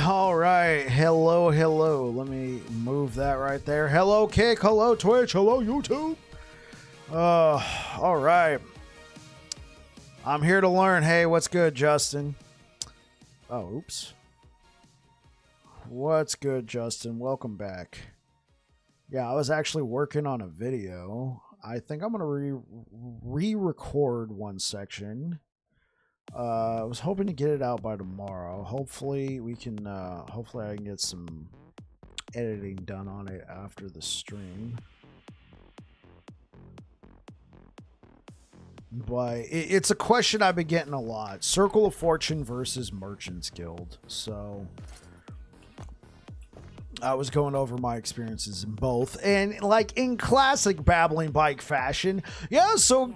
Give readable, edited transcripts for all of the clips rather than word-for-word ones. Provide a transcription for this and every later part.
All right. Hello, hello. Let me move that right there. Hello, Kick. Hello, Twitch. Hello, YouTube. All right. I'm here to learn. Hey, what's good, Justin? Oh, oops. What's good, Justin? Welcome back. Yeah, I was actually working on a video. I think I'm going to re-record one section. I was hoping to get it out by tomorrow. Hopefully we can, hopefully I can get some editing done on it after the stream. But it's a question I've been getting a lot. Circle of Fortune versus Merchants Guild. So I was going over my experiences in both. And like in classic Babbling Bike fashion, yeah, so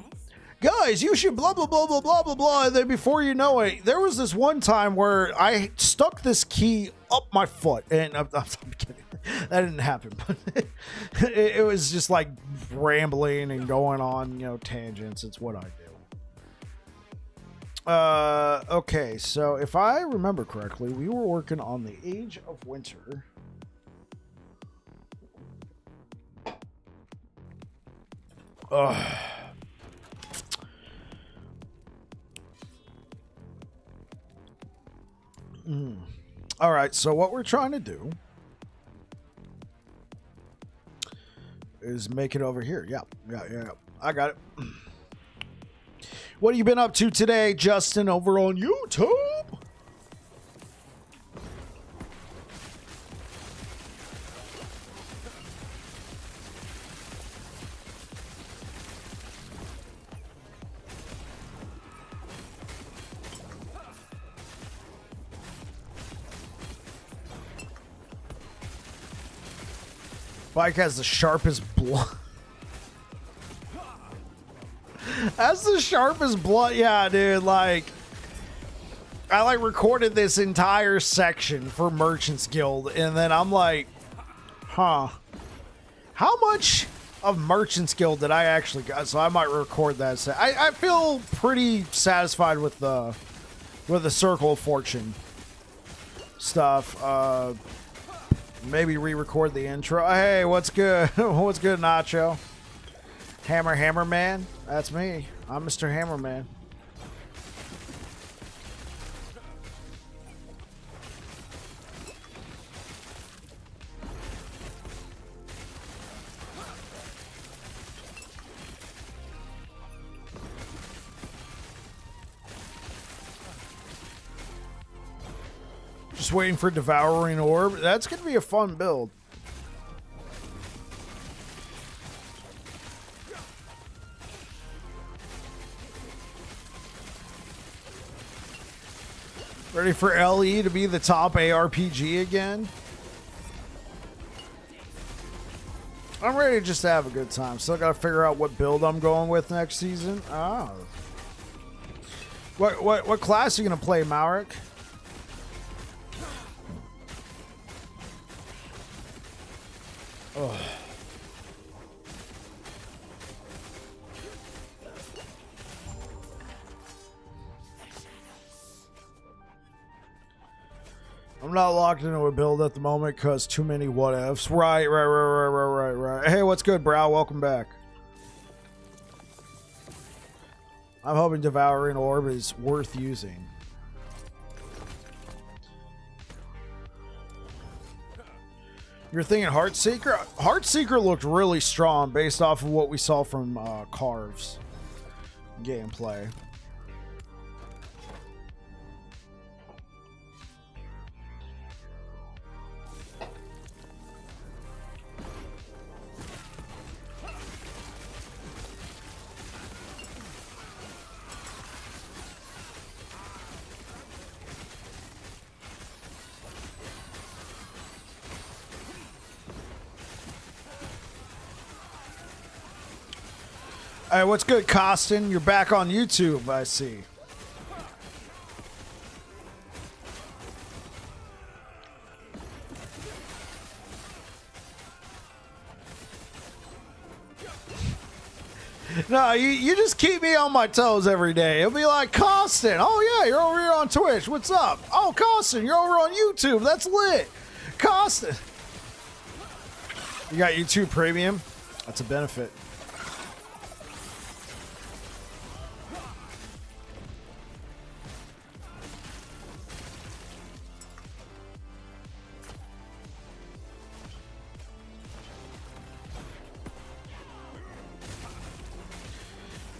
guys, you should blah, blah, blah, blah, blah, blah, blah. And then before you know it, there was this one time where I stuck this key up my foot. And I'm kidding. That didn't happen. But it was just like rambling and going on, tangents. It's what I do. Okay, so if I remember correctly, we were working on the Age of Winter. All right, so what we're trying to do is make it over here. Yeah. I got it. What have you been up to today, Justin, over on YouTube? Bike has the sharpest blunt. That's the sharpest blunt. Yeah, dude. Like, I recorded this entire section for Merchants Guild, and then I'm like, how much of Merchants Guild did I actually got? So I might record that. I feel pretty satisfied with the Circle of Fortune stuff. Maybe re-record the intro. Hey, what's good? What's good, Nacho? Hammer Man? That's me. I'm Mr. Hammerman. Just waiting for Devouring Orb. That's going to be a fun build. Ready for LE to be the top ARPG again? I'm ready just to have a good time. Still got to figure out what build I'm going with next season. Oh. What class are you going to play, Maverick? Oh. I'm not locked into a build at the moment because too many what ifs. Right. Hey, what's good, Brow? Welcome back. I'm hoping Devouring Orb is worth using. You're thinking Heartseeker? Heartseeker looked really strong based off of what we saw from Carve's gameplay. Hey, what's good, Costin? You're back on YouTube, I see. No, you just keep me on my toes every day. It'll be like, Costin, oh yeah, you're over here on Twitch. What's up? Oh, Oh, Costin, you're over on YouTube. That's lit. Costin. You got YouTube Premium? That's a benefit.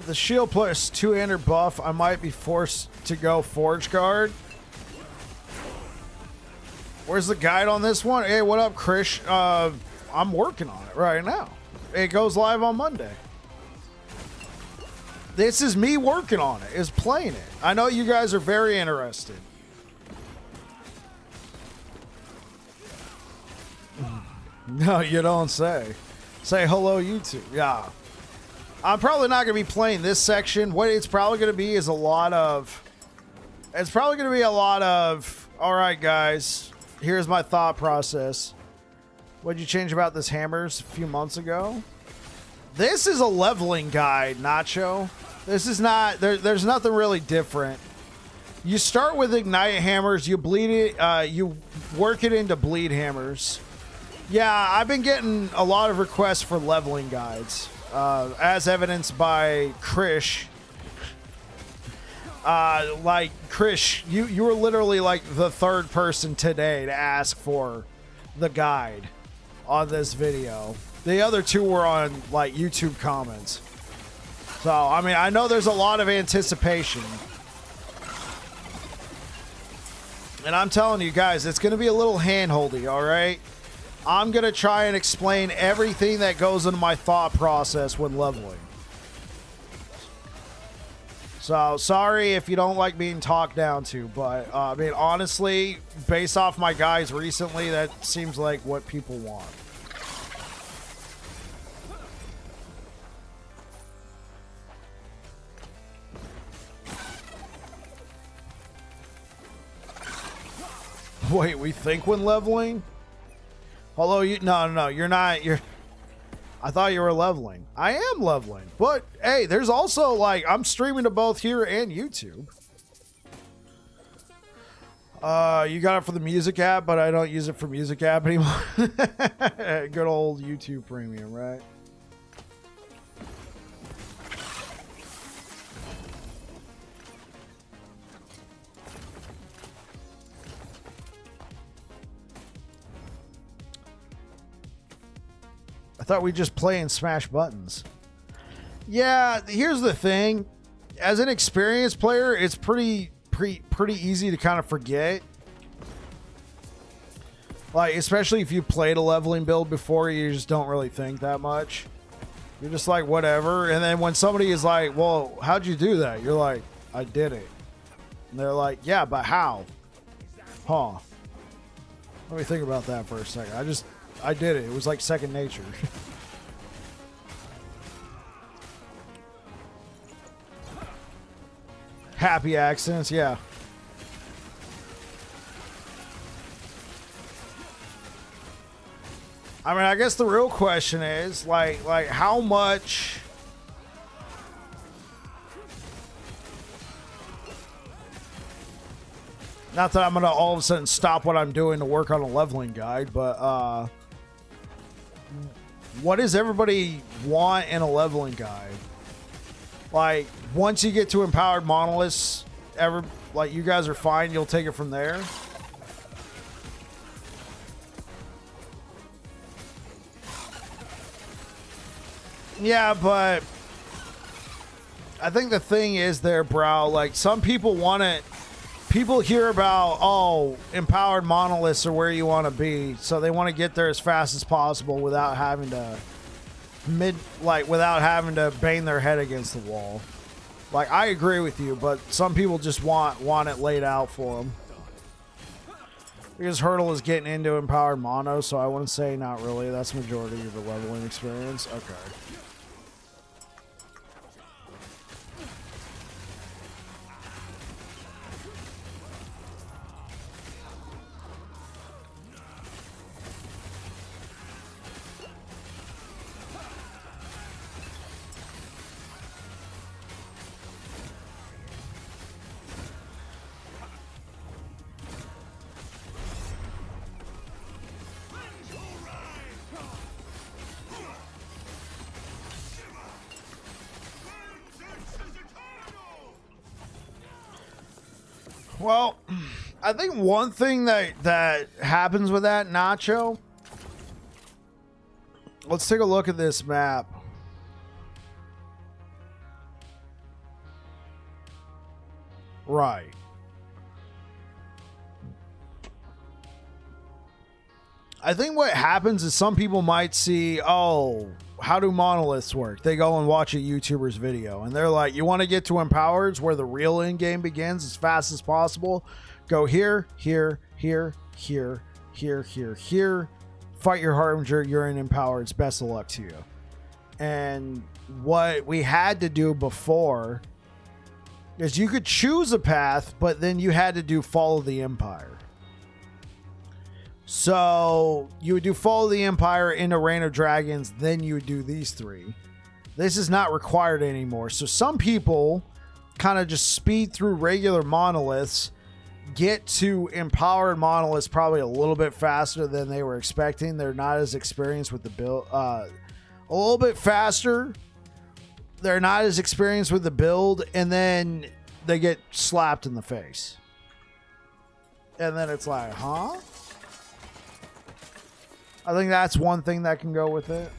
The shield plus 200 buff, I might be forced to go Forge Guard. Where's the guide on this one? Hey, what up, Krish? I'm working on it right now. It goes live on Monday. This is me working on it, is playing it. I know you guys are very interested. No, you don't say. Say hello, YouTube. Yeah. I'm probably not going to be playing this section. What it's probably going to be is a lot of... It's probably going to be a lot of... All right, guys. Here's my thought process. What'd you change about this hammers a few months ago? This is a leveling guide, Nacho. This is not... There's nothing really different. You start with Ignite hammers. You bleed it... you work it into bleed hammers. Yeah, I've been getting a lot of requests for leveling guides. As evidenced by Krish. Like, Krish, you were literally like the third person today to ask for the guide on this video. The other two were on, like, YouTube comments. So, I mean, I know there's a lot of anticipation. And I'm telling you guys, it's going to be a little hand-holdy, all right? I'm going to try and explain everything that goes into my thought process when leveling. So, sorry if you don't like being talked down to, but, I mean, honestly, based off my guys recently, that seems like what people want. Wait, we think when leveling? Although you no, you're not. I thought you were leveling. I am leveling, but hey, there's also like I'm streaming to both here and YouTube. You got it for the music app, but I don't use it for music app anymore. Good old YouTube Premium, right? I thought we just play and smash buttons. Yeah, here's the thing. As an experienced player, it's pretty easy to kind of forget. Like, especially if you played a leveling build before, you just don't really think that much. You're just like, whatever. And then when somebody is like, well, how'd you do that? You're like, I did it. And they're like, yeah, but how? Huh. Let me think about that for a second. I did it. It was like second nature. Happy accidents, yeah. I mean, I guess the real question is, like how much... Not that I'm going to all of a sudden stop what I'm doing to work on a leveling guide, but, what does everybody want in a leveling guide? Like, once you get to empowered monoliths, like, you guys are fine, you'll take it from there? Yeah, but I think the thing is there, bro, like, some people want it. People hear about, oh, empowered monoliths are where you want to be, so they want to get there as fast as possible without having to without having to bang their head against the wall. Like, I agree with you, but some people just want it laid out for them. Because Hurdle is getting into empowered mono, so I wouldn't say not really. That's majority of the leveling experience. Okay. Well, I think one thing that happens with that, Nacho. Let's take a look at this map. Right. I think what happens is some people might see, oh, how do monoliths work? They go and watch a YouTuber's video and they're like, you want to get to Empowered's where the real end game begins as fast as possible? Go here, here, here, here, here, here, here. Fight your Harbinger. You're in Empowered's. Best of luck to you. And what we had to do before is you could choose a path, but then you had to do Follow the Empire. So you would do Follow the Empire into Reign of Dragons, then you would do these three. This is not required anymore. So some people kind of just speed through regular monoliths, get to Empowered monoliths probably a little bit faster than they were expecting. They're not as experienced with the build, a little bit faster. They're not as experienced with the build, and then they get slapped in the face. And then it's like, huh? I think that's one thing that can go with it.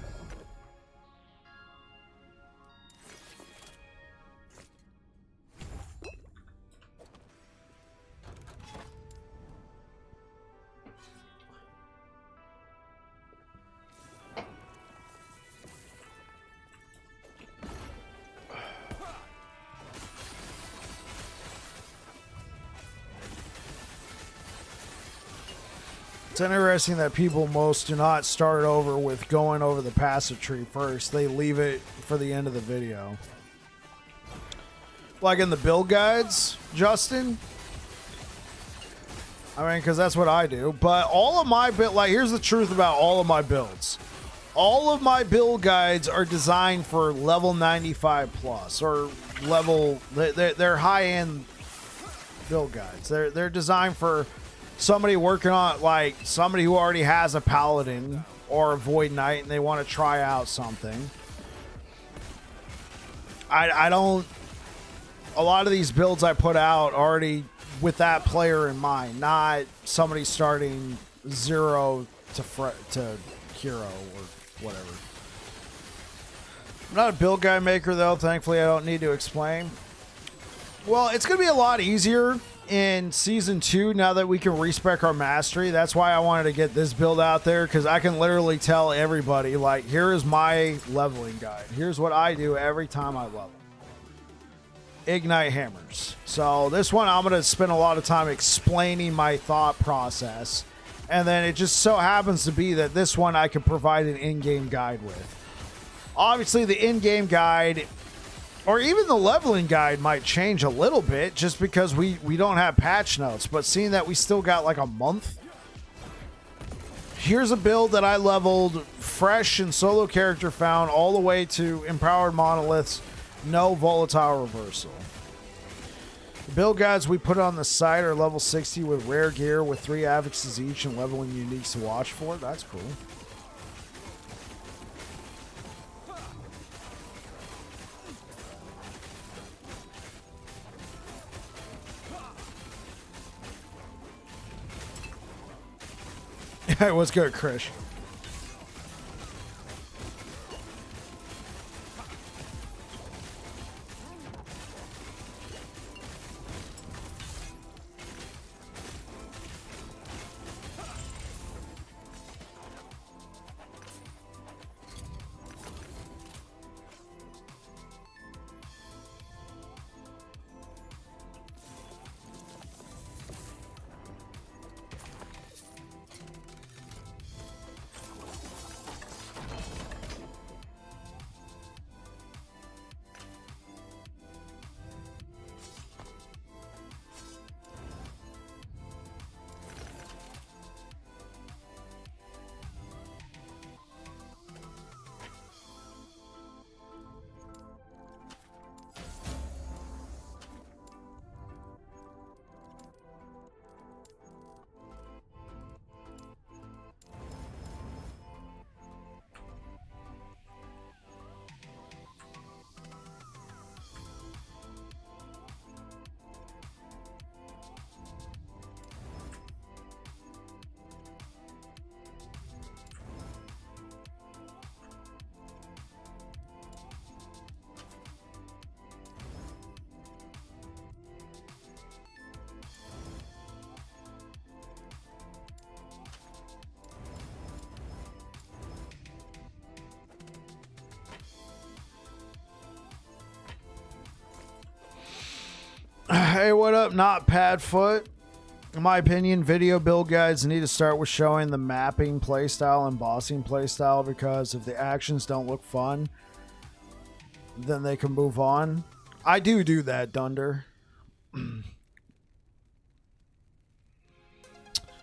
It's interesting that people most do not start over with going over the passive tree first. They leave it for the end of the video. Like in the build guides, Justin. I mean, because that's what I do. But all of my build, like, here's the truth about all of my builds. All of my build guides are designed for level 95 plus or level. They're high-end build guides. They're designed for somebody working on, like, somebody who already has a paladin or a void knight and they want to try out something. I don't. A lot of these builds I put out already with that player in mind, not somebody starting 0 to hero or whatever. I'm not a build guide maker though. Thankfully, I don't need to explain. Well, it's going to be a lot easier in season 2 now that we can respec our mastery. That's why I wanted to get this build out there, because I can literally tell everybody, like, here is my leveling guide. Here's what I do every time I level. Ignite hammers. So this one I'm going to spend a lot of time explaining my thought process, and then it just so happens to be that this one I can provide an in-game guide with. Obviously the in-game guide or even the leveling guide might change a little bit just because we don't have patch notes, but seeing that we still got like a month. Here's a build that I leveled fresh and solo character found all the way to empowered monoliths, no volatile reversal. The build guides we put on the site are level 60 with rare gear with 3 affixes each and leveling uniques to watch for. That's cool. Hey, what's good, Krish? Hey, what up? Not Padfoot. In my opinion, video build guides need to start with showing the mapping playstyle and bossing playstyle, because if the actions don't look fun, then they can move on. I do that, Dunder.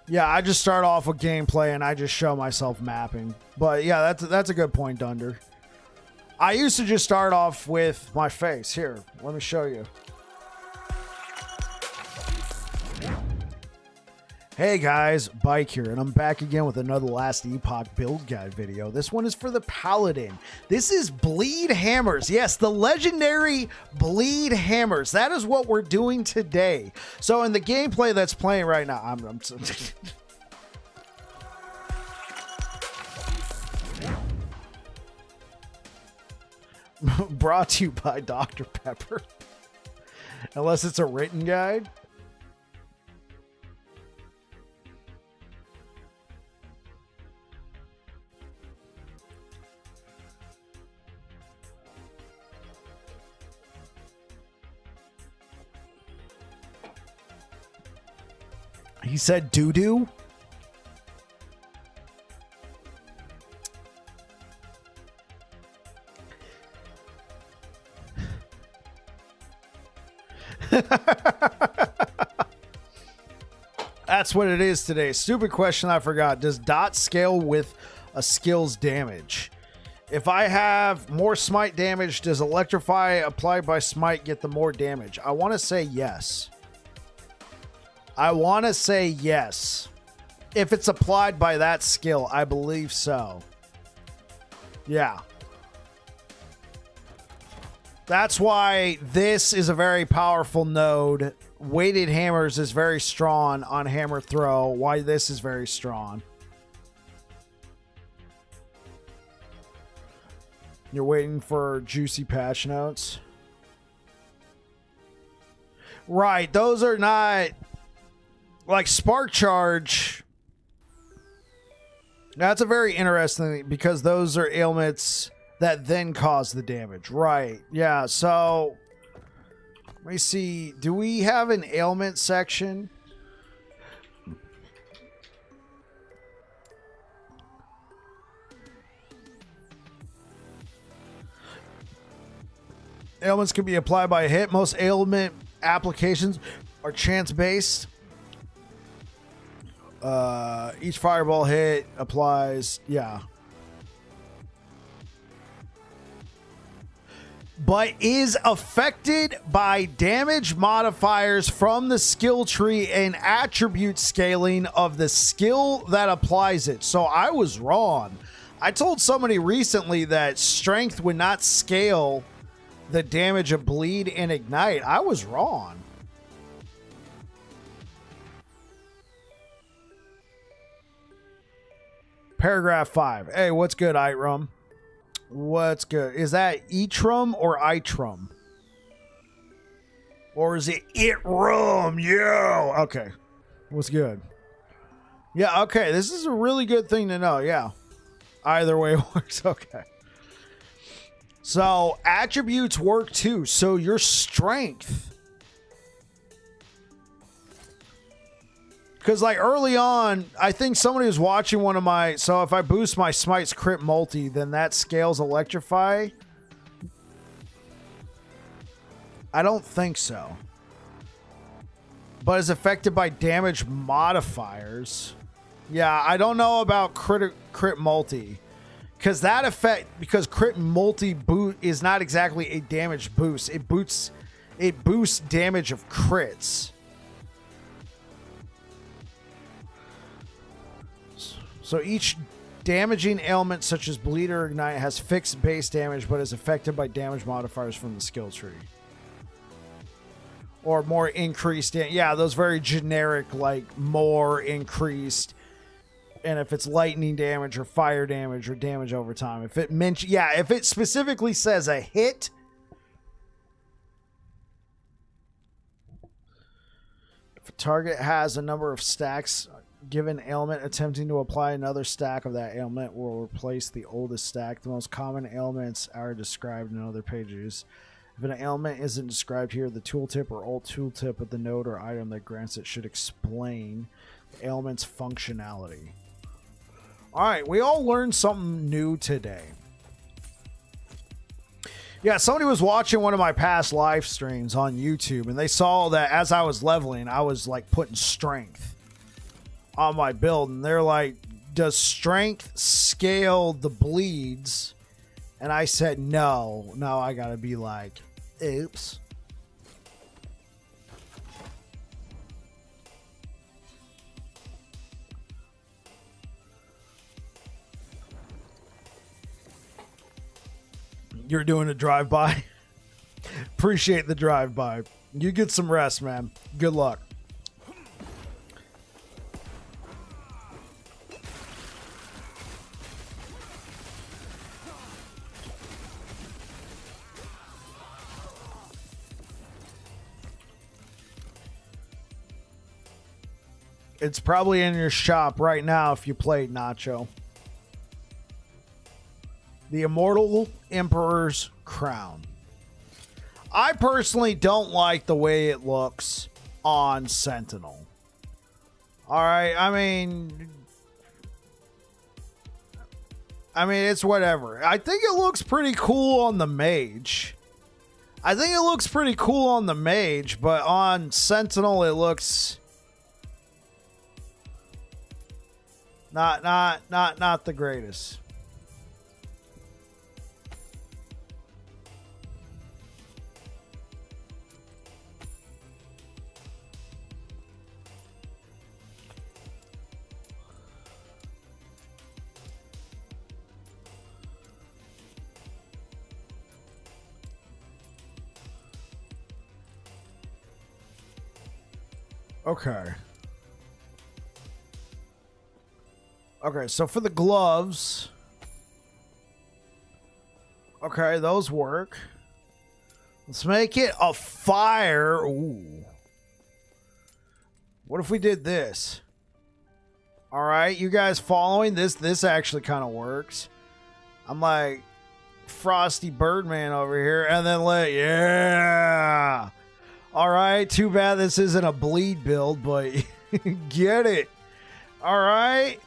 Yeah, I just start off with gameplay and I just show myself mapping. But yeah, that's a good point, Dunder. I used to just start off with my face. Here, let me show you. Hey guys, Bike here, and I'm back again with another Last Epoch build guide video. This one is for the Paladin. This is Bleed Hammers. Yes, the legendary Bleed Hammers. That is what we're doing today. So in the gameplay that's playing right now, I'm brought to you by Dr. Pepper. Unless it's a written guide. He said doo-doo? That's what it is today. Stupid question I forgot. Does dot scale with a skill's damage? If I have more smite damage, does electrify applied by smite get the more damage? I want to say yes. I want to say yes. If it's applied by that skill, I believe so. Yeah. That's why this is a very powerful node. Weighted hammers is very strong on hammer throw. Why this is very strong. You're waiting for juicy patch notes. Right. Those are not... Like Spark Charge, that's a very interesting thing, because those are ailments that then cause the damage. Right. Yeah. So let me see. Do we have an ailment section? Ailments can be applied by a hit. Most ailment applications are chance-based. Each fireball hit applies, yeah. But is affected by damage modifiers from the skill tree and attribute scaling of the skill that applies it. So I was wrong. I told somebody recently that strength would not scale the damage of bleed and ignite. I was wrong. Paragraph 5. Hey, what's good, Itrum? What's good? Is that Etrum or Itrum? Or is it Itrum? Yo! Okay. What's good? Yeah, okay. This is a really good thing to know. Yeah. Either way works. Okay. So, attributes work too. So, your strength... Because, like, early on, I think somebody was watching one of my... So, if I boost my Smite's crit multi, then that scales Electrify? I don't think so. But is affected by damage modifiers. Yeah, I don't know about crit multi. Because that effect... Because crit multi boot is not exactly a damage boost. It boosts damage of crits. So each damaging ailment such as bleed or ignite has fixed base damage but is affected by damage modifiers from the skill tree. Or more increased. Yeah, those very generic, like more increased. And if it's lightning damage or fire damage or damage over time. If it if it specifically says a hit. If a target has a number of stacks... Given ailment, attempting to apply another stack of that ailment will replace the oldest stack. The most common ailments are described in other pages. If an ailment isn't described here, the tooltip or alt tooltip of the node or item that grants it should explain the ailment's functionality. Alright, we all learned something new today. Yeah, somebody was watching one of my past live streams on YouTube, and they saw that as I was leveling, I was like putting strength on my build, and they're like, does strength scale the bleeds? And I said, no. Now I gotta be like, oops. You're doing a drive-by? Appreciate the drive-by. You get some rest, man. Good luck. It's probably in your shop right now if you played, Nacho. The Immortal Emperor's Crown. I personally don't like the way it looks on Sentinel. Alright, I mean, it's whatever. I think it looks pretty cool on the mage. But on Sentinel it looks not the greatest. Okay. Okay, so for the gloves. Okay, those work. Let's make it a fire. Ooh. What if we did this? All right, you guys following this? This actually kind of works. I'm like Frosty Birdman over here, and then yeah. All right, too bad this isn't a bleed build, but get it. All right.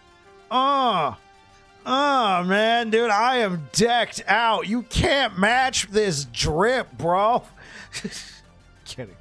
Man, dude, I am decked out. You can't match this drip, bro. Kidding.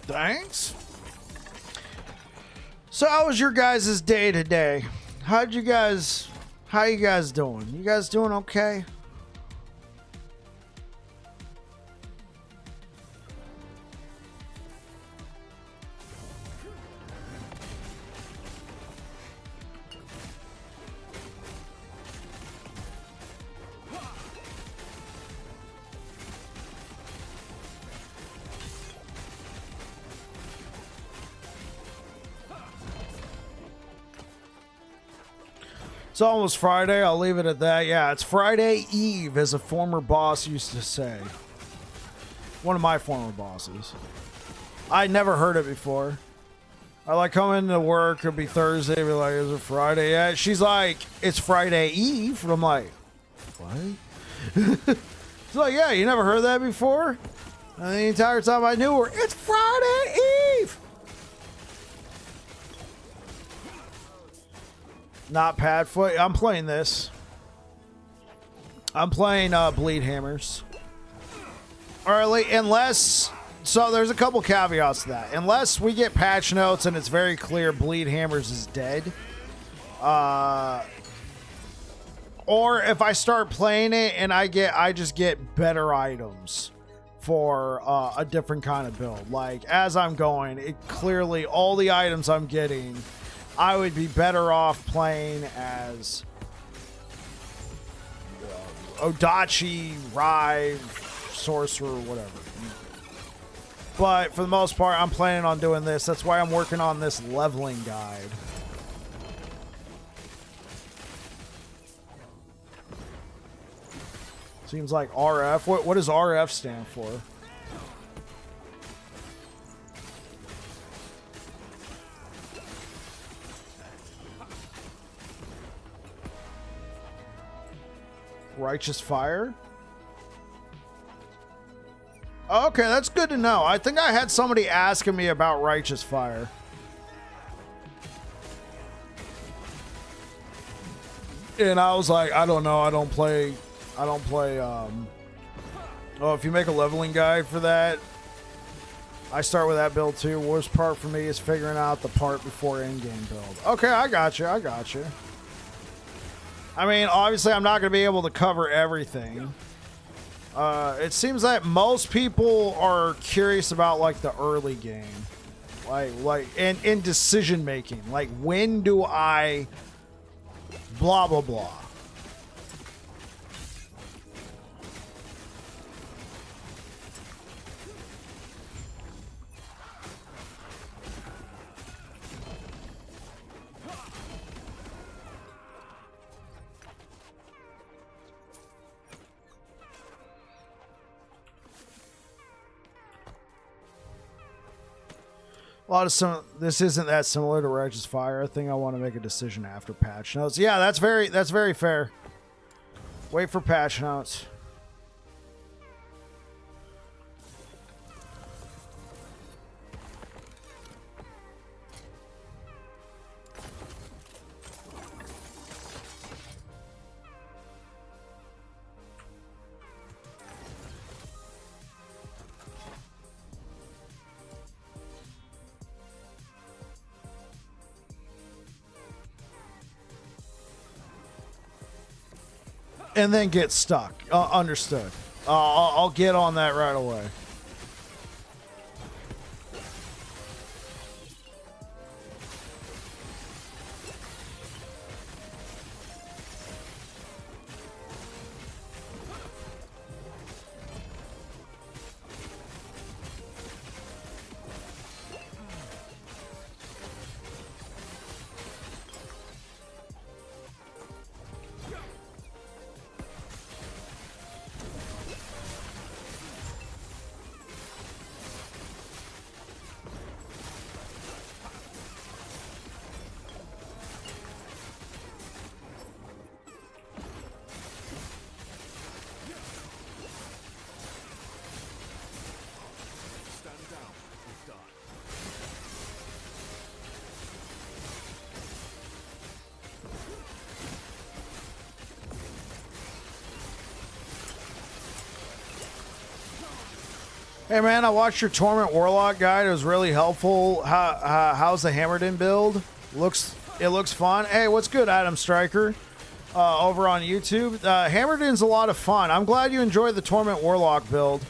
Thanks. So how was your guys' day today? How you guys doing? You guys doing okay? It's almost Friday. I'll leave it at that. Yeah, it's Friday Eve, as a former boss used to say. One of my former bosses. I'd never heard it before. I like coming to work. It'll be Thursday. Be like, is it Friday yet? She's like, it's Friday Eve. And I'm like, what? She's like, yeah, you never heard that before? And the entire time I knew her, it's Friday Eve. Not Padfoot. I'm playing this. I'm playing Bleed Hammers. Or unless... So there's a couple caveats to that. Unless we get patch notes and it's very clear Bleed Hammers is dead. Or if I start playing it and I just get better items for a different kind of build. Like, as I'm going, it clearly, all the items I'm getting, I would be better off playing as Odachi, Rive, Sorcerer, whatever. But for the most part, I'm planning on doing this. That's why I'm working on this leveling guide. Seems like RF. What does RF stand for? Righteous Fire? Okay, that's good to know. I think I had somebody asking me about Righteous Fire. And I was like, I don't know. I don't play, oh, if you make a leveling guide for that, I start with that build too. Worst part for me is figuring out the part before in-game build. Okay, I got you. I mean, obviously, I'm not going to be able to cover everything. It seems that most people are curious about, like, the early game. Like, in decision making. Like, when do I blah, blah, blah. This isn't that similar to Righteous Fire. I think I want to make a decision after patch notes. Yeah, that's very fair. Wait for patch notes. And then get stuck. Understood. I'll get on that right away. Hey man, I watched your Torment Warlock guide. It was really helpful. How's the Hammerden build? It looks fun. Hey, what's good, Adam Stryker? Over on YouTube. Hammerden's a lot of fun. I'm glad you enjoyed the Torment Warlock build.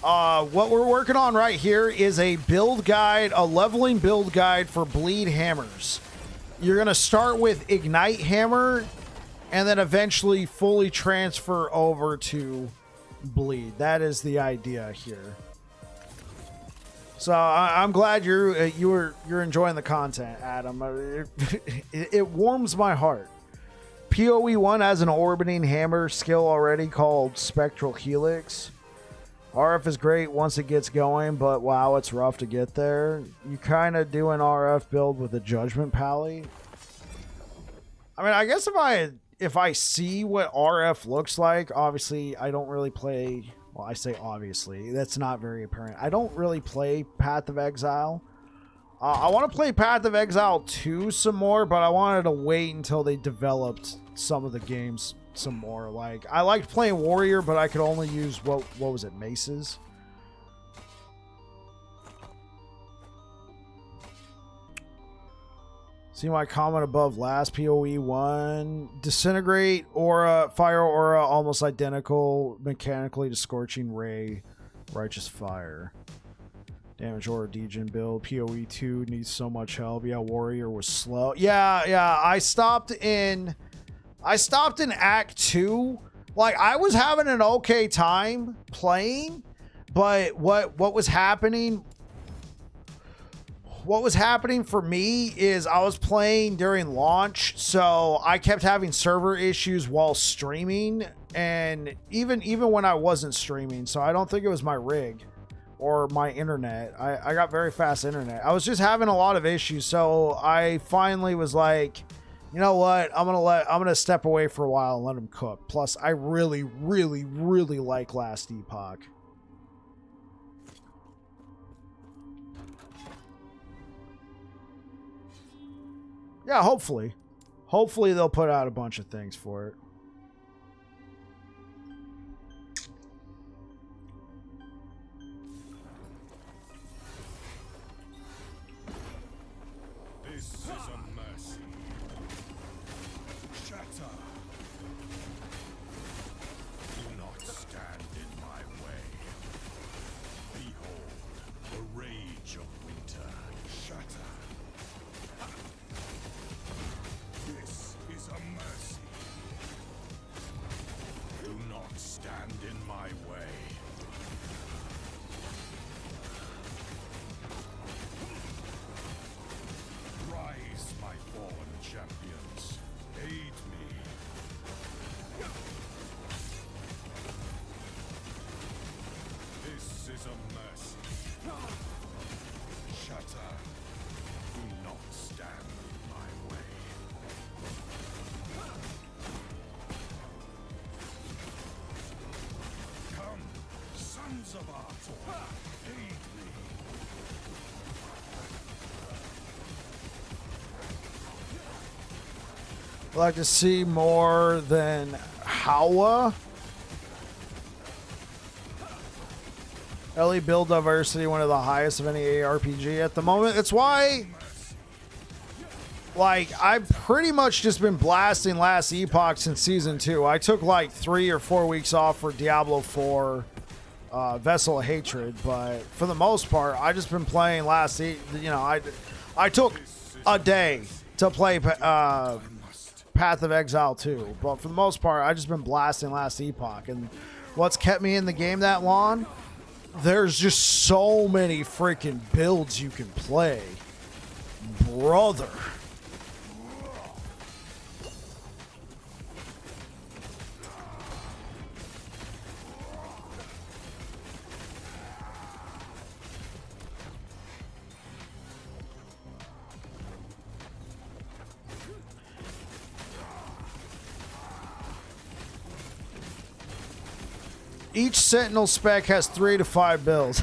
What we're working on right here is a build guide, a leveling build guide for Bleed Hammers. You're going to start with Ignite Hammer and then eventually fully transfer over to Bleed. That is the idea here. So I'm glad you're enjoying the content, Adam. It warms my heart. PoE 1 has an orbiting hammer skill already called Spectral Helix. RF is great once it gets going, but wow, it's rough to get there. You kind of do an RF build with a Judgment Pally. I mean, I guess if I see what RF looks like, obviously I don't really play. Well, I say obviously, that's not very apparent. I don't really play Path of Exile. I want to play Path of Exile 2 some more, but I wanted to wait until they developed some of the games some more. Like, I liked playing Warrior, but I could only use, what was it, Maces? See my comment above last, PoE 1. Disintegrate Aura, Fire Aura, almost identical mechanically to Scorching Ray, Righteous Fire. Damage Aura Degen build. PoE 2 needs so much help. Yeah, Warrior was slow. Yeah, I stopped in Act 2. Like, I was having an okay time playing, but what was happening for me is I was playing during launch, so I kept having server issues while streaming, and even when I wasn't streaming, so I don't think it was my rig or my internet. I got very fast internet. I was just having a lot of issues, so I finally was like, you know what? I'm gonna step away for a while and let them cook. Plus, I really like Last Epoch. Yeah, hopefully they'll put out a bunch of things for it. I'd like to see more than Hawa. LE build diversity, one of the highest of any ARPG at the moment. That's why, like, I've pretty much just been blasting Last Epoch since Season 2. I took like 3 or 4 weeks off for Diablo 4 Vessel of Hatred, but for the most part, I just been playing I took a day to play Path of Exile 2, but for the most part, I just been blasting Last Epoch, and what's kept me in the game that long? There's just so many freaking builds you can play, brother. Each Sentinel spec has 3 to 5 builds.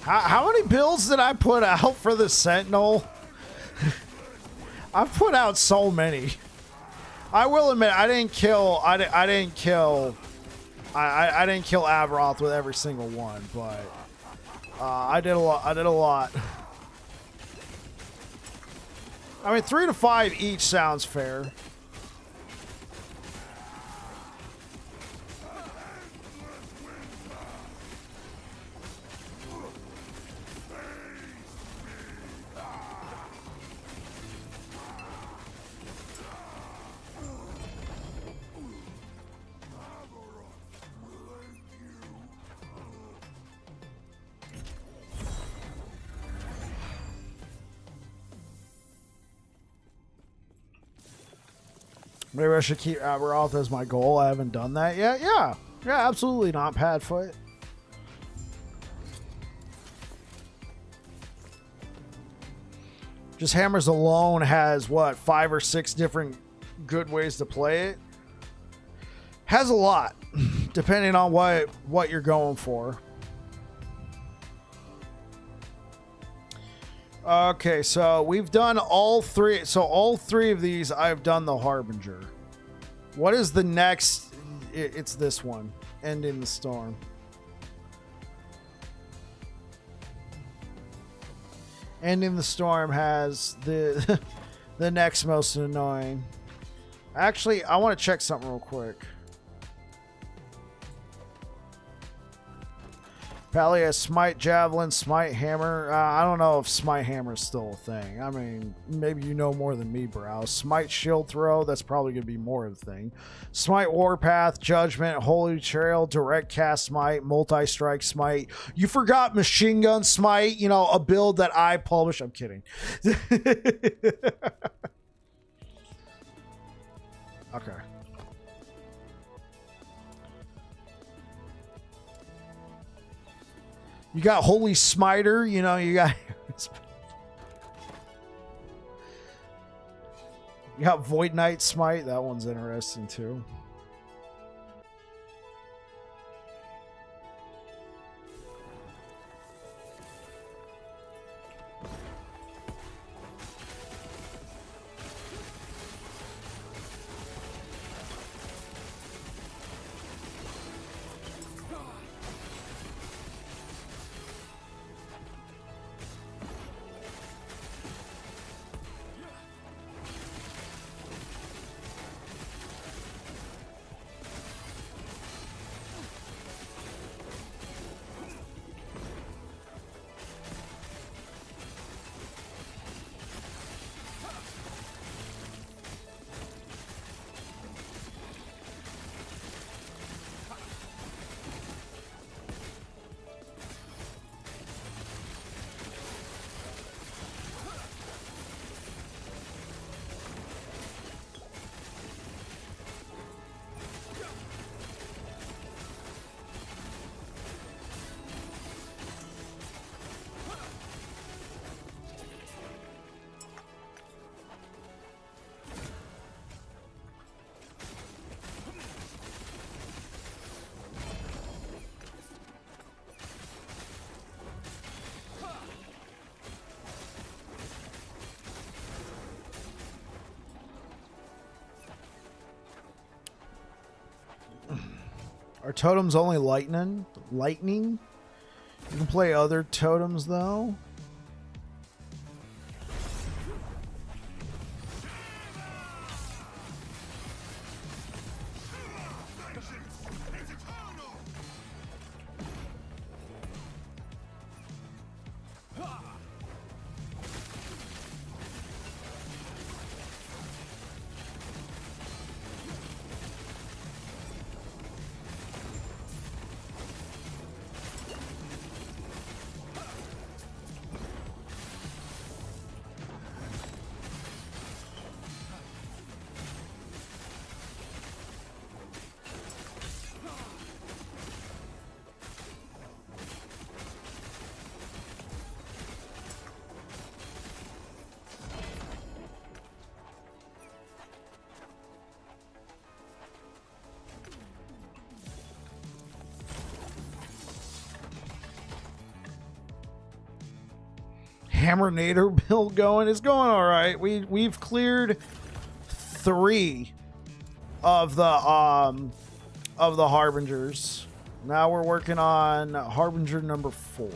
How many builds did I put out for the Sentinel? I've put out so many. I will admit I didn't kill Averoth with every single one, but I did a lot. I mean, 3 to 5 each sounds fair. Maybe I should keep Aberoth as my goal. I haven't done that yet. Yeah. Yeah, absolutely not, Padfoot. Just Hammers alone has, what, 5 or 6 different good ways to play it? Has a lot, depending on what you're going for. Okay, so we've done all 3. So all 3 of these, I've done the Harbinger. What is the next? It's this one. End in the Storm. End in the Storm has the the next most annoying. Actually, I want to check something real quick. Pally has Smite Javelin, Smite Hammer. I don't know if Smite Hammer is still a thing. I mean, maybe you know more than me, bro. Smite Shield Throw, that's probably going to be more of a thing. Smite Warpath, Judgment, Holy Trail, Direct Cast Smite, Multi-Strike Smite. You forgot Machine Gun Smite, you know, a build that I published. I'm kidding. Okay. You got Holy Smiter, you know, you got you got Void Knight Smite, that one's interesting too. Are totems only lightning? Lightning? You can play other totems though. Hammernator build going. It's going all right. We've cleared 3 of the Harbingers. Now we're working on Harbinger number 4.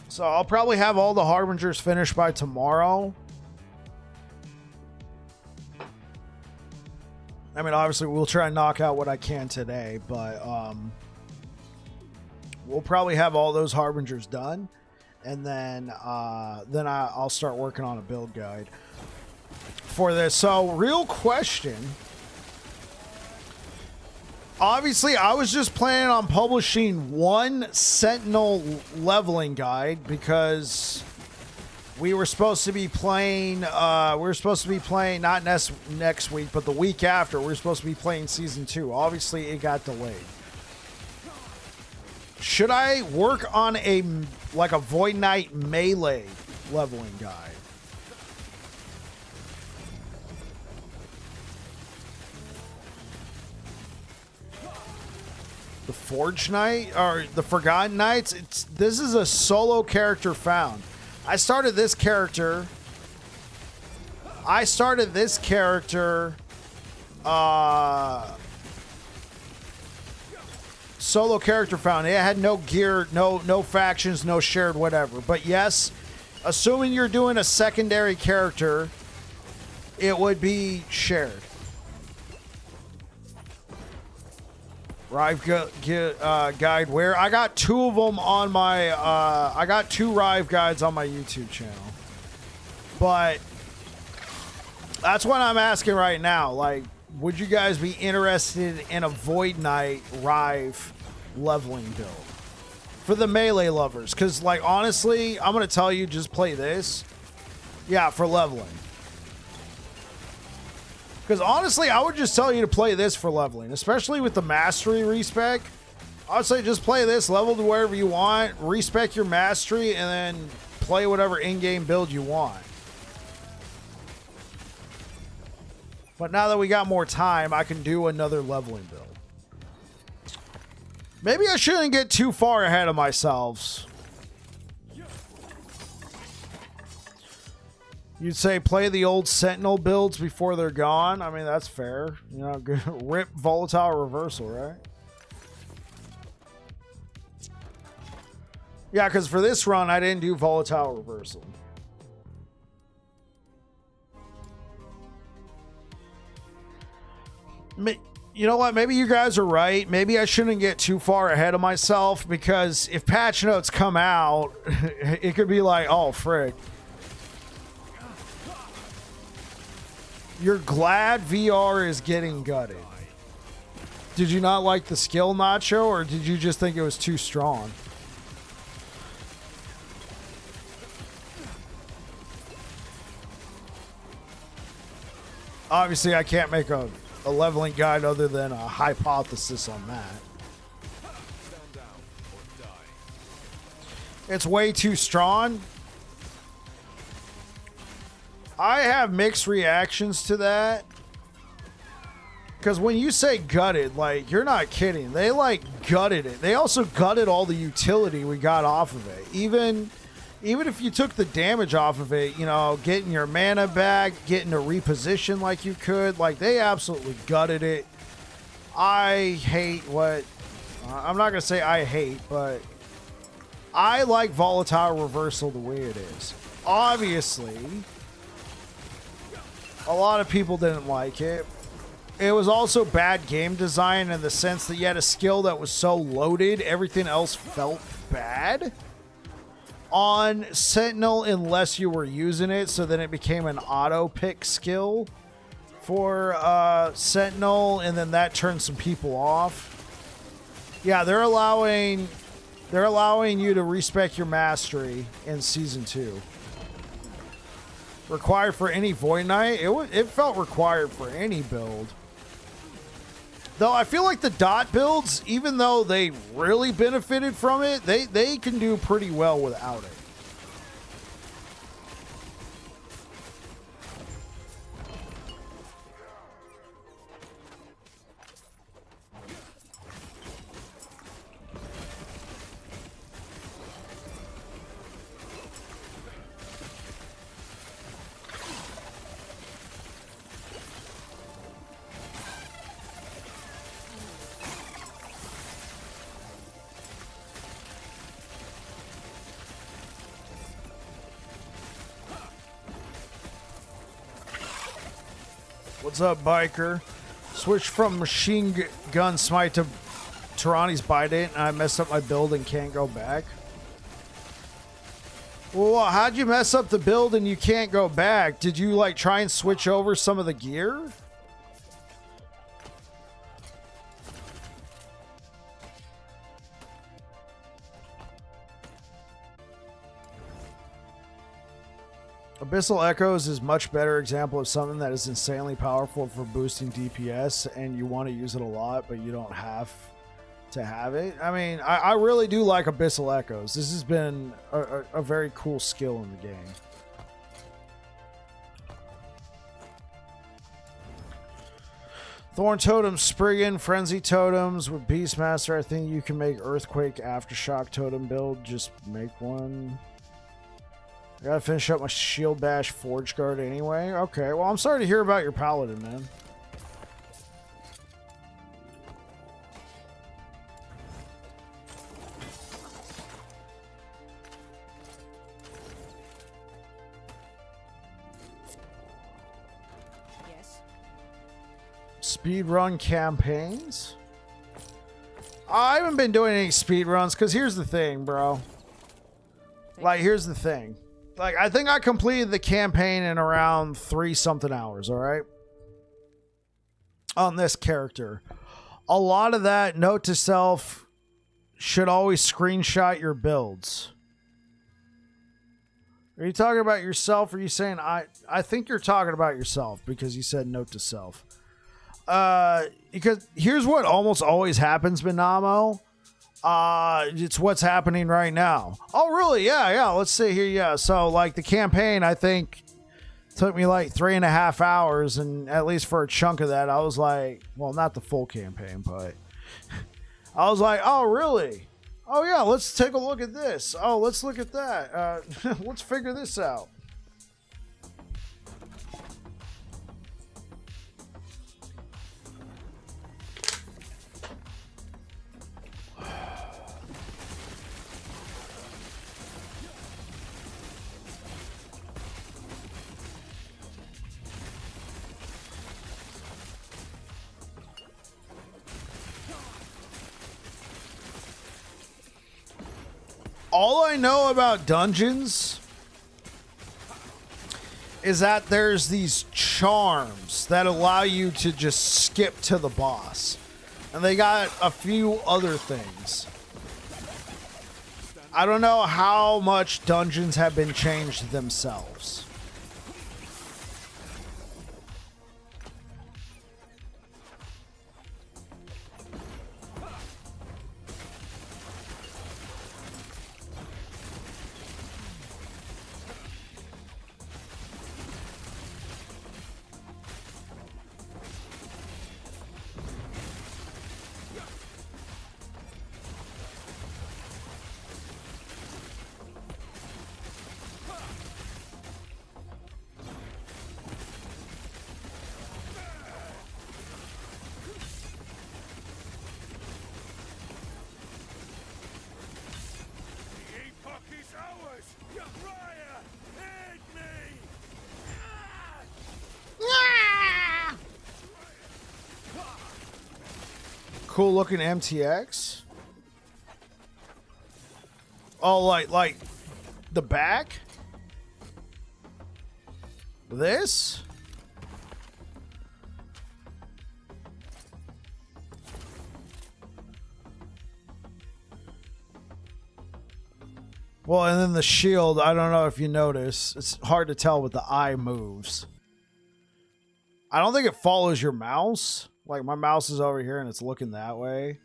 So I'll probably have all the Harbingers finished by tomorrow. I mean, obviously we'll try and knock out what I can today, but we'll probably have all those Harbingers done, and then I'll start working on a build guide for this. So, real question. Obviously, I was just planning on publishing one Sentinel leveling guide because we were supposed to be playing. Not next week, but the week after. We were supposed to be playing season 2. Obviously, it got delayed. Should I work on a Void Knight melee leveling guide? The Forge Knight or the Forgotten Knights? This is a solo character found. I started this character. Solo character found. It had no gear, no factions, no shared whatever. But yes, assuming you're doing a secondary character, it would be shared. Rive guide where? I got 2 of them on my, I got 2 Rive guides on my YouTube channel. But that's what I'm asking right now. Like, would you guys be interested in a Void Knight Rive leveling build? For the melee lovers. Because, like, honestly, I'm going to tell you, just play this. Yeah, for leveling. Because honestly, I would just tell you to play this for leveling, especially with the mastery respec. I would say just play this, level to wherever you want, respec your mastery, and then play whatever in-game build you want. But now that we got more time, I can do another leveling build. Maybe I shouldn't get too far ahead of myself. You'd say play the old Sentinel builds before they're gone. I mean, that's fair. You know, rip volatile reversal, right? Yeah, because for this run, I didn't do volatile reversal. You know what? Maybe you guys are right. Maybe I shouldn't get too far ahead of myself, because if patch notes come out, it could be like, oh, frick. You're glad VR is getting gutted. Did you not like the skill, Nacho, or did you just think it was too strong? Obviously, I can't make a leveling guide other than a hypothesis on that. It's way too strong. I have mixed reactions to that. Because when you say gutted, like, you're not kidding. They, like, gutted it. They also gutted all the utility we got off of it. Even if you took the damage off of it, you know, getting your mana back, getting a reposition like you could, like, they absolutely gutted it. I hate what... I'm not going to say I hate, but I like volatile reversal the way it is. Obviously... a lot of people didn't like it. It was also bad game design in the sense that you had a skill that was so loaded, everything else felt bad on Sentinel unless you were using it, so then it became an auto pick skill for Sentinel, and then that turned some people off. Yeah, they're allowing you to respec your mastery in Season 2. Required for any Void Knight? It felt required for any build. Though I feel like the dot builds, even though they really benefited from it, they can do pretty well without it. What's up, biker? Switched from machine gun smite to Tyranni's bite it, and I messed up my build and can't go back. Well, how'd you mess up the build and you can't go back? Did you like try and switch over some of the gear? Abyssal Echoes is much better example of something that is insanely powerful for boosting DPS, and you want to use it a lot, but you don't have to have it. I mean, I really do like Abyssal Echoes. This has been a very cool skill in the game. Thorn Totem, Spriggan, Frenzy Totems with Beastmaster. I think you can make Earthquake Aftershock Totem build. Just make one. I gotta finish up my Shield Bash Forge Guard anyway. Okay, well, I'm sorry to hear about your Paladin, man. Speedrun campaigns. I haven't been doing any speedruns because here's the thing, bro. Like, here's the thing. Like, I think I completed the campaign in around 3-something hours, all right? On this character. A lot of that, note to self, should always screenshot your builds. Are you talking about yourself, or are you saying I think you're talking about yourself because you said note to self. Because here's what almost always happens, Benamo. It's what's happening right now. Oh, really? Yeah. Let's see here. Yeah. So, like, the campaign, I think, took me like 3.5 hours, and at least for a chunk of that, I was like, well, not the full campaign, but I was like, oh, really? Oh, yeah. Let's take a look at this. Oh, let's look at that. Let's figure this out. All I know about dungeons is that there's these charms that allow you to just skip to the boss. And they got a few other things. I don't know how much dungeons have been changed themselves. Cool looking MTX. Oh, like the back? This? Well, and then the shield, I don't know if you notice. It's hard to tell with the eye moves. I don't think it follows your mouse. Like, my mouse is over here and it's looking that way.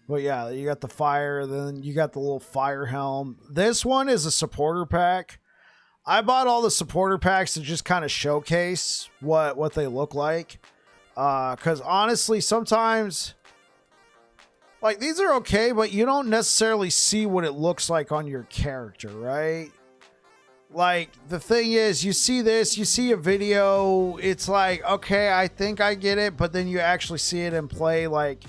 But yeah, you got the fire, then you got the little fire helm. This one is a supporter pack. I bought all the supporter packs to just kind of showcase what they look like. Because honestly, sometimes, like, these are okay, but you don't necessarily see what it looks like on your character, right? Like, the thing is, you see this, you see a video, it's like, okay, I think I get it, but then you actually see it in play. Like,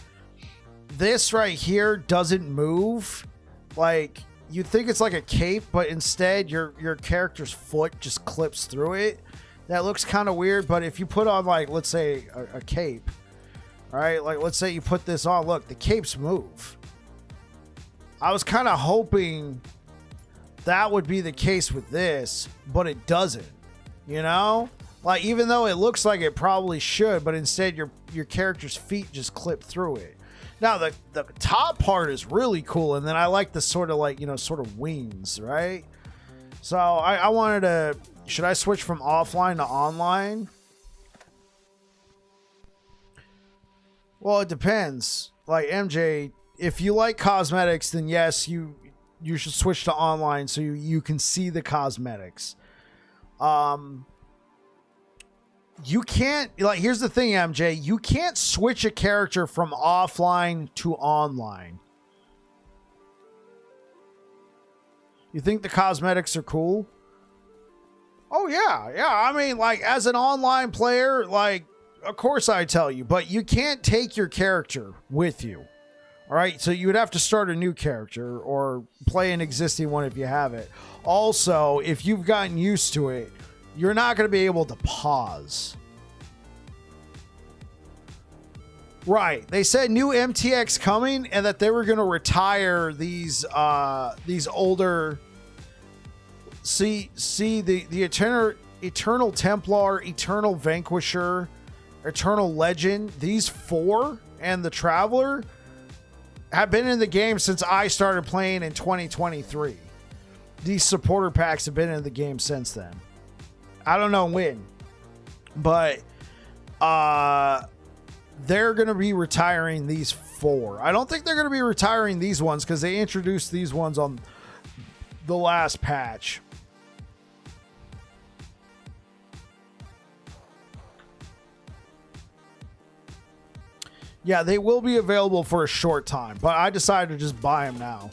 this right here doesn't move. Like, you think it's like a cape, but instead your character's foot just clips through it. That looks kind of weird, but if you put on, like, let's say a cape, right? Like, let's say you put this on, look, the capes move. I was kind of hoping that would be the case with this, but it doesn't, you know? Like, even though it looks like it probably should, but instead your character's feet just clip through it. Now, the top part is really cool, and then I like the sort of, like, you know, sort of wings, right? So I wanted to Should I switch from offline to online? Well, it depends. Like MJ, if you like cosmetics, then yes, you should switch to online so you can see the cosmetics. You can't, like, here's the thing, MJ, you can't switch a character from offline to online. You think the cosmetics are cool? Oh yeah. I mean, like, as an online player, like, of course I tell you, but you can't take your character with you. All right, so you would have to start a new character or play an existing one if you have it. Also, if you've gotten used to it, you're not going to be able to pause. Right. They said new MTX coming and that they were going to retire these older. See the Eternal Templar, Eternal Vanquisher, Eternal Legend. These 4 and the Traveler have been in the game since I started playing in 2023. These supporter packs have been in the game since then. I don't know when, but they're going to be retiring these 4. I don't think they're going to be retiring these ones because they introduced these ones on the last patch. Yeah, they will be available for a short time, but I decided to just buy them now.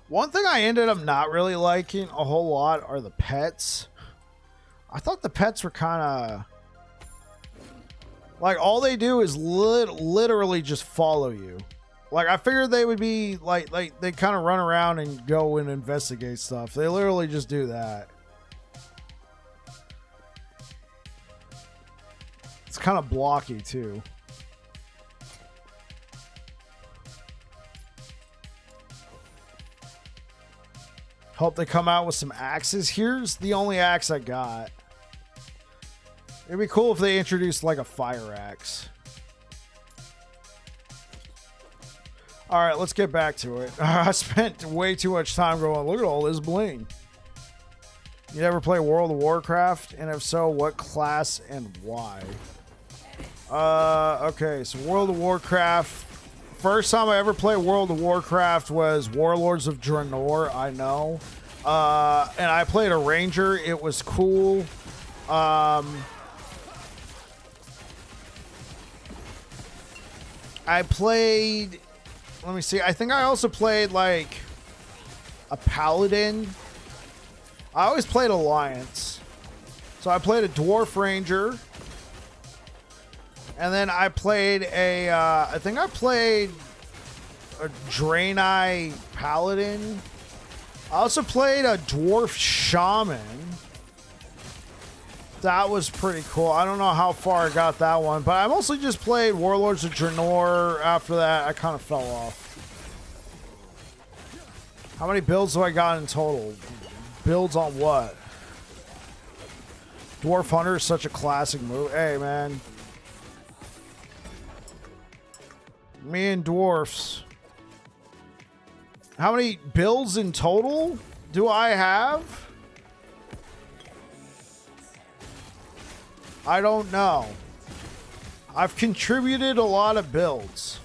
One thing I ended up not really liking a whole lot are the pets. I thought the pets were kind of... like, all they do is literally just follow you. Like, I figured they would be, like they kind of run around and go and investigate stuff. They literally just do that. It's kind of blocky, too. Hope they come out with some axes. Here's the only axe I got. It'd be cool if they introduced like a fire axe. All right, let's get back to it. I spent way too much time going, look at all this bling. You ever play World of Warcraft? And if so, what class and why? Okay, so World of Warcraft. First time I ever played World of Warcraft was Warlords of Draenor, I know. And I played a ranger. It was cool. I played... let me see. I think I also played, like, a paladin. I always played Alliance. So I played a dwarf ranger. And then I played a, I think I played a Draenei paladin. I also played a dwarf shaman. That was pretty cool. I don't know how far I got that one, but I mostly just played Warlords of Draenor. After that, I kind of fell off. How many builds do I got in total? Builds on what? Dwarf Hunter is such a classic move. Hey, man. Me and dwarfs. How many builds in total do I have? I don't know. I've contributed a lot of builds.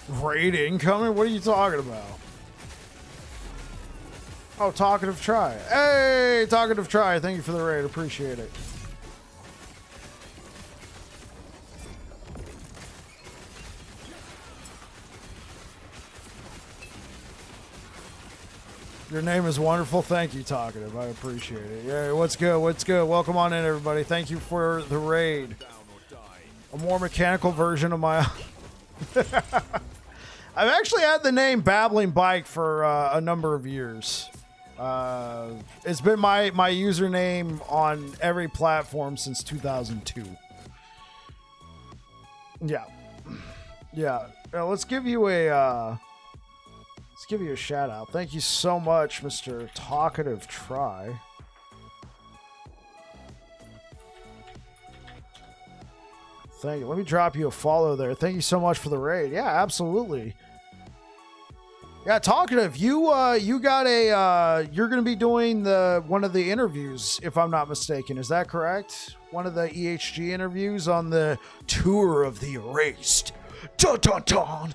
Raid incoming? What are you talking about? Oh, Talkative Try. Hey, Talkative Try. Thank you for the raid. Appreciate it. Your name is wonderful. Thank you, Talkative. I appreciate it. Yeah, what's good? What's good? Welcome on in, everybody. Thank you for the raid. A more mechanical version of my... I've actually had the name Babbling Bike for a number of years. It's been my username on every platform since 2002. Yeah. Yeah. Let's give you a shout out. Thank you so much, Mr. Talkative Try. Thank you. Let me drop you a follow there. Thank you so much for the raid. Yeah, absolutely. Yeah, Talkative, you got a you're going to be doing one of the interviews, if I'm not mistaken. Is that correct? One of the EHG interviews on the Tour of the Erased. Dun dun dun.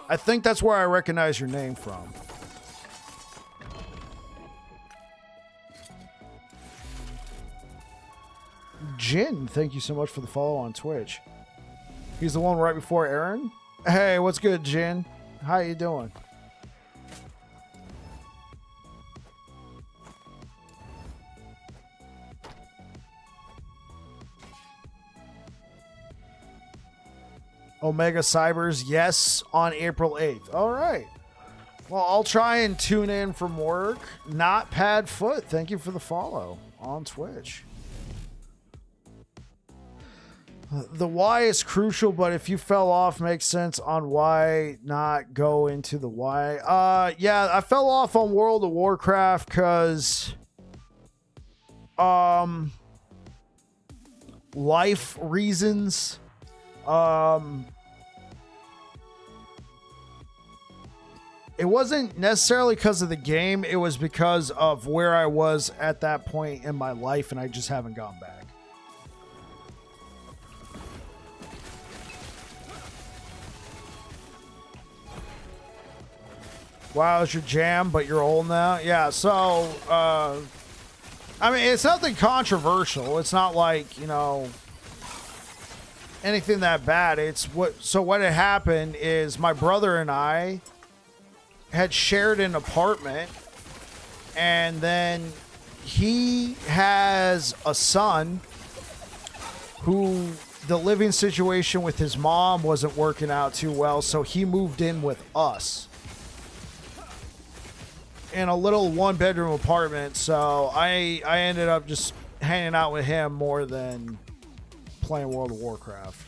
I think that's where I recognize your name from. Jin, thank you so much for the follow on Twitch. He's the one right before Aaron. Hey, what's good, Jin? How you doing? Omega Cybers, yes, on April 8th. All right. Well, I'll try and tune in from work. Not Pad Foot, thank you for the follow on Twitch. The why is crucial, but if you fell off, makes sense on why not go into the why. Yeah, I fell off on World of Warcraft because life reasons. It wasn't necessarily because of the game, it was because of where I was at that point in my life, and I just haven't gone back. Wow, it's your jam, but you're old now? Yeah, so, I mean, it's nothing controversial. It's not like, you know, anything that bad. It's what had happened is my brother and I had shared an apartment, and then he has a son who the living situation with his mom wasn't working out too well, so he moved in with us in a little one-bedroom apartment. So I ended up just hanging out with him more than playing World of Warcraft.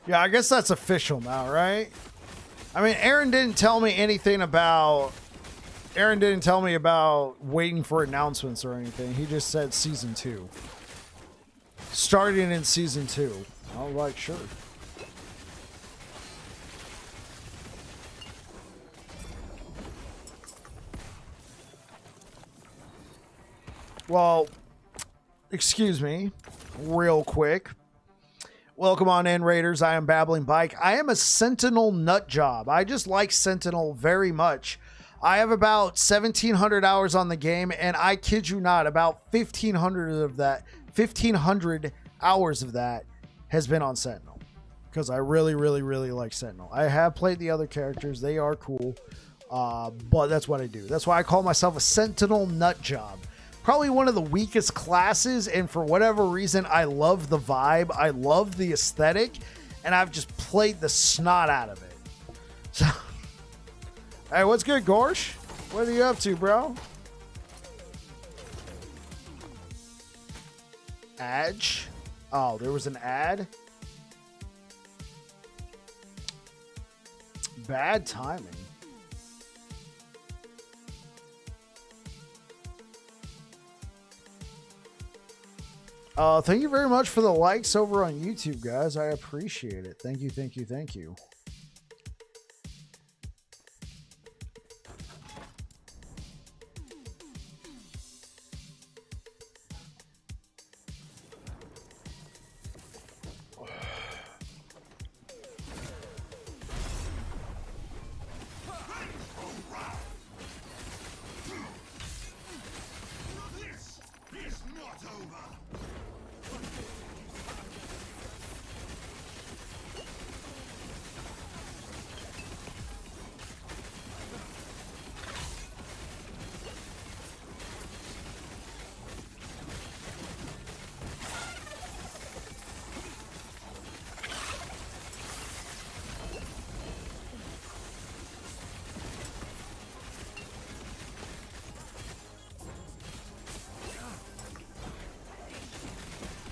Yeah, I guess that's official now, right? I mean, Aaron didn't tell me anything about... Aaron didn't tell me about waiting for announcements or anything. He just said Season 2. Starting in Season 2. I was like, sure. Well, excuse me, real quick. Welcome on in, Raiders. I am Babbling Bike. I am a Sentinel nut job. I just like Sentinel very much. I have about 1,700 hours on the game, and I kid you not, about 1,500 hours of that has been on Sentinel, because I really, really, really like Sentinel. I have played the other characters. They are cool, but that's what I do. That's why I call myself a Sentinel nut job. Probably one of the weakest classes, and for whatever reason, I love the vibe. I love the aesthetic, and I've just played the snot out of it. So, hey, what's good, Gorsh? What are you up to, bro? Adge? Oh, there was an ad? Bad timing. Thank you very much for the likes over on YouTube, guys. I appreciate it. Thank you, thank you, thank you.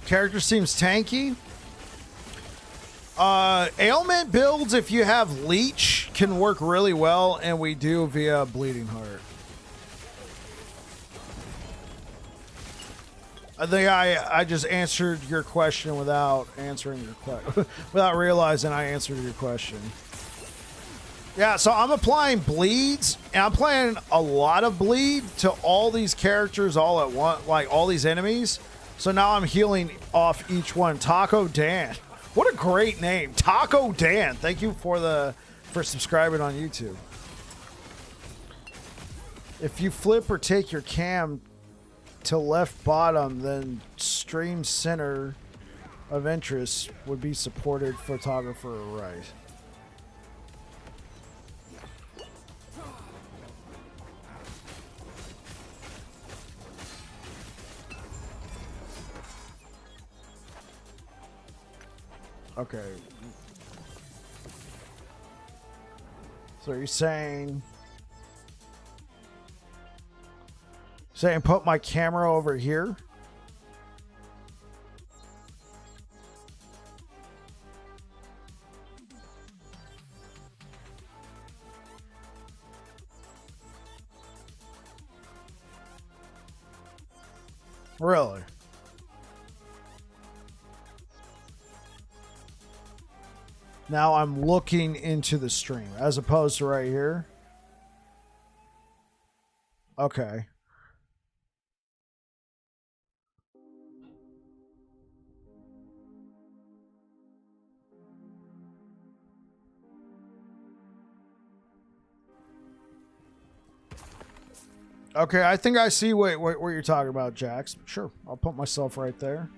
Character seems tanky. Ailment builds, if you have Leech, can work really well, and we do via Bleeding Heart. I think I just answered your question without answering your question, without realizing I answered your question. Yeah, so I'm applying bleeds, and I'm playing a lot of bleed to all these characters all at once, like all these enemies. So now I'm healing off each one. Taco Dan. What a great name. Taco Dan. Thank you for subscribing on YouTube. If you flip or take your cam to left bottom, then stream center of interest would be supported photographer right. Okay. So you're saying put my camera over here? Really? Now I'm looking into the stream as opposed to right here. Okay. Okay, I think I see what you're talking about, Jax. Sure, I'll put myself right there.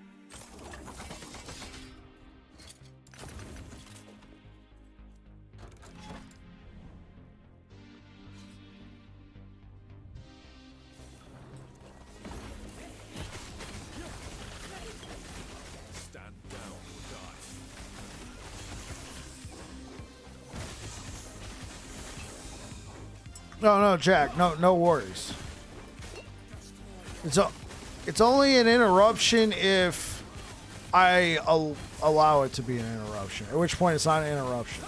No, Jack. No worries. It's only an interruption if I allow it to be an interruption. At which point it's not an interruption.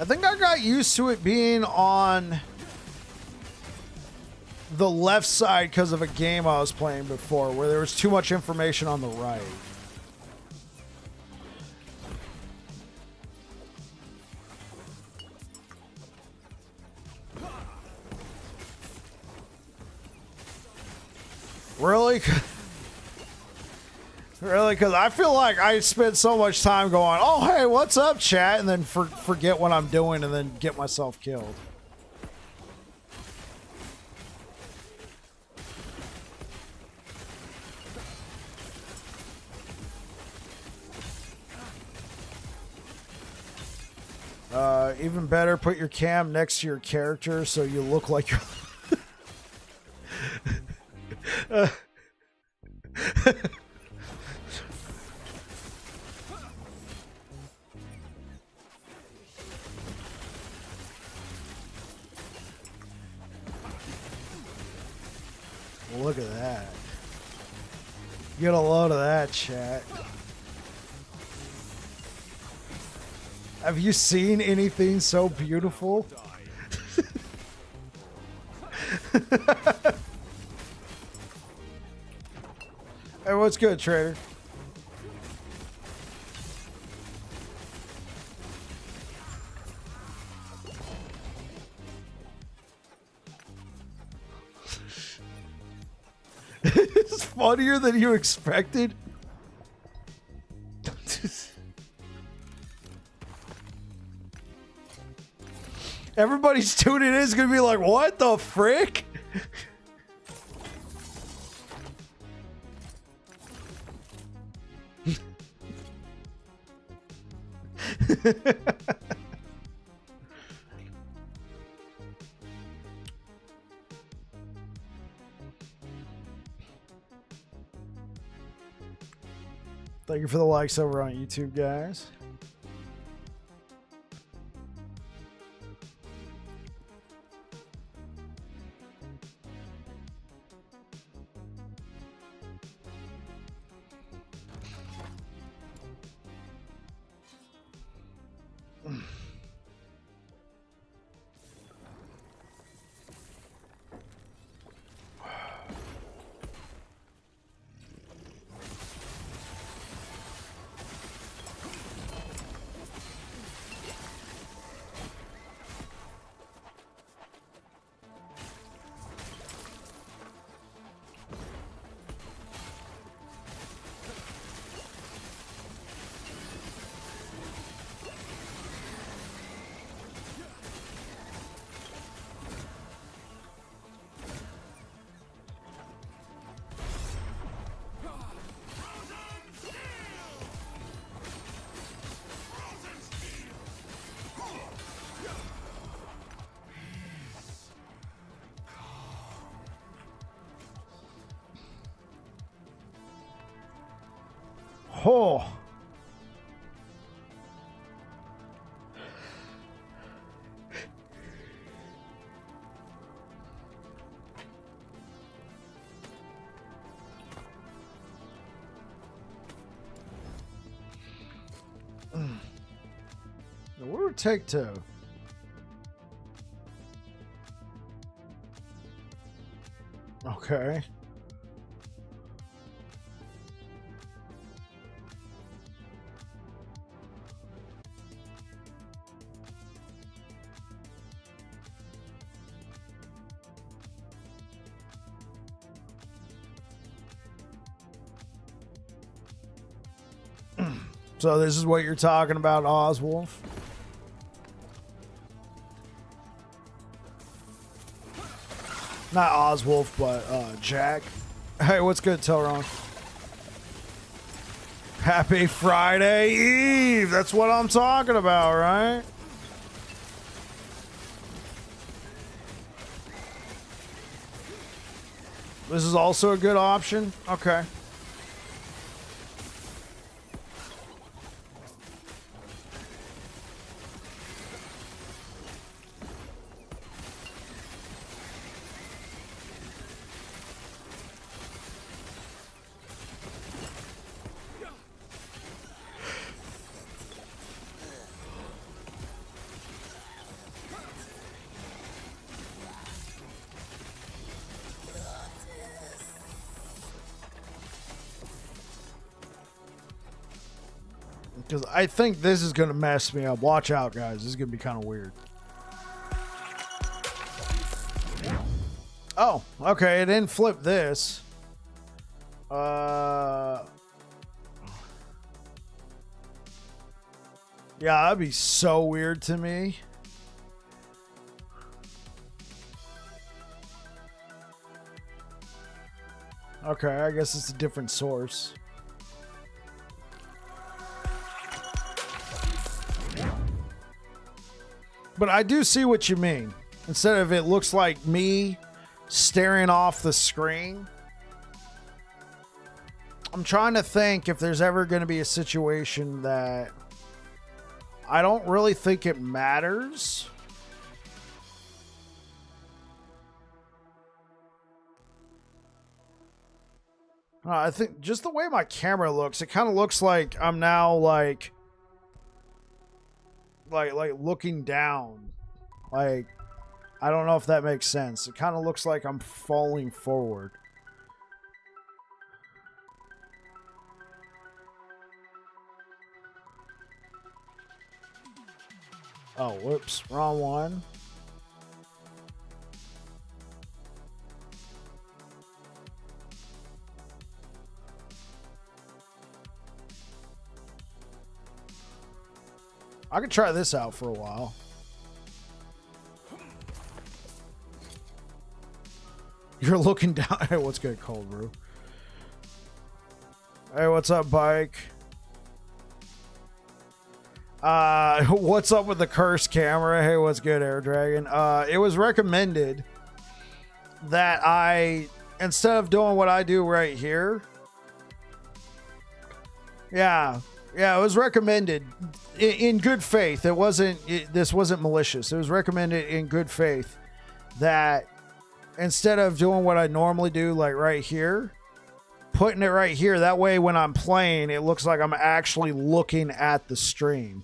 I think I got used to it being on the left side because of a game I was playing before where there was too much information on the right. Really? Really? Because I feel like I spend so much time going, oh, hey, what's up, chat? And then forget what I'm doing and then get myself killed. Even better, put your cam next to your character so you look like you're... Look at that. Get a load of that, chat. Have you seen anything so beautiful? Hey, what's good, Trader? It's funnier than you expected. Everybody's tuning in is gonna be like, what the frick? Thank you for the likes over on YouTube, guys. Oh. Now, where would take to? Okay. So this is what you're talking about, Oswolf? Not Oswolf, but Jack. Hey, what's good, Telron? Happy Friday Eve! That's what I'm talking about, right? This is also a good option? Okay. Because I think this is going to mess me up. Watch out, guys. This is going to be kind of weird. Oh, okay. It didn't flip this. Yeah, that'd be so weird to me. Okay, I guess it's a different source. But I do see what you mean. Instead of it looks like me staring off the screen. I'm trying to think if there's ever going to be a situation that I don't really think it matters. I think just the way my camera looks, it kind of looks like I'm now like looking down. Like, I don't know if that makes sense. It kind of looks like I'm falling forward. Oh, whoops. Wrong one. I could try this out for a while. You're looking down. Hey, what's good, Cold Brew? Hey, what's up, Bike? What's up with the cursed camera? Hey, what's good, Air Dragon? It was recommended that I, instead of doing what I do right here, yeah, it was recommended in good faith. It wasn't, this wasn't malicious. It was recommended in good faith that instead of doing what I normally do, like right here, putting it right here, that way when I'm playing, it looks like I'm actually looking at the stream.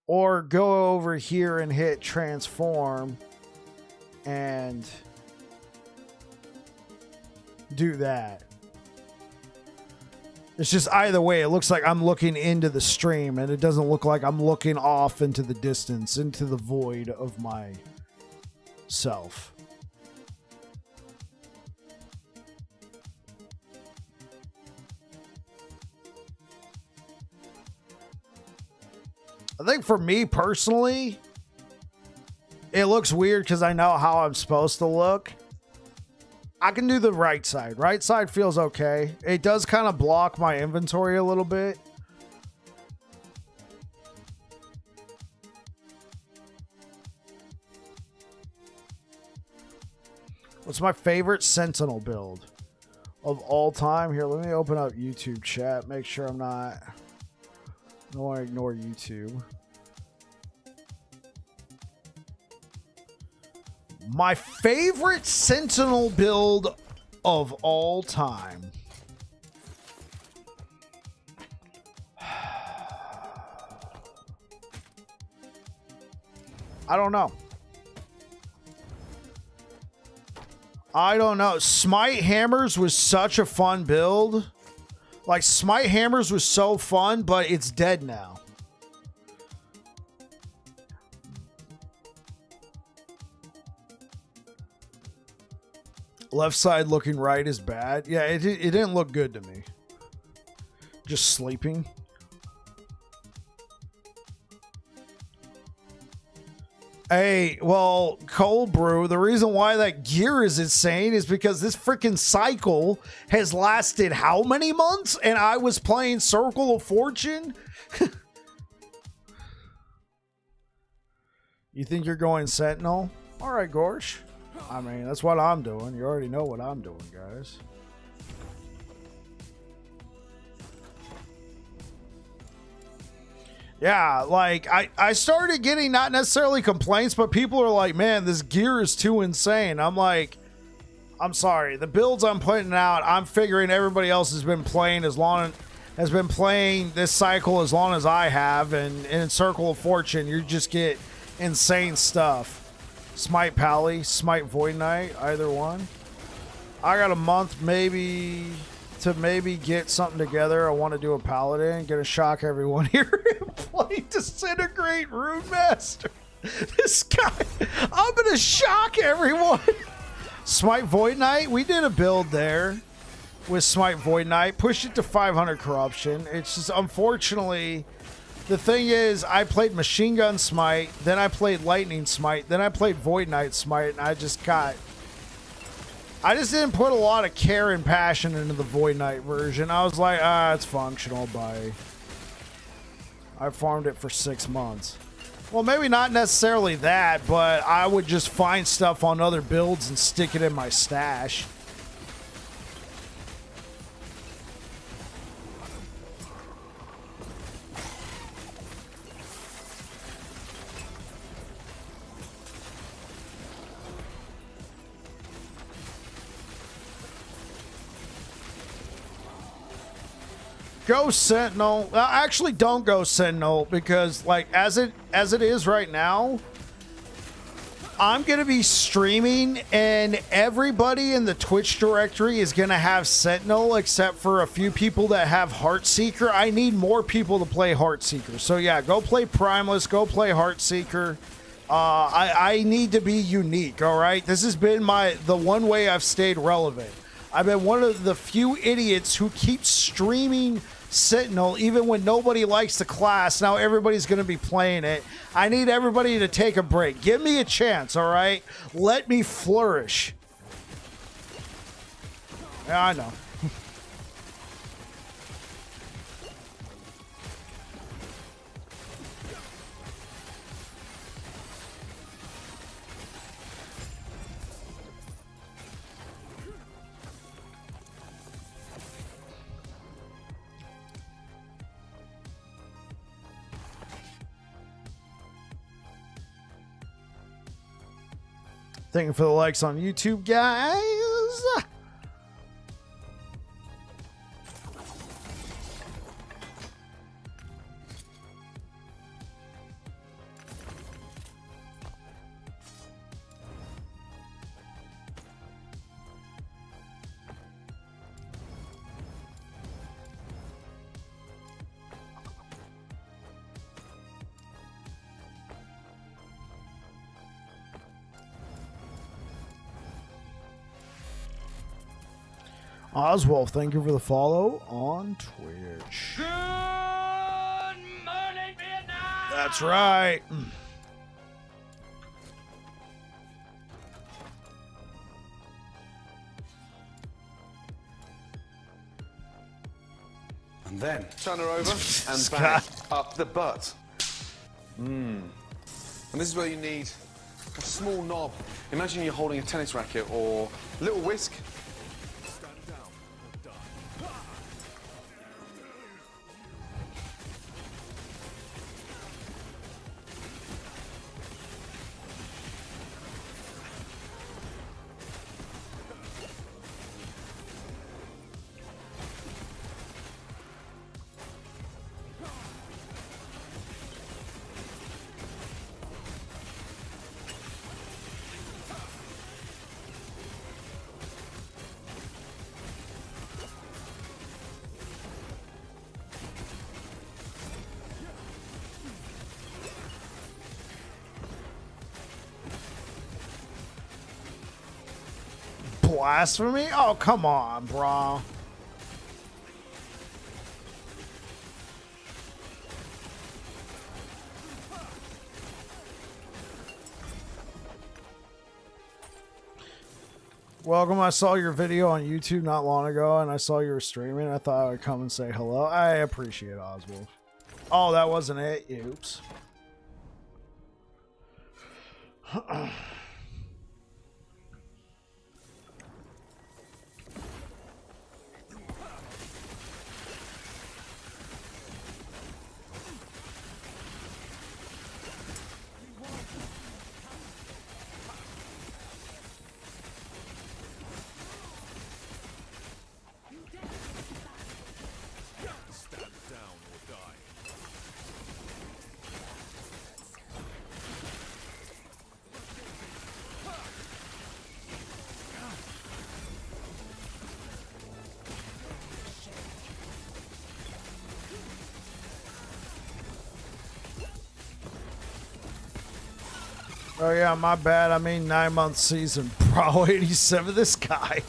Or go over here and hit transform and do that. It's just either way, it looks like I'm looking into the stream and it doesn't look like I'm looking off into the distance, into the void of myself. I think for me personally, it looks weird because I know how I'm supposed to look. I can do the right side. Right side feels okay. It does kind of block my inventory a little bit. What's my favorite Sentinel build of all time? Here, let me open up YouTube chat. Make sure I'm not... I don't want to ignore YouTube. My favorite Sentinel build of all time. I don't know. Smite Hammers was such a fun build. Like, Smite Hammers was so fun, but it's dead now. Left side looking right is bad. Yeah, it didn't look good to me. Just sleeping. Hey, well, Cold Brew, the reason why that gear is insane is because this freaking cycle has lasted how many months? And I was playing Circle of Fortune? You think you're going Sentinel? All right, Gorsh. I mean, that's what I'm doing. You already know what I'm doing, guys. Yeah, like, I started getting not necessarily complaints, but people are like, man, this gear is too insane. I'm like, I'm sorry. The builds I'm putting out, I'm figuring everybody else has been playing this cycle as long as I have, and in Circle of Fortune, you just get insane stuff. Smite Pally, Smite Void Knight, either one. I got a month maybe to get something together. I want to do a Paladin, gonna shock everyone here and play Disintegrate Rune Master. This guy, I'm gonna shock everyone. Smite Void Knight, we did a build there with Smite Void Knight, pushed it to 500 corruption. It's just, unfortunately, the thing is, I played Machine Gun Smite, then I played Lightning Smite, then I played Void Knight Smite, and I just didn't put a lot of care and passion into the Void Knight version. I was like, it's functional, bye. I farmed it for 6 months. Well, maybe not necessarily that, but I would just find stuff on other builds and stick it in my stash. Go Sentinel. Actually, don't go Sentinel because, like, as it is right now, I'm gonna be streaming and everybody in the Twitch directory is gonna have Sentinel except for a few people that have Heartseeker. I need more people to play Heartseeker. So yeah, go play Primeless. Go play Heartseeker. I need to be unique. All right. This has been the one way I've stayed relevant. I've been one of the few idiots who keep streaming Sentinel even when nobody likes the class. Now everybody's going to be playing it. I need everybody to take a break. Give me a chance, all right? Let me flourish. Yeah, I know. Thank you for the likes on YouTube, guys. Oswald, thank you for the follow on Twitch. Good morning, Vietnam! That's right. And then turn her over and bang up the butt. And this is where you need a small knob. Imagine you're holding a tennis racket or a little whisk. Blasphemy? Oh, come on, bro. Welcome. I saw your video on YouTube not long ago, and I saw you were streaming. I thought I would come and say hello. I appreciate Oswald. Oh, that wasn't it? Oops. Oh yeah, my bad. I mean 9-month season. Pro 87, this guy.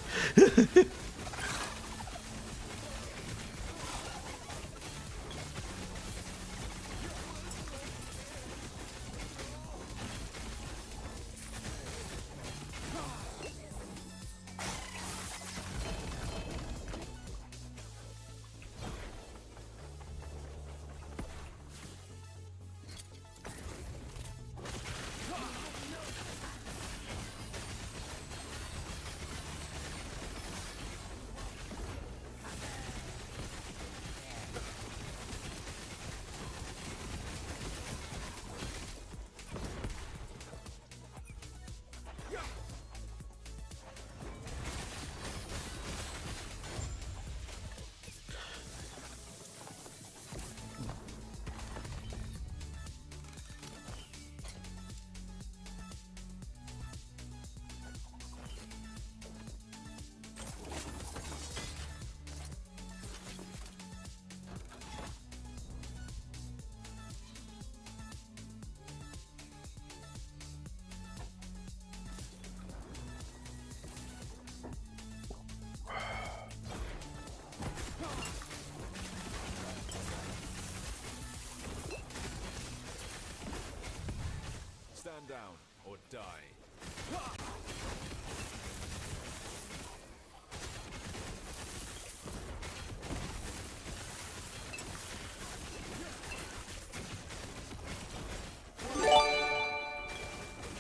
or die.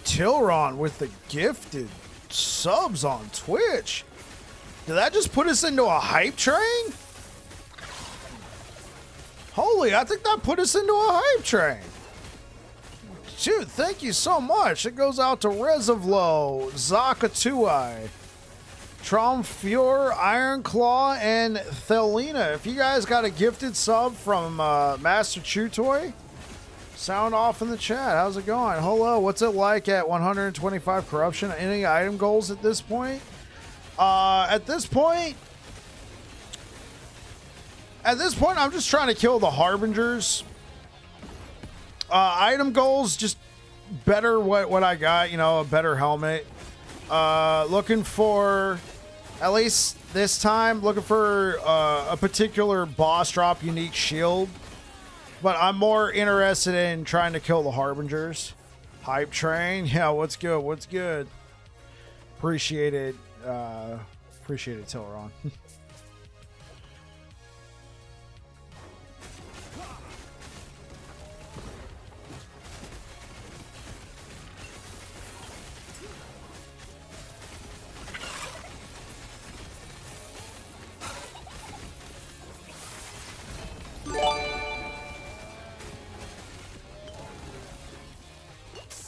Tilron with the gifted subs on Twitch. Did that just put us into a hype train? Holy, I think that put us into a hype train. Dude, thank you so much. It goes out to Rezavlo, Zakatuai, Tromfure, Ironclaw, and Thelina. If you guys got a gifted sub from Master Chutoy, sound off in the chat. How's it going? Hello, what's it like at 125 corruption? Any item goals at this point? At this point, I'm just trying to kill the Harbingers. Item goals, just better what I got, you know, a better helmet. Looking for, at least this time, looking for a particular boss drop unique shield. But I'm more interested in trying to kill the Harbingers. Hype train, yeah, what's good? What's good? Appreciate it. Appreciate it, Tilron.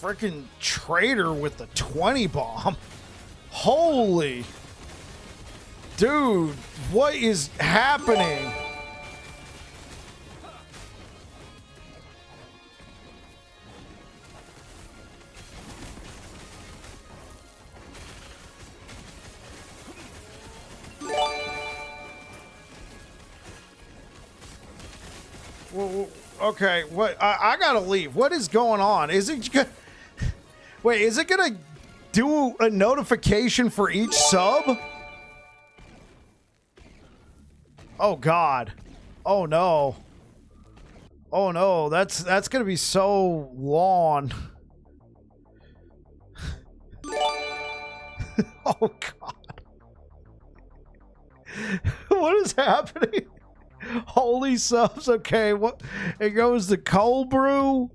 Freaking traitor with the 20 bomb. Holy. Dude, what is happening? Well, okay, what? I gotta leave. What is going on? Is it good? Wait, is it gonna do a notification for each sub? Oh God. Oh no. Oh no, that's gonna be so long. Oh God. What is happening? Holy subs. Okay, what? It goes to Cold Brew,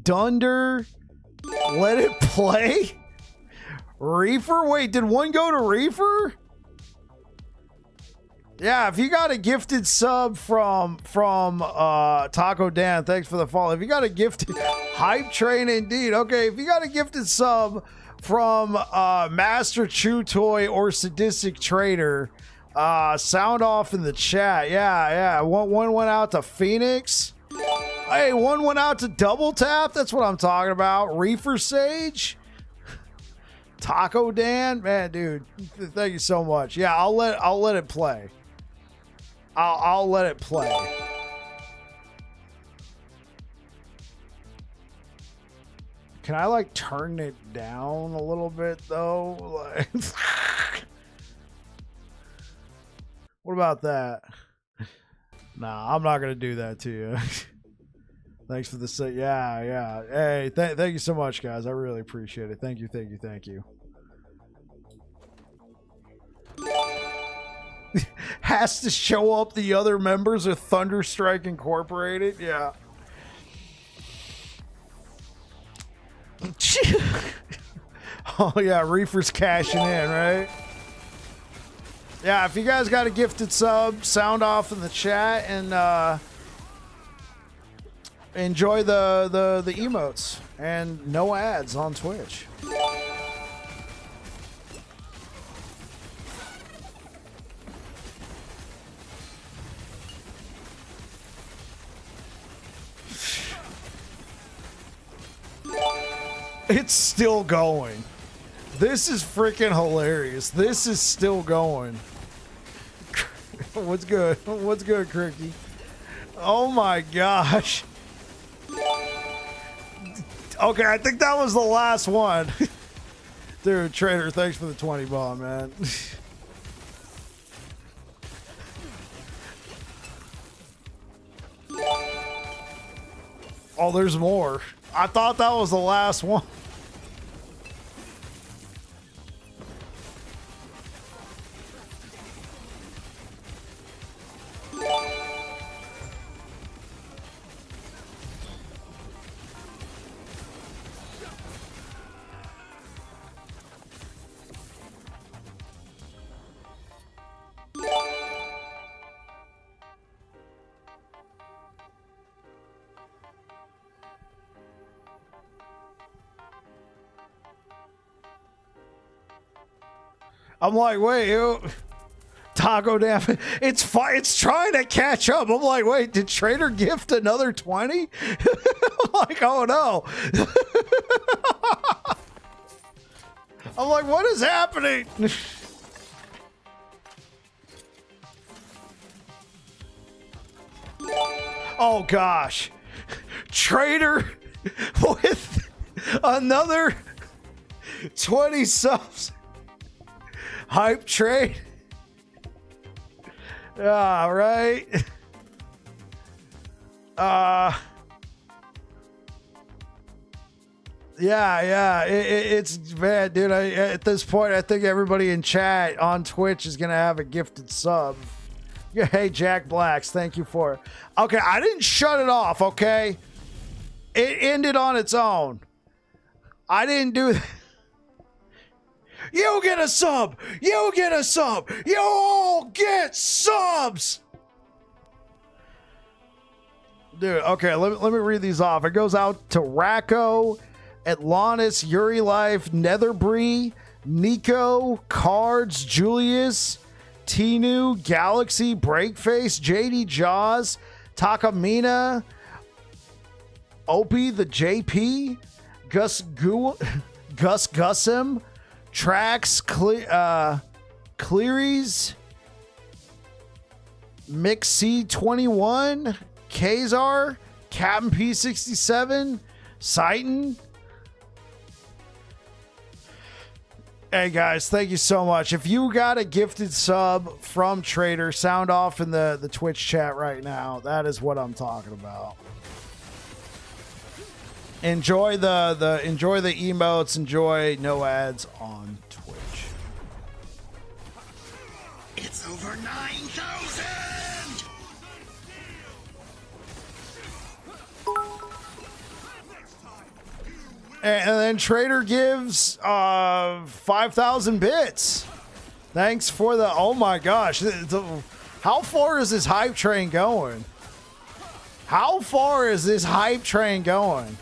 Dunder, Let It Play, Reefer. Wait, did one go to Reefer? Yeah, if you got a gifted sub from Taco Dan, thanks for the follow. If you got a gifted hype train, indeed. Okay, if you got a gifted sub from Master Chew Toy or Sadistic Trader, sound off in the chat. Yeah. One went out to Phoenix. Hey, one went out to Double Tap. That's what I'm talking about. Reefer Sage, Taco Dan, man, dude. Thank you so much. Yeah, I'll let it play. I'll let it play. Can I like turn it down a little bit though? Like, what about that? Nah, I'm not gonna do that to you. Thanks for the set. Yeah. Hey, thank you so much, guys. I really appreciate it. Thank you. Has to show up the other members of Thunderstrike Incorporated. Yeah. Oh yeah, Reefer's cashing in, right? Yeah, if you guys got a gifted sub, sound off in the chat and enjoy the emotes and no ads on Twitch. It's still going. This is freaking hilarious. This is still going. What's good? What's good, Cricky? Oh my gosh. Okay, I think that was the last one. Dude, Trader, thanks for the 20 bomb, man. Oh, there's more. I thought that was the last one. I'm like, wait, Taco Damn, it's trying to catch up. I'm like, wait, did Trader gift another 20? I'm like, oh no. I'm like, what is happening? Oh gosh. Trader with another 20 subs. Hype trade. All right. Yeah, it's bad, dude. At this point, I think everybody in chat on Twitch is gonna have a gifted sub. Yeah, hey, Jack Blacks, thank you for it. Okay, I didn't shut it off, okay? It ended on its own. I didn't do that. You get a sub! You get a sub! You all get subs! Dude, okay, let me read these off. It goes out to Racco, Atlantis, Yuri Life, Netherbree, Nico, Cards, Julius, Tinu, Galaxy, Breakface, JD Jaws, Takamina, Opie the JP, Gus Gussem, Trax, Clearies, Mix C21, Kazar, Captain P67, Saiton. Hey guys, thank you so much. If you got a gifted sub from Trader, sound off in the Twitch chat right now. That is what I'm talking about. Enjoy the enjoy the emotes, enjoy no ads on Twitch. It's over 9,000! And then Trader gives 5,000 bits. Thanks for the, oh my gosh. How far is this hype train going? How far is this hype train going?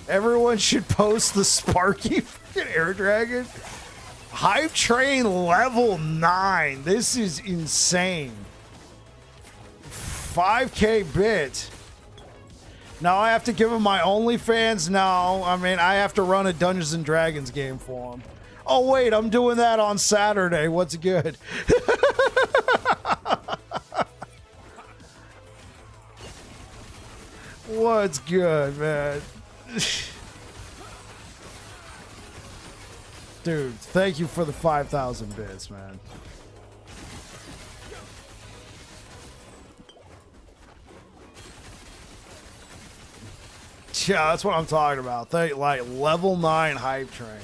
Everyone should post the Sparky freaking Air Dragon. Hype train level 9. This is insane. 5K bit. Now I have to give him my OnlyFans? No, I mean, I have to run a Dungeons and Dragons game for him. Oh, wait, I'm doing that on Saturday. What's good? What's good, man? Dude, thank you for the 5,000 bits, man. Yeah, that's what I'm talking about. Like level 9 hype train.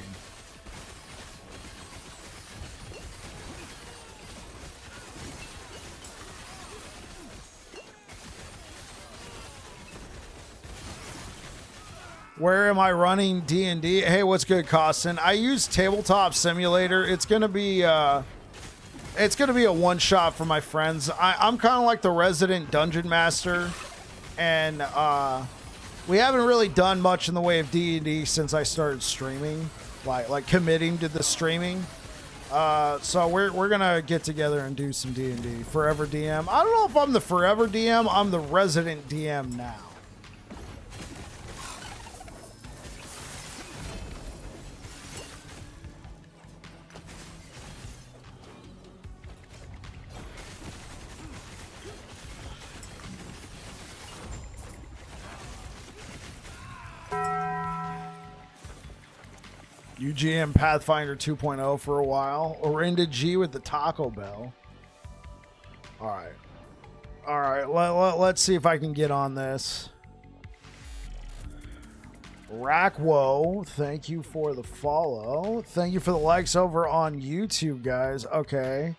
Where am I running D&D? Hey, what's good, Costin? I use Tabletop Simulator. It's gonna be a one-shot for my friends. I'm kind of like the resident dungeon master, and we haven't really done much in the way of D&D since I started streaming, like committing to the streaming. So we're gonna get together and do some D&D. Forever DM. I don't know if I'm the forever DM. I'm the resident DM now. UGM Pathfinder 2.0 for a while. Or into G with the Taco Bell. Alright. Alright, let's see if I can get on this. Rackwo, thank you for the follow. Thank you for the likes over on YouTube, guys. Okay.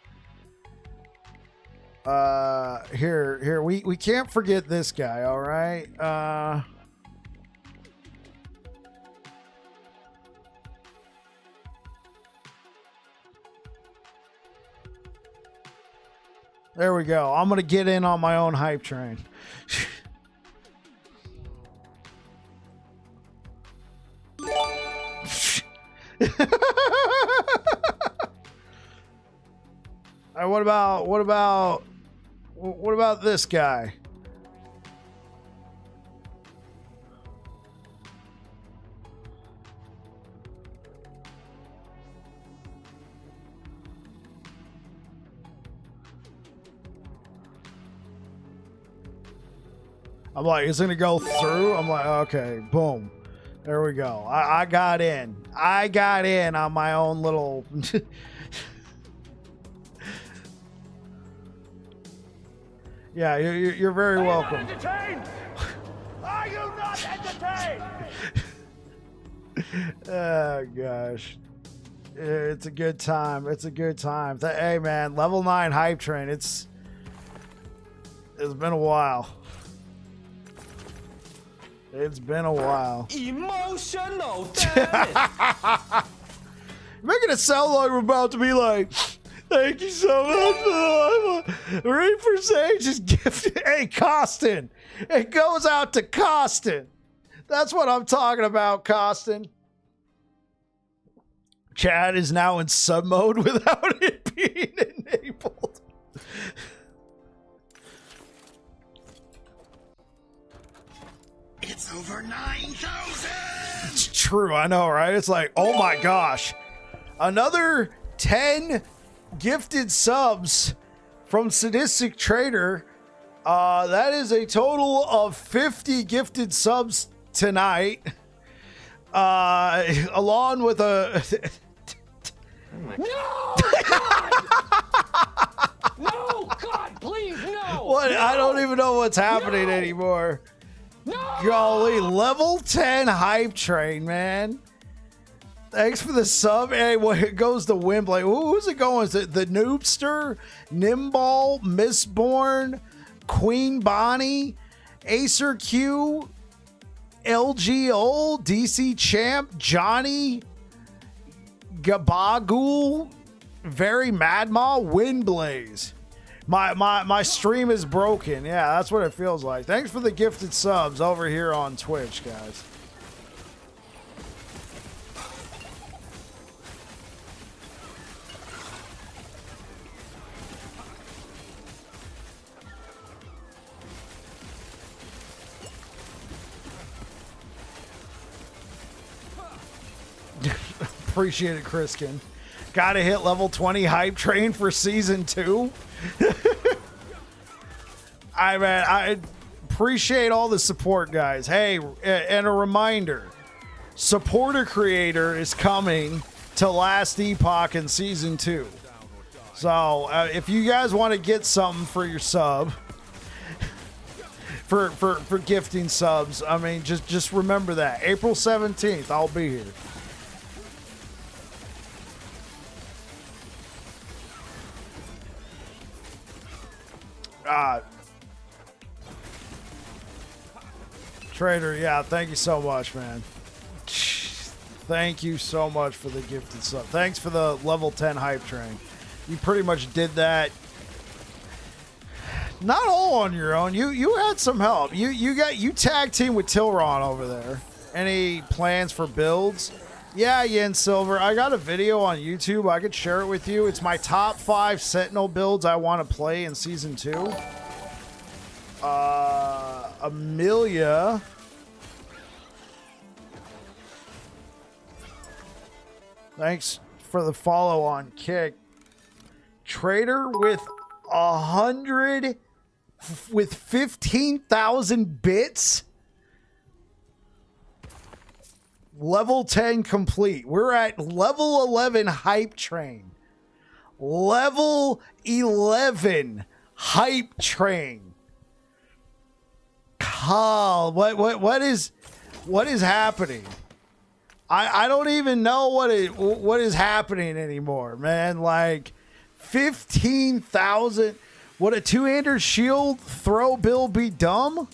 Here, we can't forget this guy, alright? There we go. I'm going to get in on my own hype train. What about this guy? I'm like, it's gonna go through. I'm like, okay, boom. There we go. I got in. I got in on my own little. Yeah, you're very welcome. Are you not entertained? Oh gosh, it's a good time. It's a good time. Hey man, level 9 hype train. It's been a while. It's been a while. Emotional damage. Making it sound like we're about to be like, thank you so much. Reaper Sage is gifted. Hey, Costin. It goes out to Costin. That's what I'm talking about, Costin. Chat is now in sub mode without it being enabled. It's over 9,000! It's true, I know, right? It's like, oh my gosh. Another 10 gifted subs from Sadistic Trader. That is a total of 50 gifted subs tonight. Along with a... No! God! No! God, please, no! What? No! I don't even know what's happening anymore. No! Golly, level 10 hype train, man. Thanks for the sub. Hey, well, it goes to Wimbley. Who's it going? Is it the Noobster, Nimball, Mistborn, Queen Bonnie, Acer Q, LGO, DC Champ, Johnny, Gabagool, Very Madmaw, Windblaze. My stream is broken. Yeah, that's what it feels like. Thanks for the gifted subs over here on Twitch, guys. Appreciate it, Chriskin. Gotta hit level 20 hype train for season 2. I appreciate all the support, guys. Hey, and a reminder, Supporter Creator is coming to Last Epoch in season 2. So if you guys want to get something for your sub, for gifting subs, I mean, just remember that April 17th, I'll be here. Trader, yeah, thank you so much, man. Thank you so much for the gifted sub. Thanks for the level 10 hype train. You pretty much did that not all on your own. You had some help. You tag team with Tilron over there. Any plans for builds? Yeah, Yen Silver. I got a video on YouTube. I could share it with you. It's my top 5 Sentinel builds I want to play in season 2. Amelia. Thanks for the follow on Kick. Trader with 15,000 bits. Level 10 complete. We're at level 11 hype train. Level 11 hype train. Carl, what is happening? I don't even know what is happening anymore, man. Like 15,000. Would a two-hander shield throw bill be dumb?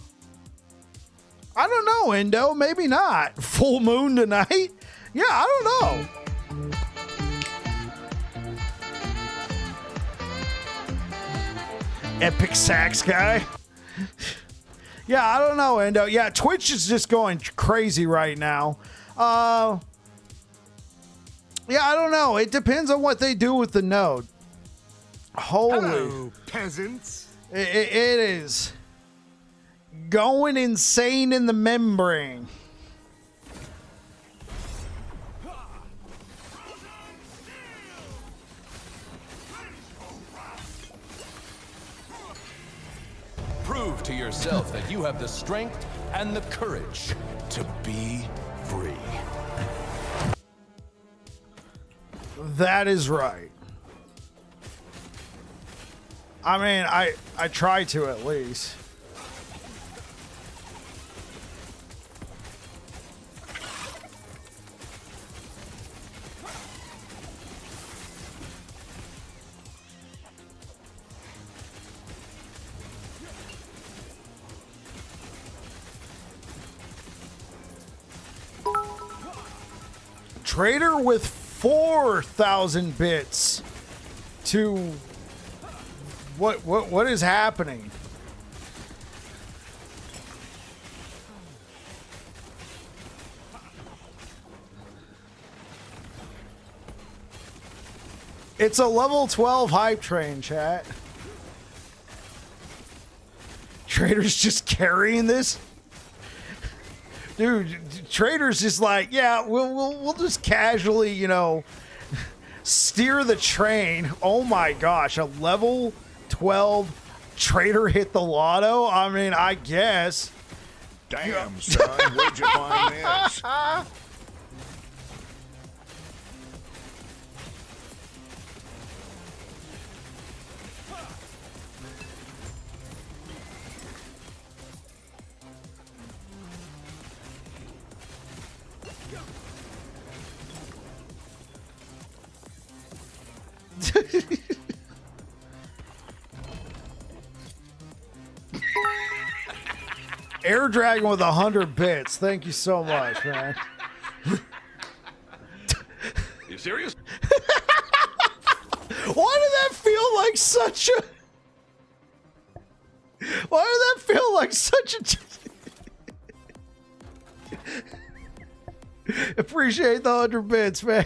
I don't know, Endo. Maybe not. Full moon tonight? Yeah, I don't know. Epic sax guy. Yeah, I don't know, Endo. Yeah, Twitch is just going crazy right now. Yeah, I don't know. It depends on what they do with the node. Holy. Hello, peasants. It is going insane in the membrane. Prove to yourself that you have the strength and the courage to be free. That is right. I mean, I try to at least. Trader with 4,000 bits to what is happening? It's a level 12 hype train, chat. Trader's just carrying this. Dude, Trader's just like, yeah, we'll just casually, you know, steer the train. Oh my gosh, a level 12 Trader hit the lotto? I mean, I guess. Damn, son, where'd you find this? Air Dragon with 100 bits. Thank you so much, man. You serious? Why did that feel like such a... Why did that feel like such a... Appreciate the 100 bits, man.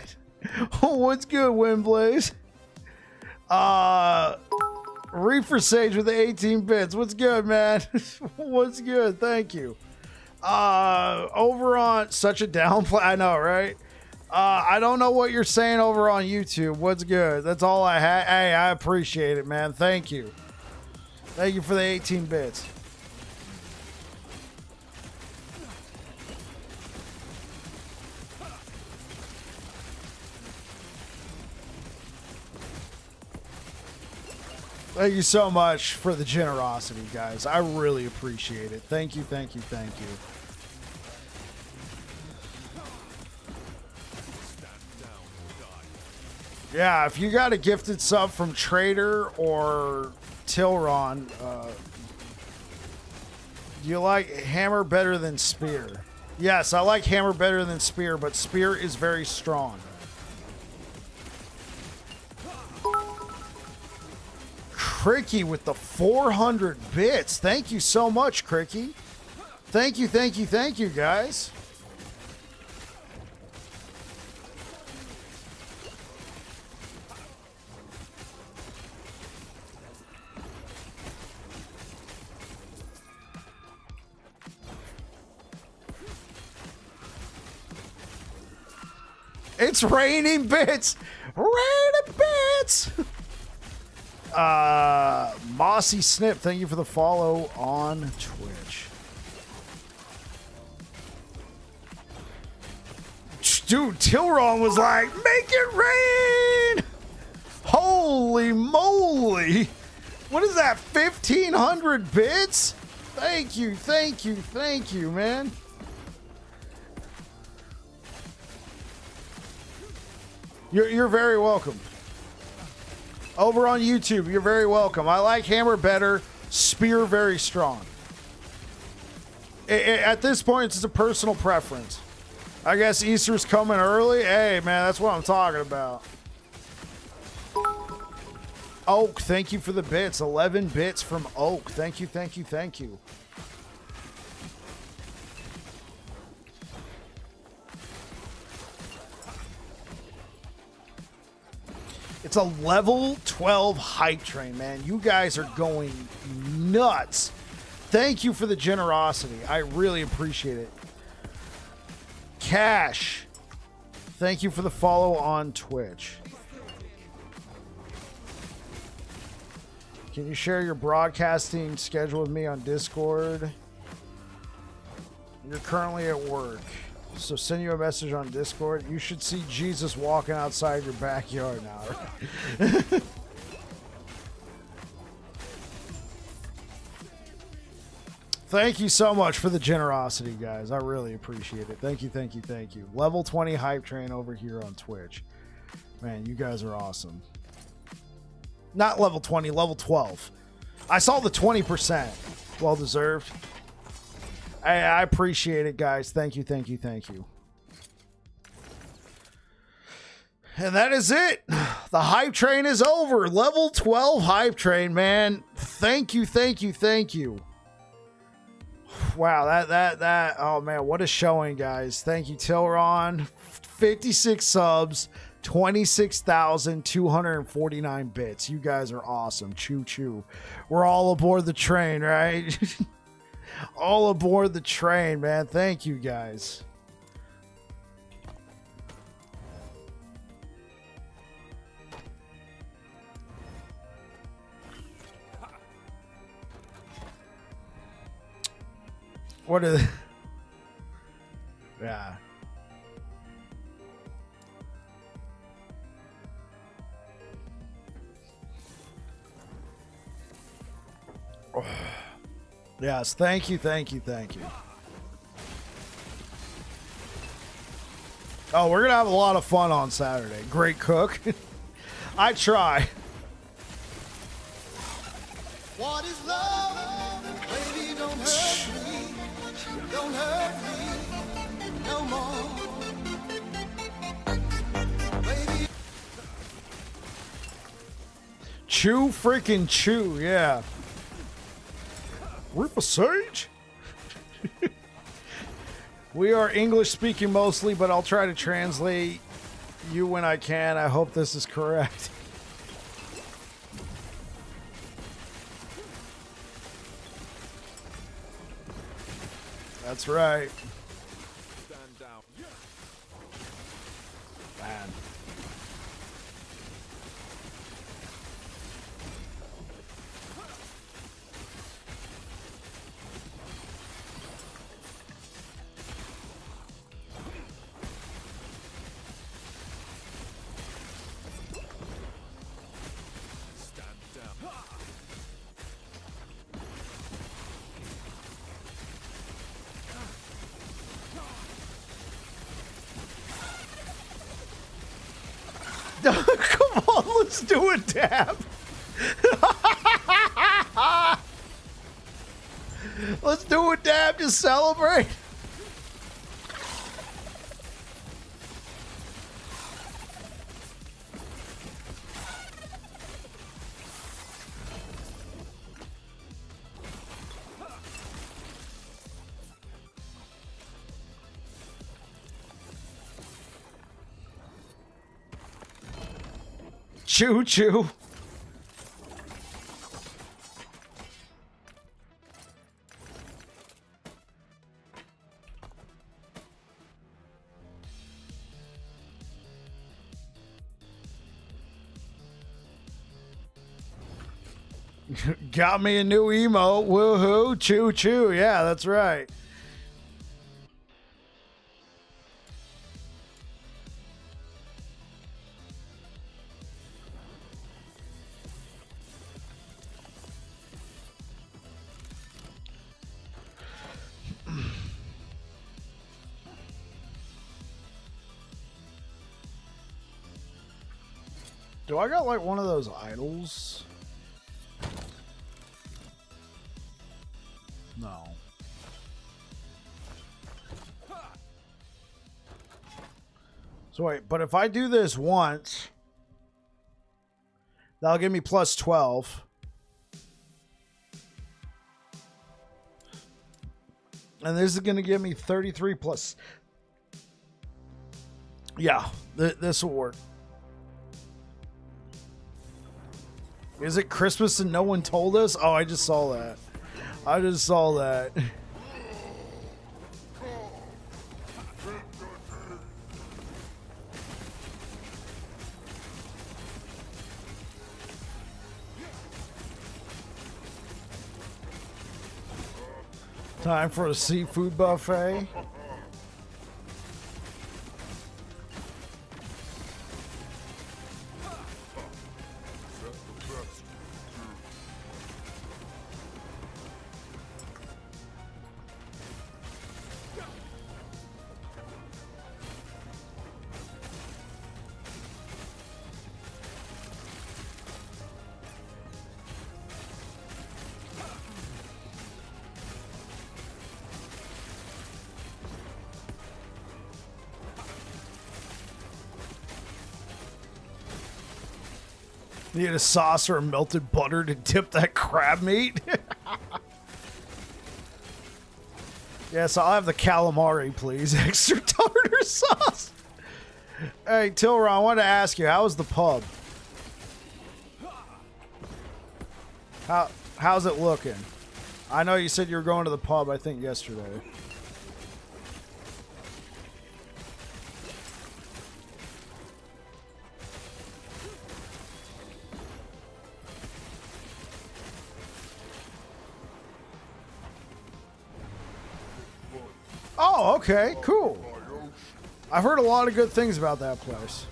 What's good, Windblaze? Reefer Sage with the 18 bits. What's good, man? What's good? Thank you. Over on such a downplay. I know, right? I don't know what you're saying over on YouTube. What's good? That's all I had. Hey, I appreciate it, man. Thank you. Thank you for the 18 bits. Thank you so much for the generosity, guys. I really appreciate it. Thank you, thank you, thank you. Yeah, if you got a gifted sub from Trader or Tilron, you like Hammer better than Spear? Yes, I like Hammer better than Spear, but Spear is very strong. Cricky with the 400 bits. Thank you so much, Cricky. Thank you, thank you, thank you, guys. It's raining bits. Raining bits. Mossy Snip, thank you for the follow on Twitch. Dude, Tilron was like, make it rain! Holy moly! What is that, 1,500 bits? Thank you, thank you, thank you, man. You're very welcome. Over on YouTube, you're very welcome. I like Hammer better, Spear very strong. At this point, it's just a personal preference. I guess Easter's coming early. Hey, man, that's what I'm talking about. Oak, thank you for the bits. 11 bits from Oak. Thank you, thank you, thank you. It's a level 12 hype train, man. You guys are going nuts. Thank you for the generosity. I really appreciate it. Cash, thank you for the follow on Twitch. Can you share your broadcasting schedule with me on Discord? You're currently at work, so send you a message on Discord. You should see Jesus walking outside your backyard now. Thank you so much for the generosity, guys. I really appreciate it. Thank you, thank you, thank you. Level 20 hype train over here on Twitch. Man, you guys are awesome. Not level 20, level 12. I saw the 20%. Well deserved. I appreciate it, guys. Thank you, thank you, thank you. And that is it. The hype train is over. Level 12 hype train, man. Thank you, thank you, thank you. Wow, that oh man, what a showing, guys. Thank you, Tilron. 56 subs, 26,249 bits. You guys are awesome. Choo choo. We're all aboard the train, right? All aboard the train, man. Thank you, guys. What are they? Yeah. Oh. Yes, thank you, thank you, thank you. Oh, we're going to have a lot of fun on Saturday. Great cook. I try. What is love? Baby, don't hurt me. Don't hurt me no more. Baby. Chew freaking chew, yeah. Rip a sage? We are English speaking mostly, but I'll try to translate you when I can. I hope this is correct. That's right. Stand down. Man. Stand down. Come on, let's do a dab. Let's do a dab to celebrate. Choo choo. Got me a new emo. Woohoo. Choo choo. Yeah, that's right. Do I got like one of those idols? No. So wait, but if I do this once, that'll give me plus 12. And this is going to give me 33 plus. Yeah, this will work. Is it Christmas and no one told us? Oh, I just saw that. I just saw that. Time for a seafood buffet. Need a saucer of melted butter to dip that crab meat. Yes, I'll have the calamari, please. Extra tartar sauce. Hey, Tilra, I wanted to ask you, how was the pub? How's it looking? I know you said you were going to the pub, I think, yesterday. Oh, okay, cool. I've heard a lot of good things about that place.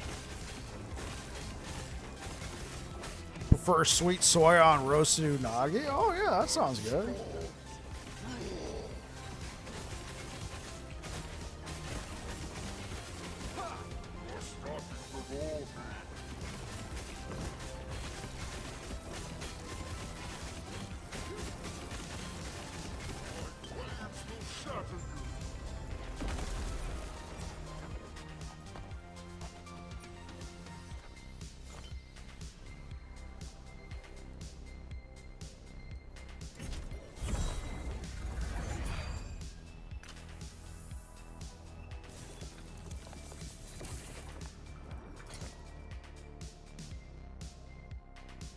Prefer sweet soy on roasted unagi? Oh yeah, that sounds good.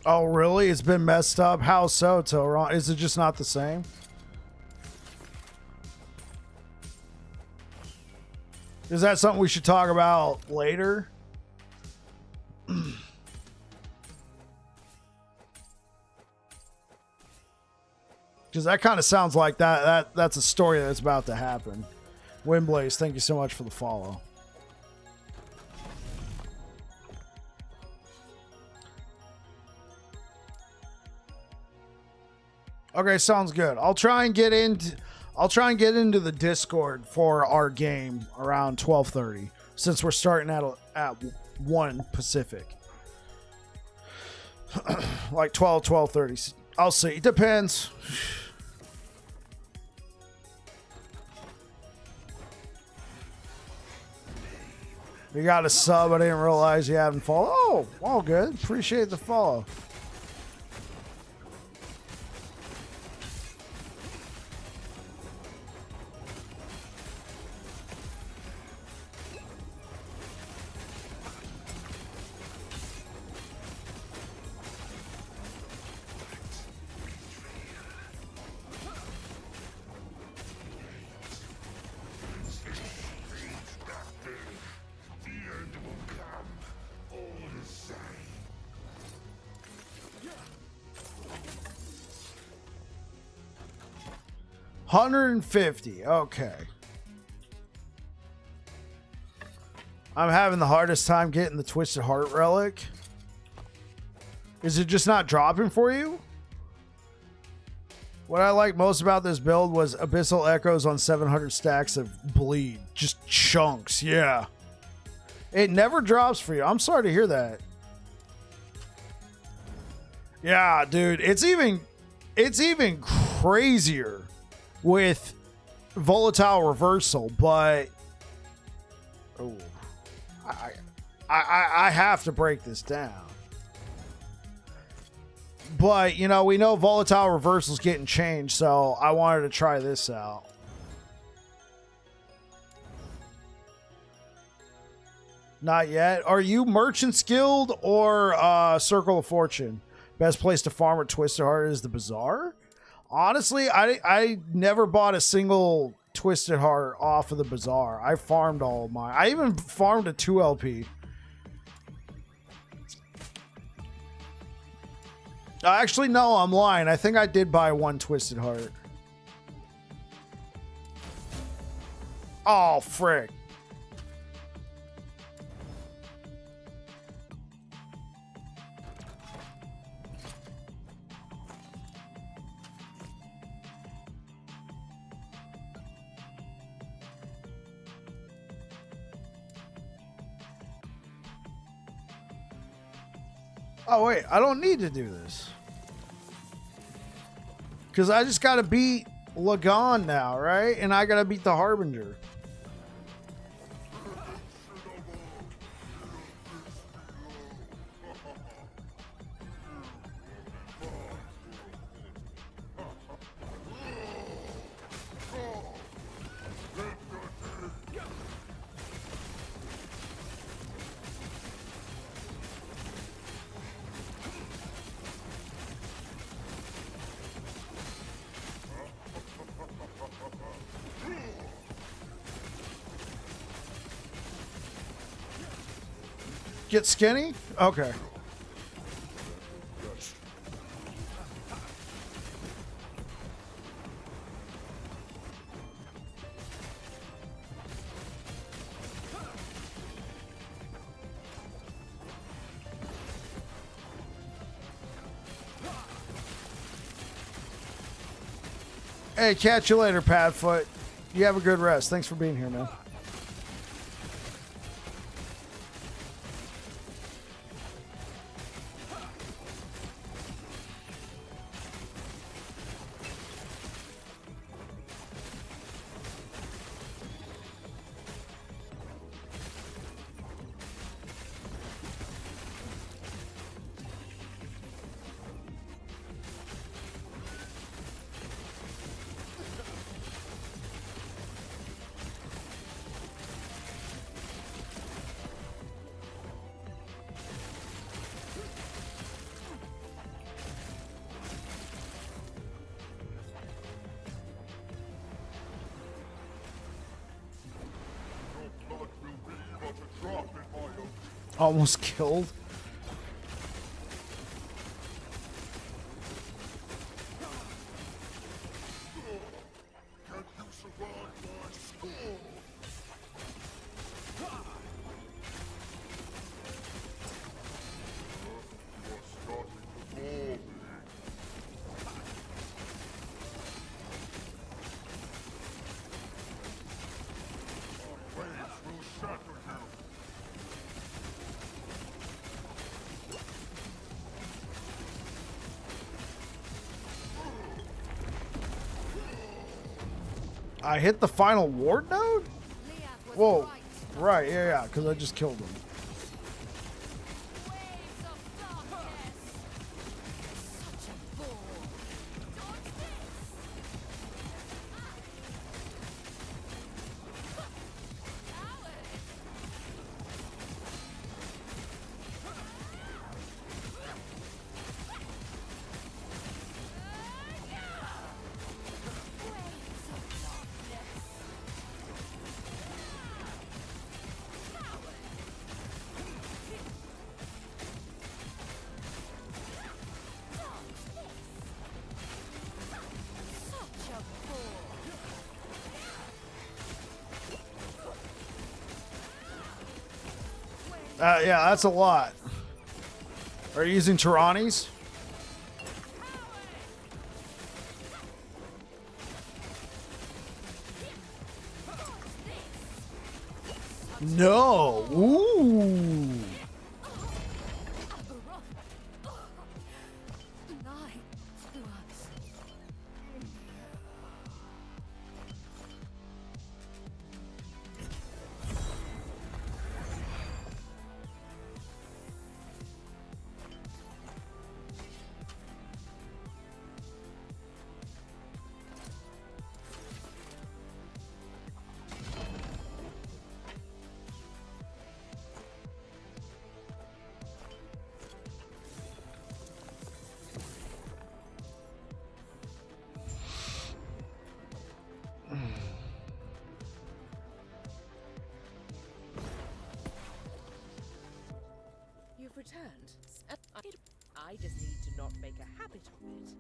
Oh, really? It's been messed up? How so, Tilron? Is it just not the same? Is that something we should talk about later? Because that kind of sounds like that's a story that's about to happen. Windblaze, thank you so much for the follow. Okay, sounds good. I'll try and get into the Discord for our game around 12:30 since we're starting at 1 Pacific. Like 12:30. I'll see. Depends. You got a sub. I didn't realize you haven't followed. Oh, all good. Appreciate the follow. $150. Okay. I'm having the hardest time getting the Twisted Heart Relic. Is it just not dropping for you? What I like most about this build was Abyssal Echoes on 700 stacks of bleed. Just chunks, yeah. It never drops for you. I'm sorry to hear that. Yeah, dude. It's even crazier with Volatile Reversal, but oh, I have to break this down. But, you know, we know Volatile Reversal's getting changed, so I wanted to try this out. Not yet. Are you Merchant's Guild or Circle of Fortune? Best place to farm at Twisted Heart is the bazaar. Honestly, I never bought a single Twisted Heart off of the bazaar. I farmed all of mine. I even farmed a 2 LP. Actually, no, I'm lying. I think I did buy 1 Twisted Heart. Oh, frick. Oh, wait, I don't need to do this. Because I just got to beat Lagon now, right? And I got to beat the Harbinger. Get skinny? Okay. Hey, catch you later, Padfoot. You have a good rest. Thanks for being here, man. Almost killed. I hit the final ward node? Whoa. Right, yeah, because I just killed him. Yeah, that's a lot. Are you using Tyrannies? No. Ooh. returned. I just need to not make a habit of it,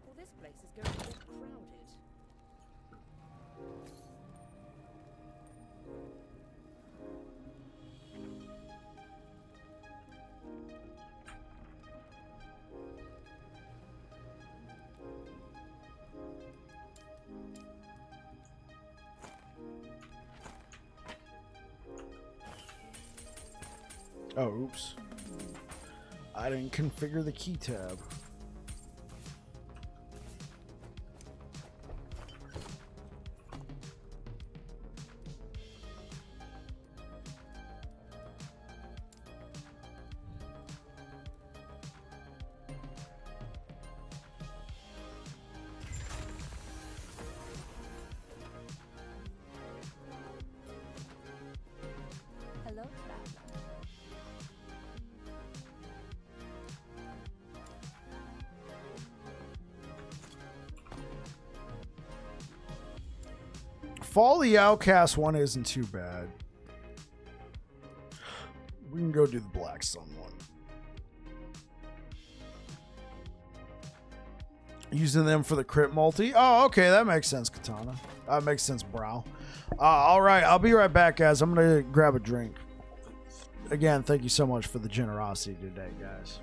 or this place is going to get crowded. Oh, oops. I didn't configure the key tab. Hello, traveler. Fall the Outcast one isn't too bad. We can go do the Black Sun one. Using them for the crit multi. Oh, okay, that makes sense, Katana. That makes sense, Brow. All right, I'll be right back, guys. I'm gonna grab a drink. Again, thank you so much for the generosity today, guys.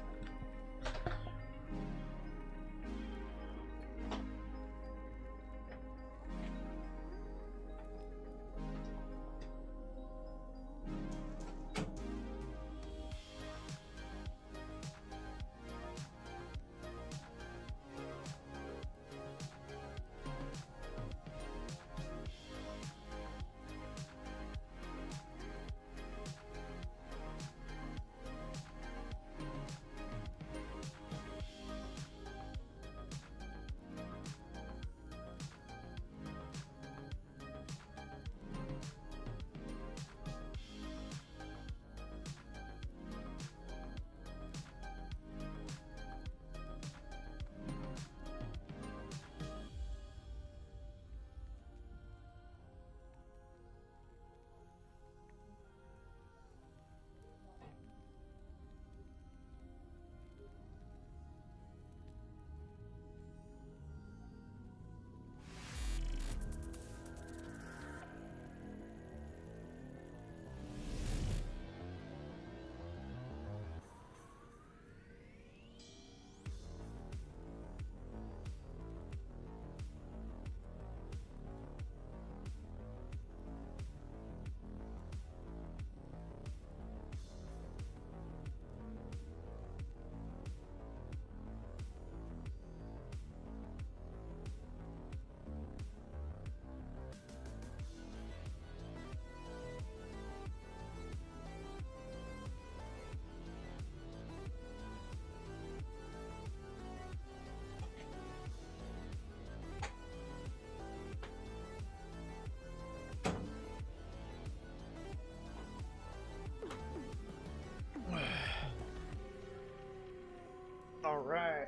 All right,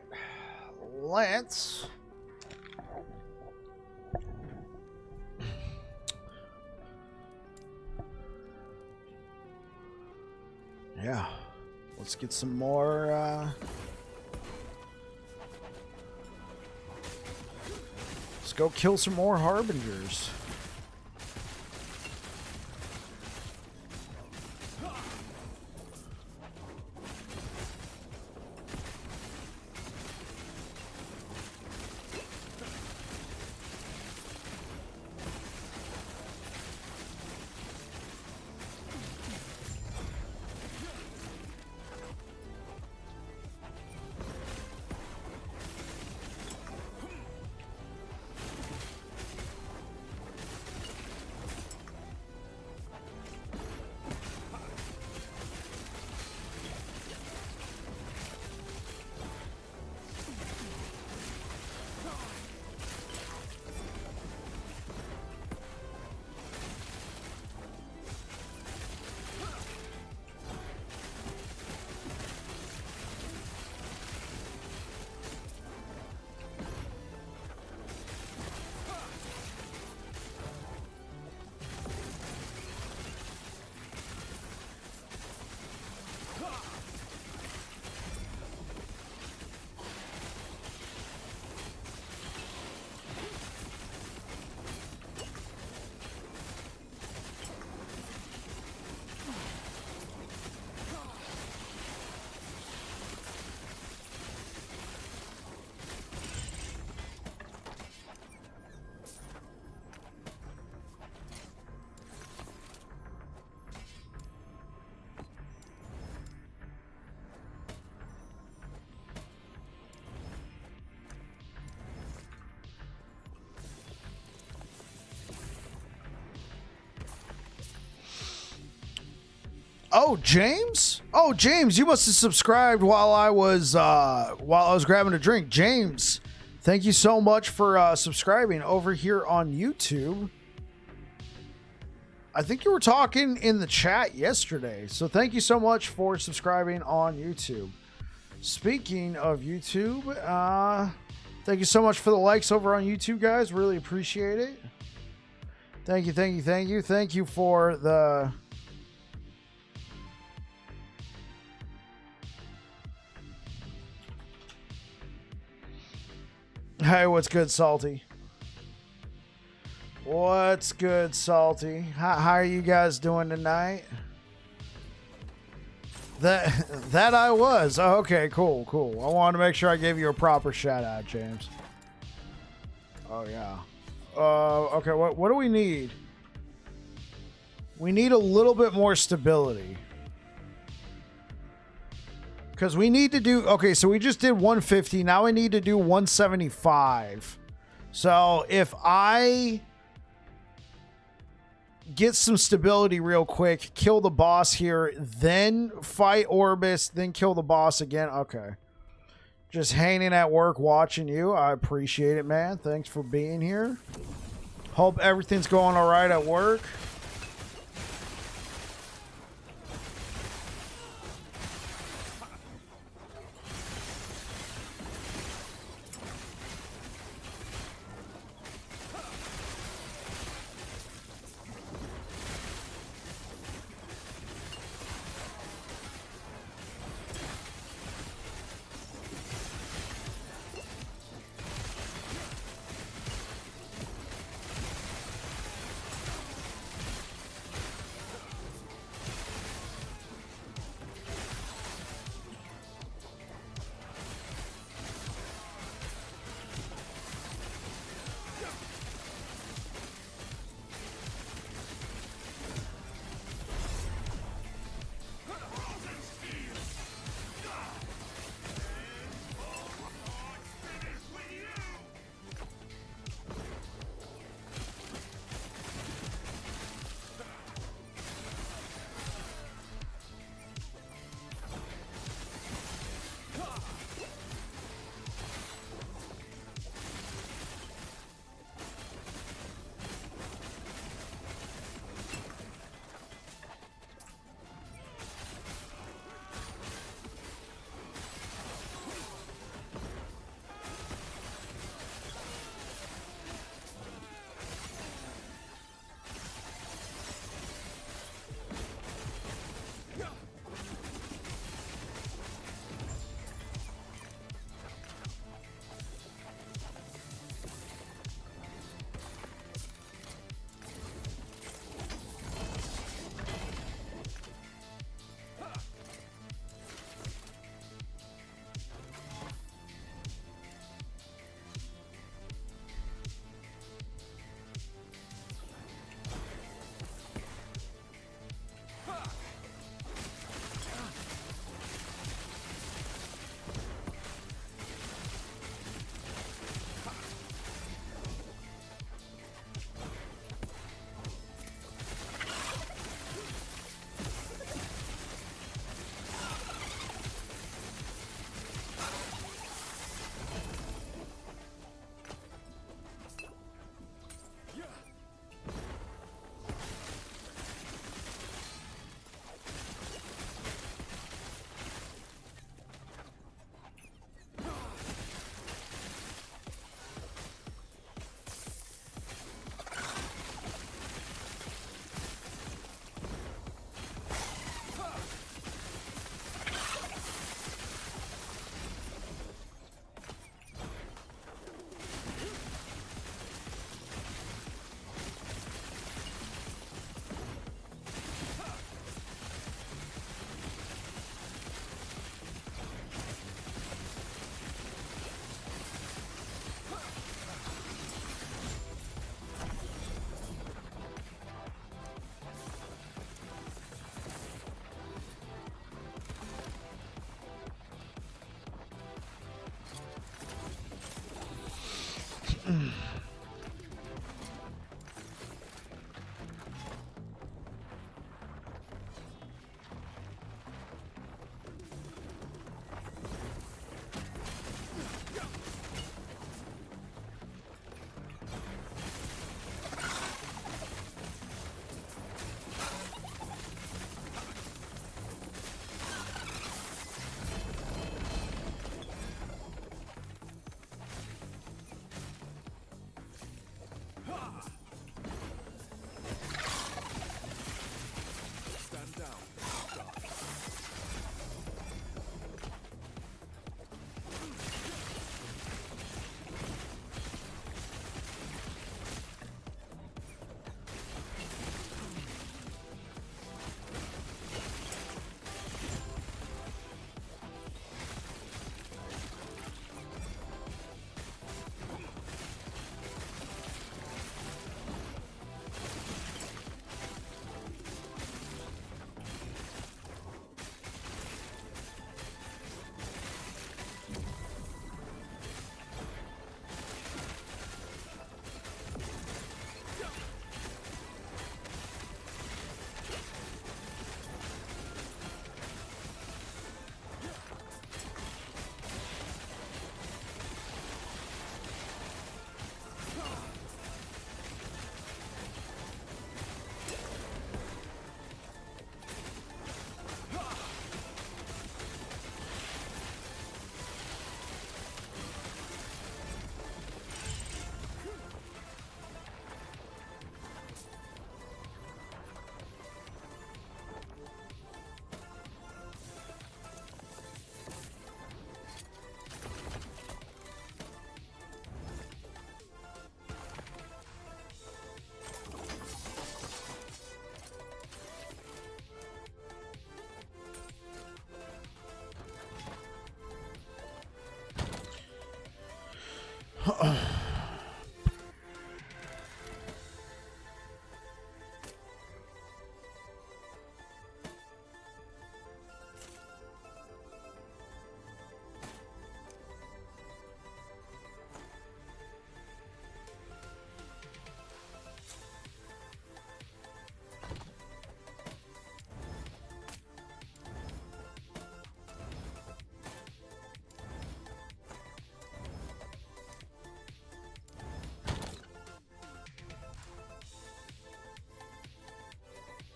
Lance. Yeah, let's get some more. Let's go kill some more Harbingers. Oh, James? Oh, James, you must have subscribed while I was grabbing a drink. James, thank you so much for subscribing over here on YouTube. I think you were talking in the chat yesterday. So thank you so much for subscribing on YouTube. Speaking of YouTube, thank you so much for the likes over on YouTube, guys. Really appreciate it. Thank you, thank you, thank you. Thank you for the... Hey, what's good, Salty? What's good, Salty? How are you guys doing tonight? That I was. Oh, okay, cool, cool. I wanted to make sure I gave you a proper shout out, James. Oh yeah. Okay, what do we need? We need a little bit more stability. Because we need to do... Okay, so we just did 150. Now we need to do 175. So if I get some stability real quick, kill the boss here, then fight Orbis, then kill the boss again. Okay. Just hanging at work watching you. I appreciate it, man. Thanks for being here. Hope everything's going all right at work.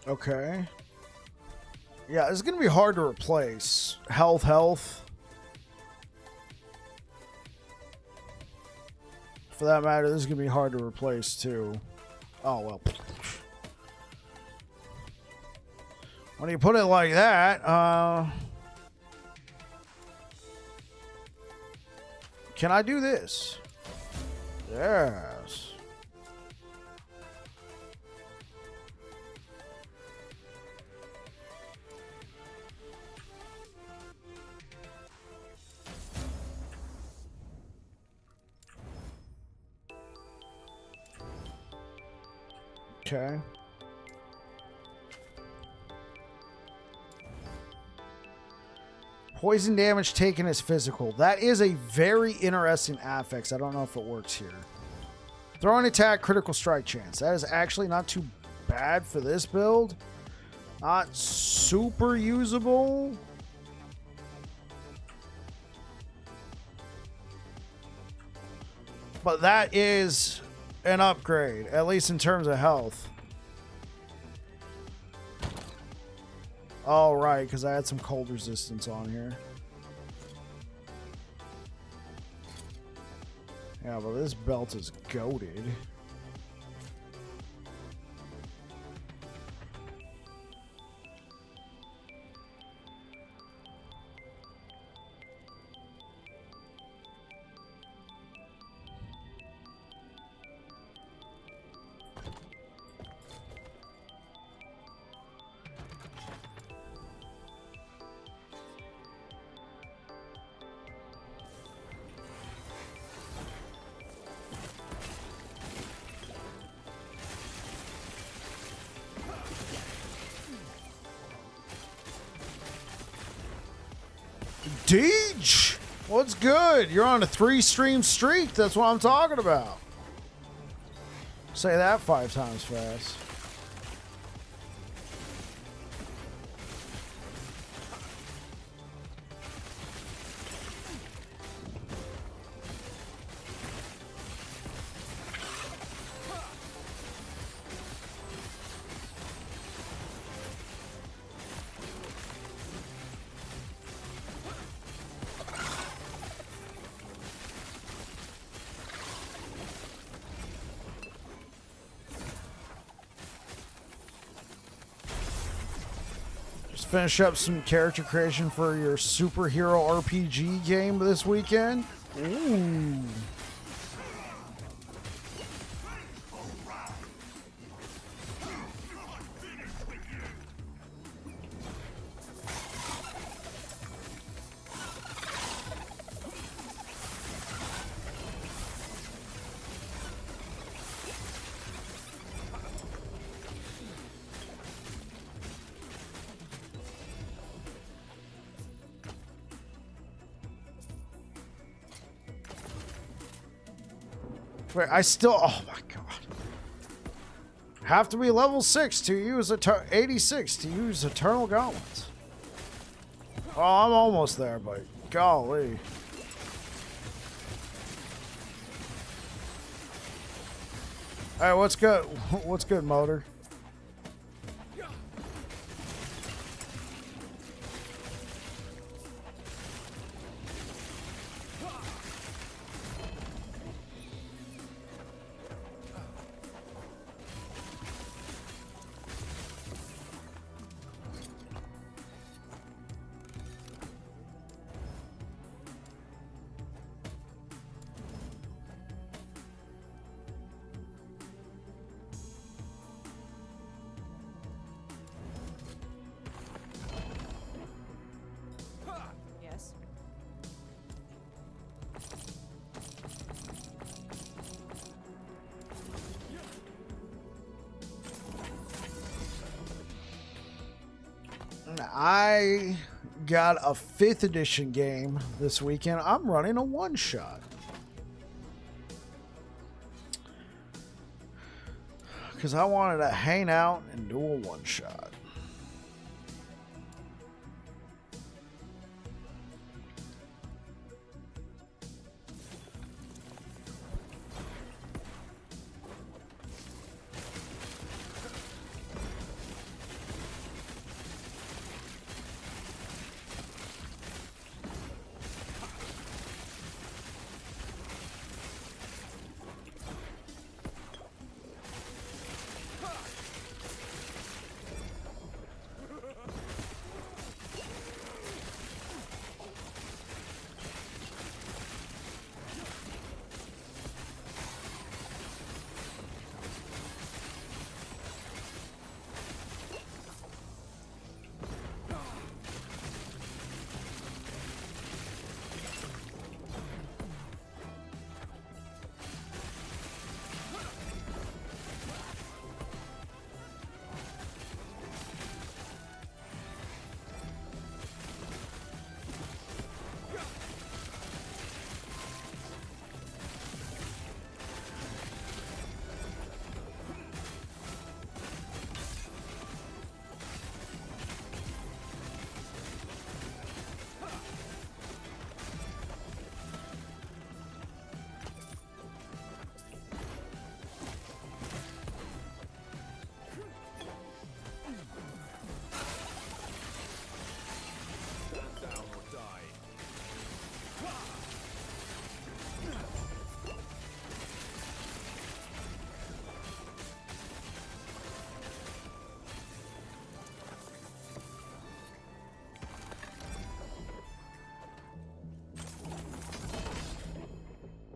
Okay. Yeah, it's going to be hard to replace. Health. For that matter, this is going to be hard to replace, too. Oh, well. When you put it like that, can I do this? Yes. Okay. Poison damage taken as physical. That is a very interesting affix. I don't know if it works here. Throwing attack, critical strike chance. That is actually not too bad for this build. Not super usable. But that is an upgrade, at least in terms of health. All right, because I had some cold resistance on here. Yeah, but this belt is goated. Deej! What's good? You're on a 3-stream streak. That's what I'm talking about. Say that 5 times fast. Finish up some character creation for your superhero RPG game this weekend. Ooh. Wait, I still, oh my god. Have to be level 6 to use 86 to use Eternal Gauntlets. Oh, I'm almost there, but golly. Hey, what's good? What's good, Motor? I got a 5th edition game this weekend. I'm running a one-shot. Because I wanted to hang out and do a one-shot.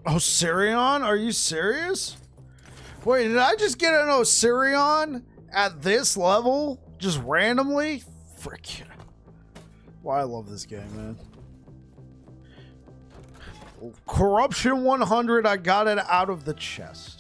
Oh, Sirion? Are you serious? Wait, did I just get an Osirion at this level? Just randomly? Frick. Why I love this game, man. Corruption 100, I got it out of the chest.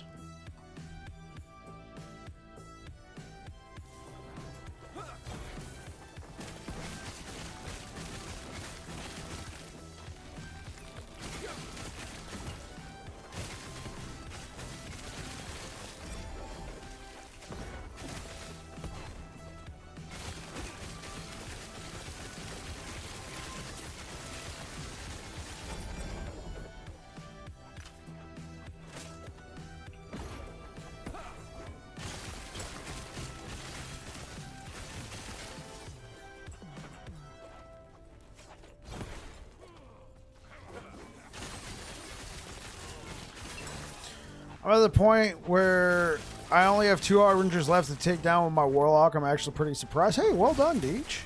I'm at the point where I only have 2 Harbingers left to take down with my Warlock. I'm actually pretty surprised. Hey, well done, Deech.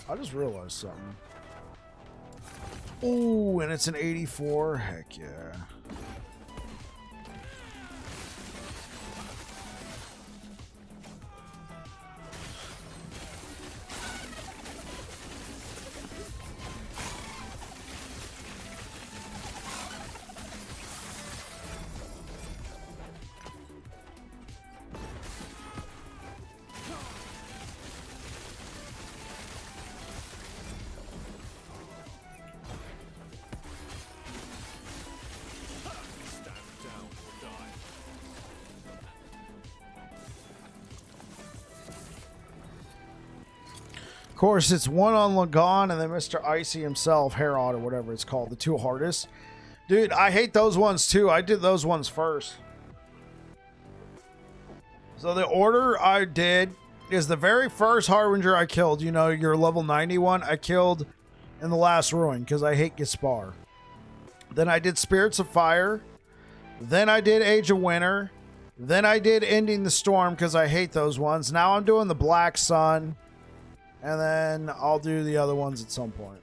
I just realized something. Ooh, and it's an 84. Heck yeah. Of course, it's one on Lagon and then Mr. Icy himself, Herod or whatever it's called, the 2 hardest. Dude, I hate those ones too. I did those ones first. So the order I did is the very first Harbinger I killed, you know, your level 91, I killed in the last ruin because I hate Gaspar. Then I did Spirits of Fire. Then I did Age of Winter. Then I did Ending the Storm because I hate those ones. Now I'm doing the Black Sun. And then I'll do the other ones at some point.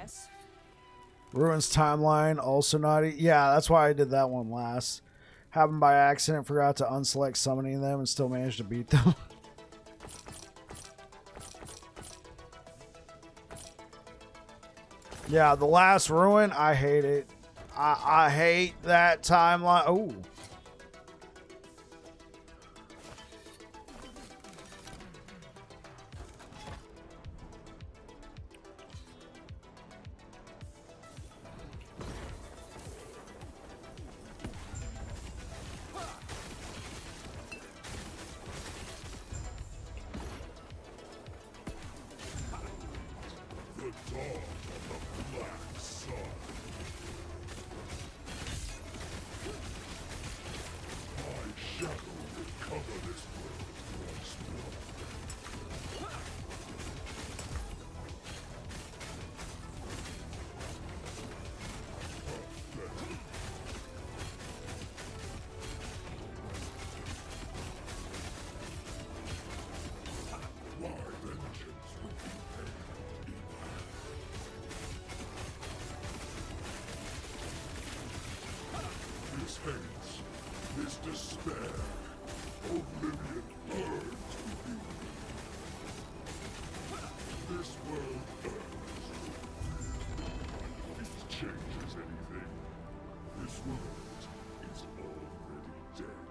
Yes. Ruins timeline, also naughty. Yeah, that's why I did that one last. Happened by accident, forgot to unselect summoning them and still managed to beat them. Yeah, the last ruin, I hate it. I hate that timeline. Oh. This hates, this despair, oblivion burns within me. This world burns. If it changes anything, this world is already dead.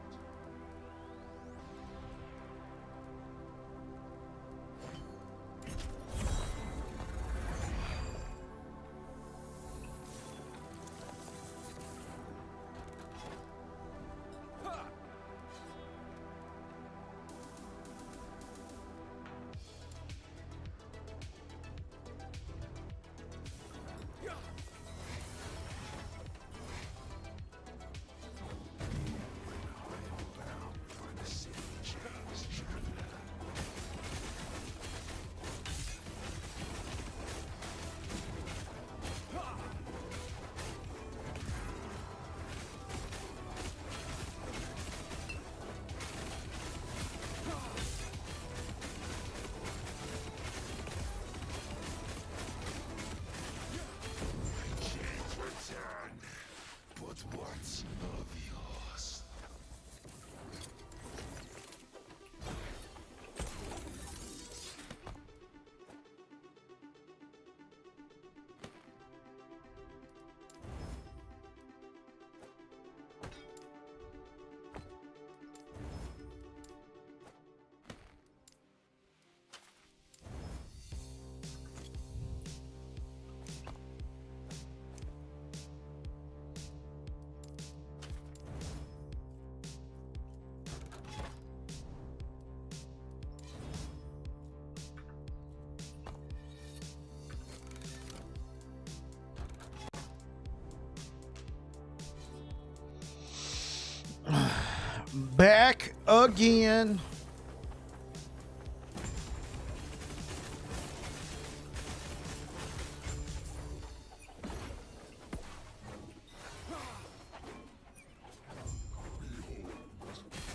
Back again.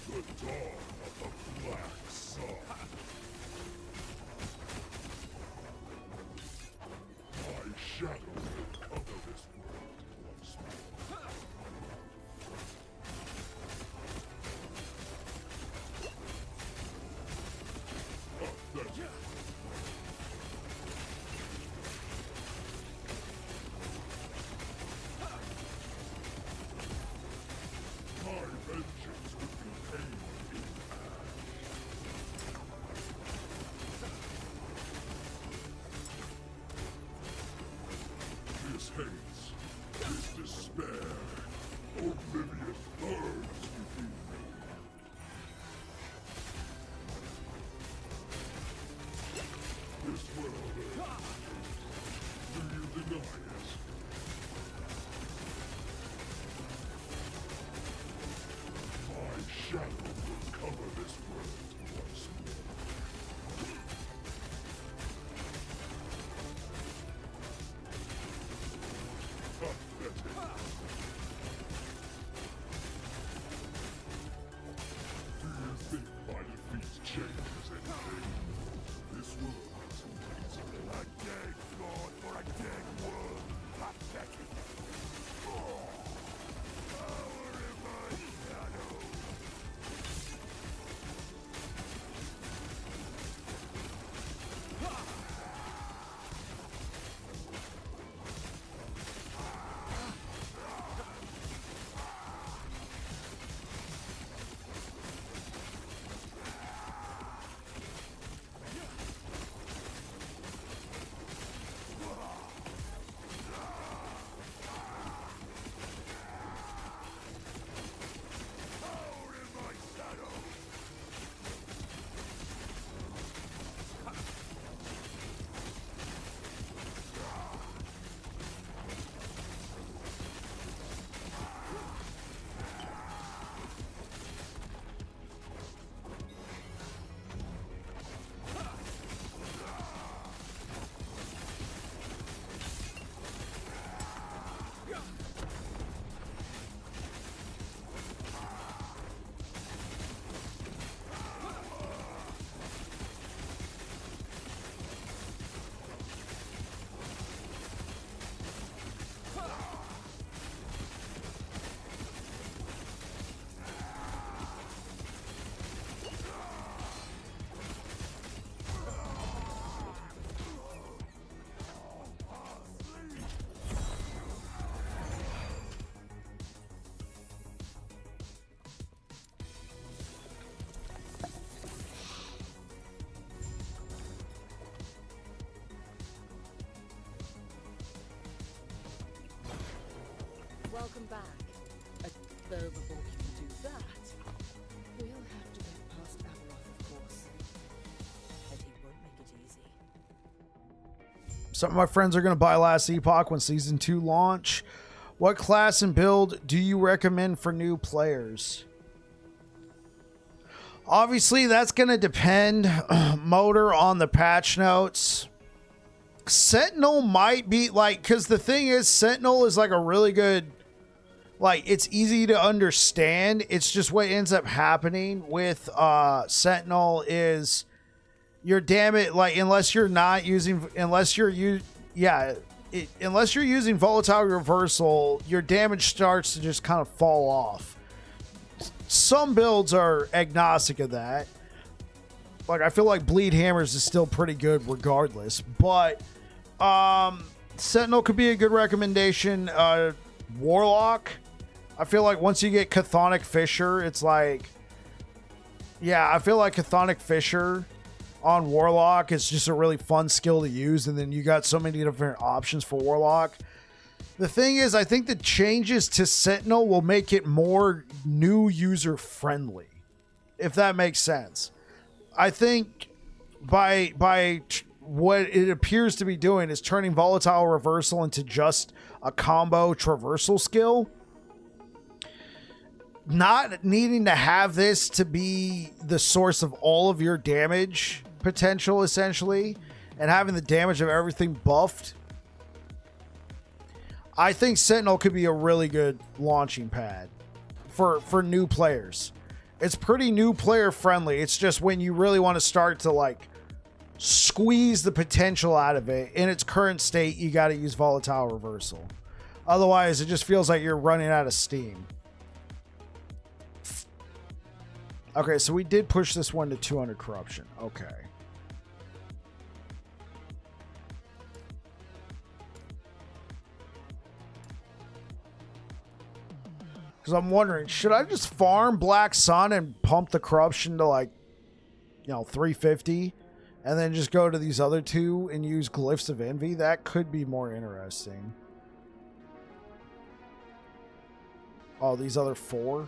The dawn of the Black Sun. My shadow will cover this world once more. 'This Welcome back. Though before we can do that, we'll have to get past Aberoth, of course. And he won't make it easy. Some of my friends are going to buy Last Epoch when Season 2 launch. What class and build do you recommend for new players? Obviously, that's going to depend, Motor, on the patch notes. Sentinel might be, like, because the thing is, Sentinel is, like, a really good, like, it's easy to understand. It's just what ends up happening with Sentinel is your damage, like, unless you're using volatile reversal, your damage starts to just kind of fall off. Some builds are agnostic of that. Like, I feel like Bleed Hammers is still pretty good regardless, but Sentinel could be a good recommendation. Warlock, I feel like once you get Chthonic Fissure, it's like, yeah, I feel like Chthonic Fissure on Warlock is just a really fun skill to use, and then you got so many different options for Warlock. The thing is, I think the changes to Sentinel will make it more new user friendly, if that makes sense. I think by what it appears to be doing is turning Volatile Reversal into just a combo traversal skill. Not needing to have this to be the source of all of your damage potential, essentially, and having the damage of everything buffed. I think Sentinel could be a really good launching pad for new players. It's pretty new player friendly. It's just when you really want to start to, like, squeeze the potential out of it in its current state, you got to use Volatile Reversal. Otherwise, it just feels like you're running out of steam. Okay, so we did push this one to 200 corruption. Okay. Because I'm wondering, should I just farm Black Sun and pump the corruption to, like, 350? And then just go to these other two and use Glyphs of Envy? That could be more interesting. Oh, these other four?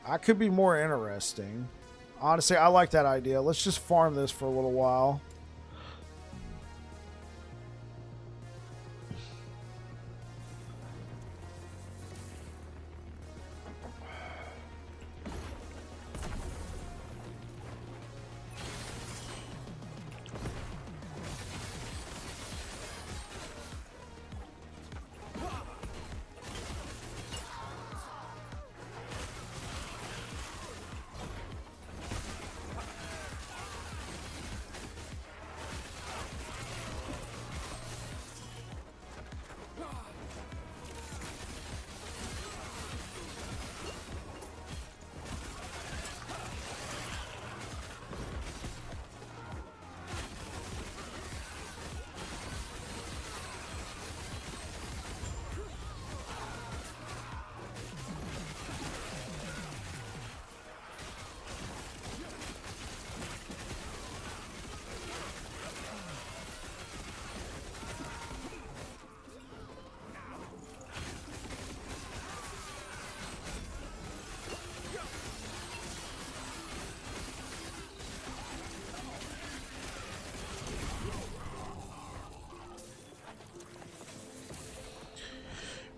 That could be more interesting. Honestly, I like that idea. Let's just farm this for a little while.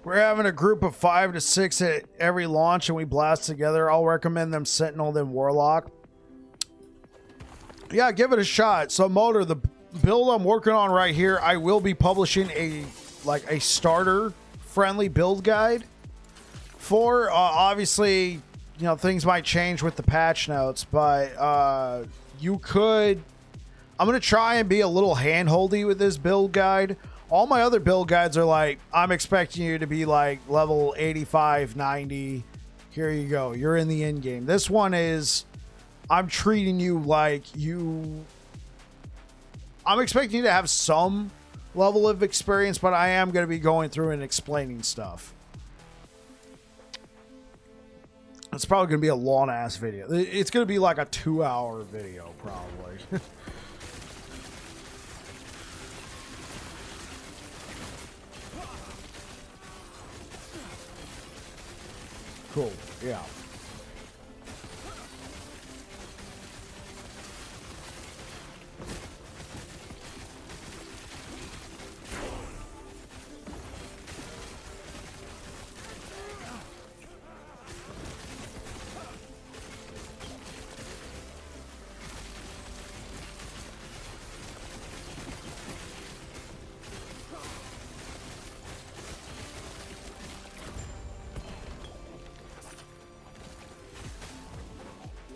We're having a group of 5 to 6 at every launch and we blast together. I'll recommend them Sentinel, then Warlock. Yeah, give it a shot. So, Motor, the build I'm working on right here, I will be publishing a starter-friendly build guide for. Obviously, things might change with the patch notes, but you could... I'm going to try and be a little hand-holdy with this build guide. All my other build guides are like, I'm expecting you to be like level 85, 90. Here you go. You're in the end game. This one is, I'm treating you like you... I'm expecting you to have some level of experience, but I am going to be going through and explaining stuff. It's probably going to be a long-ass video. It's going to be like a 2-hour video, probably. Cool. Yeah.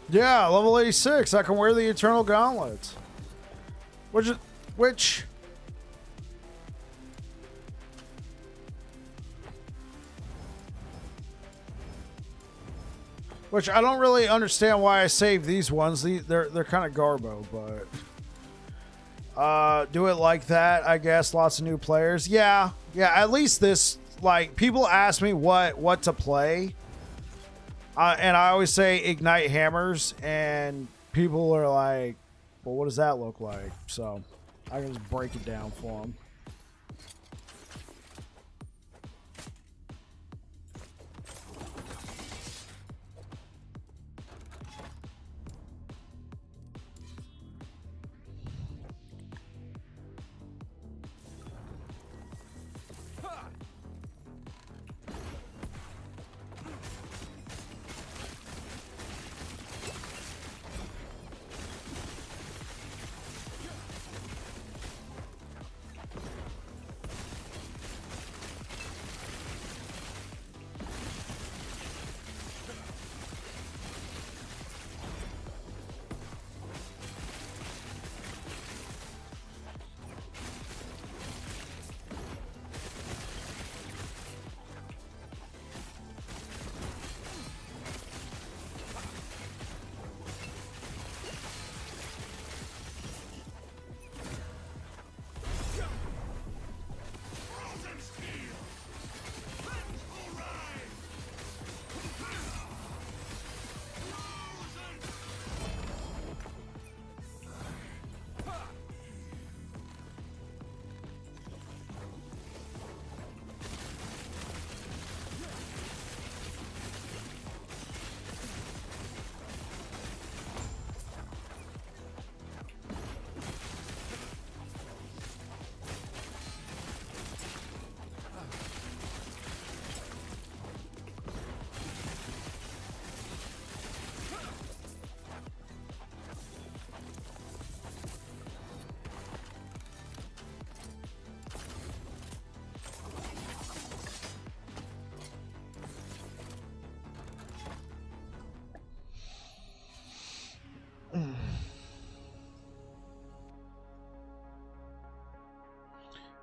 Yeah, level 86. I can wear the Eternal Gauntlets. Which I don't really understand why I saved these ones. They're kind of garbo, but do it like that, I guess. Lots of new players. Yeah, at least this, like, people ask me what to play. And I always say ignite hammers, and people are like, well, what does that look like? So I can just break it down for them.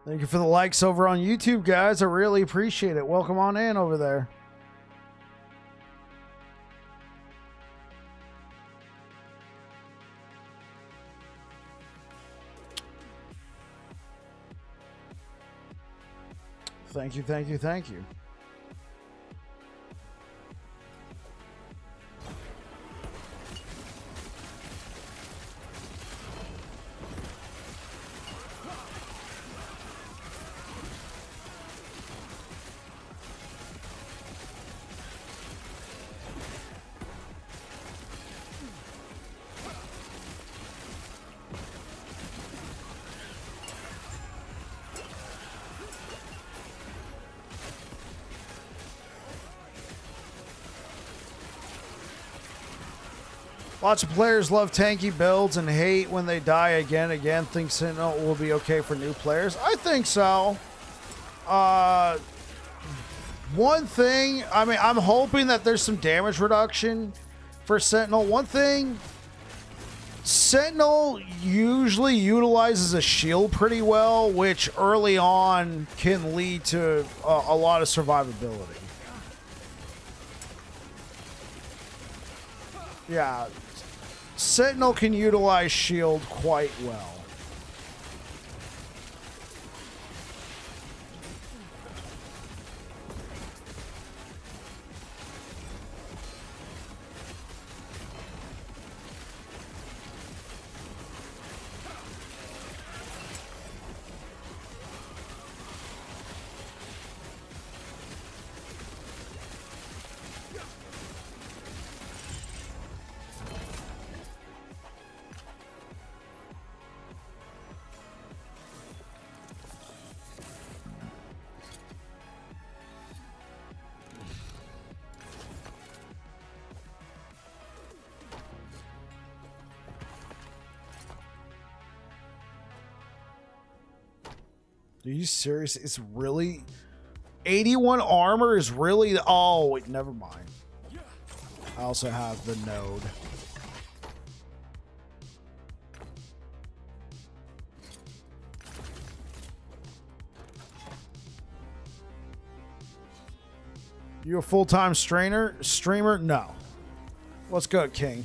Thank you for the likes over on YouTube, guys. I really appreciate it. Welcome on in over there. Thank you, thank you, thank you. Lots of players love tanky builds and hate when they die again. Think Sentinel will be okay for new players. I think so. One thing, I mean, I'm hoping that there's some damage reduction for Sentinel. One thing, Sentinel usually utilizes a shield pretty well, which early on can lead to a lot of survivability. Yeah. Sentinel can utilize shield quite well. Are you serious? It's really 81 armor is really oh wait, never mind. I also have the node. You a full-time streamer? No. What's good, King?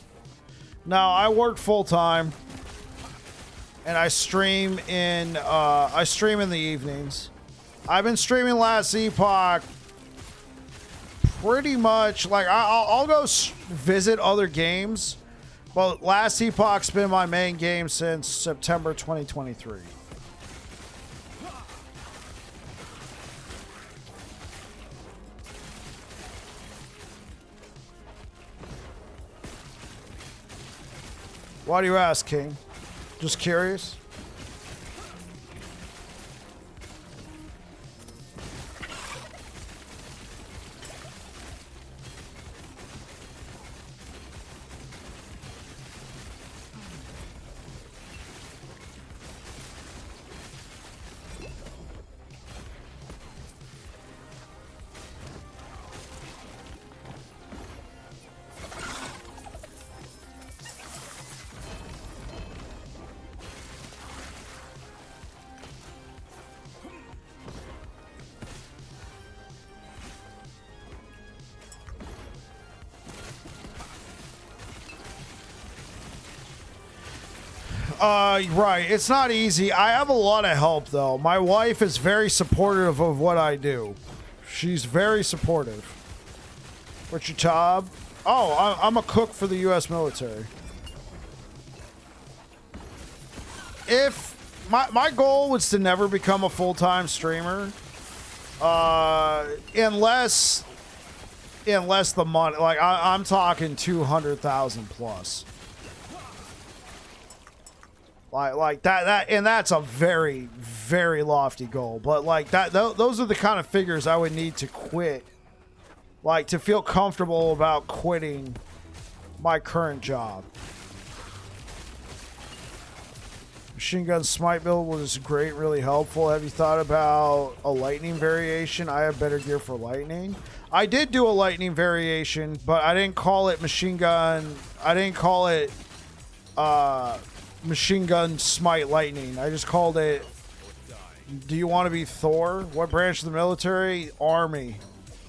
No, I work full-time. And I stream in the evenings. I've been streaming last Epoch pretty much like I'll go visit other games, but last Epoch's been my main game since September 2023. Why do you ask, King? Just curious. Right. It's not easy. I have a lot of help, though. My wife is very supportive of what I do. She's very supportive. What's your job? Oh, I'm a cook for the U.S. military. If my goal was to never become a full-time streamer, unless the money, like I'm talking 200,000 plus. Like that, and that's a very, very lofty goal. But like that, those are the kind of figures I would need to quit, like to feel comfortable about quitting my current job. Machine gun smite build was great, really helpful. Have you thought about a lightning variation? I have better gear for lightning. I did do a lightning variation, but I didn't call it machine gun. I didn't call it machine gun smite lightning. I just called it, do you want to be Thor? What branch of the military? Army.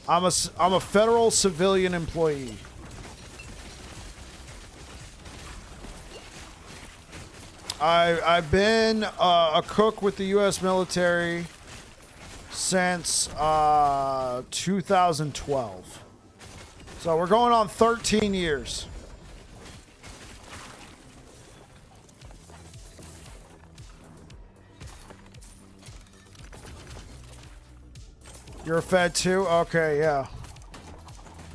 I'm a federal civilian employee. I've been a cook with the U.S. military since 2012. So we're going on 13 years. You're a Fed too? Okay, yeah.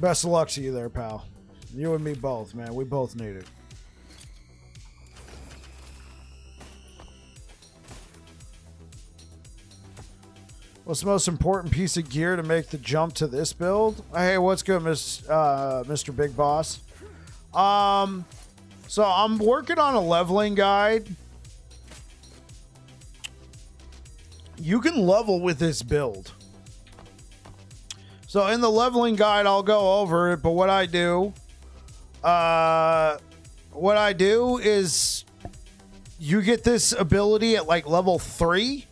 Best of luck to you there, pal. You and me both, man. We both need it. What's the most important piece of gear to make the jump to this build? Hey, what's good, Mr. Big Boss? So I'm working on a leveling guide. You can level with this build. So in the leveling guide, I'll go over it, but what I do is you get this ability at like level 3,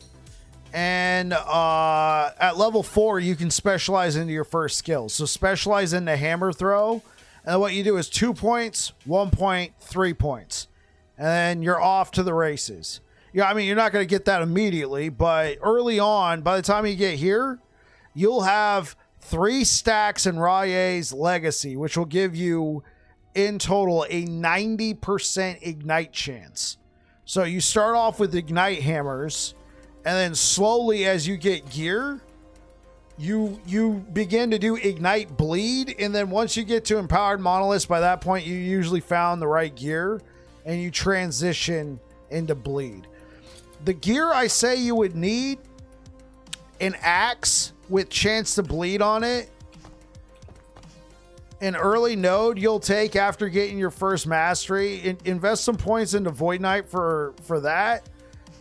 and at level 4, you can specialize into your first skill. So specialize into hammer throw, and what you do is 2 points, 1 point, 3 points, and then you're off to the races. Yeah, I mean, you're not going to get that immediately, but early on, by the time you get here, you'll have 3 stacks in Raye's Legacy, which will give you, in total, a 90% ignite chance. So you start off with ignite hammers, and then slowly as you get gear, you begin to do ignite bleed, and then once you get to empowered monoliths, by that point you usually found the right gear, and you transition into bleed. The gear I say you would need: an axe with chance to bleed on it, an early node you'll take after getting your first mastery. Invest some points into Void Knight for that.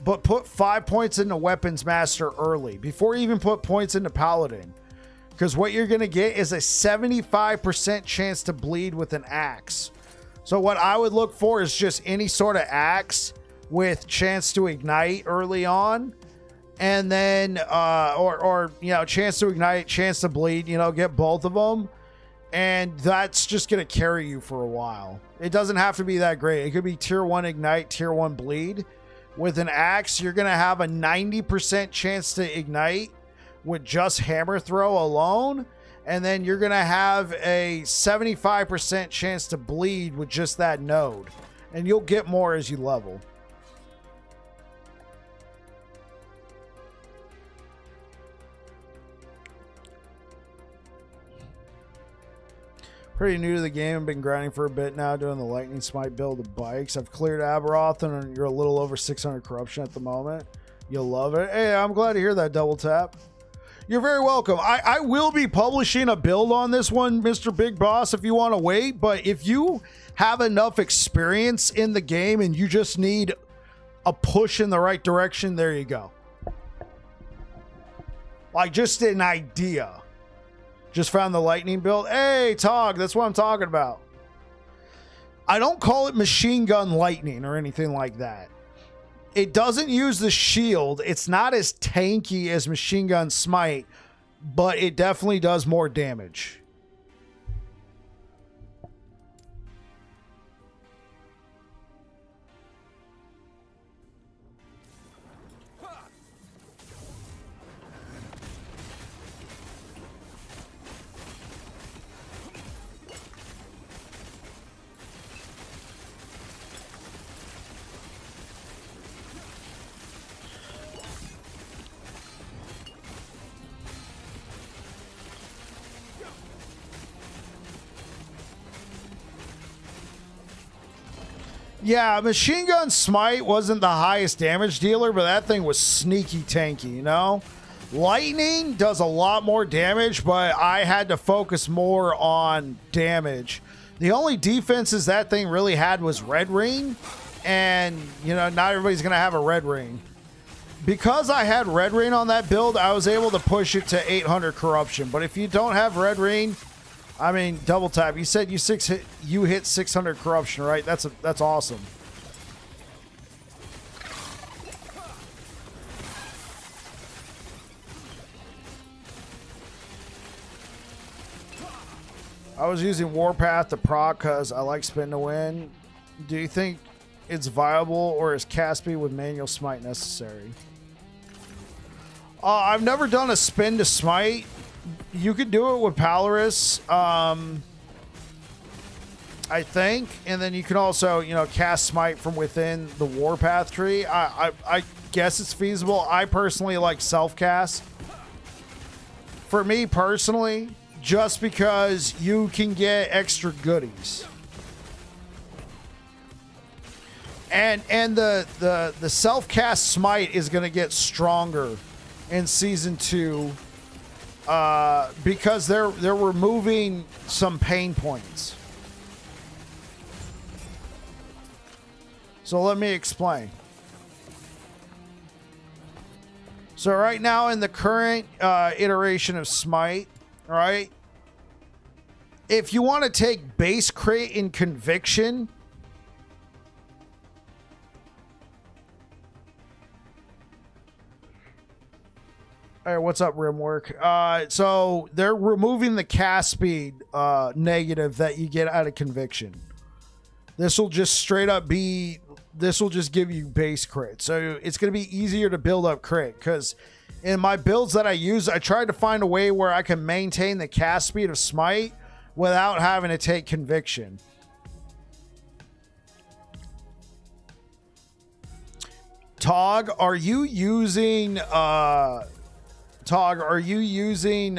but put 5 points into Weapons Master early before you even put points into Paladin. Because what you're going to get is a 75% chance to bleed with an axe. So what I would look for is just any sort of axe with chance to ignite early on. And then, or you know, chance to ignite, chance to bleed, you know, get both of them. And that's just going to carry you for a while. It doesn't have to be that great. It could be tier 1 ignite, tier 1 bleed. With an axe, you're going to have a 90% chance to ignite with just hammer throw alone. And then you're going to have a 75% chance to bleed with just that node. And you'll get more as you level. Pretty new to the game. I've been grinding for a bit now, doing the Lightning Smite build of bikes. I've cleared Aberoth, and you're a little over 600 corruption at the moment. You'll love it. Hey, I'm glad to hear that, Double Tap. You're very welcome. I will be publishing a build on this one, Mr. Big Boss, if you want to wait. But if you have enough experience in the game and you just need a push in the right direction, there you go. Like, just an idea. Just found the lightning build. Hey, Tog, that's what I'm talking about. I don't call it machine gun lightning or anything like that. It doesn't use the shield. It's not as tanky as machine gun smite, but it definitely does more damage. Yeah, machine gun smite wasn't the highest damage dealer, but that thing was sneaky tanky, you know? Lightning does a lot more damage, but I had to focus more on damage. The only defenses that thing really had was red ring, and, you know, not everybody's going to have a red ring. Because I had red ring on that build, I was able to push it to 800 corruption, but if you don't have red ring, I mean, Double Tap, you said you hit 600 corruption, right? That's awesome. I was using Warpath to proc because I like spin to win. Do you think it's viable, or is Caspi with manual smite necessary? I've never done a spin to smite. You could do it with Polaris, I think, and then you can also, you know, cast smite from within the Warpath tree. I guess it's feasible. I personally like self-cast. For me personally, just because you can get extra goodies. And the self-cast smite is going to get stronger in Season 2. Because they're removing some pain points. So let me explain. So right now in the current iteration of Smite, right? If you want to take base crit in Conviction, all right, what's up, Rimwork? So they're removing the cast speed negative that you get out of Conviction. This will just straight up be, this will just give you base crit. So it's going to be easier to build up crit, because in my builds that I use, I tried to find a way where I can maintain the cast speed of Smite without having to take Conviction. Tog, are you using Tog, are you using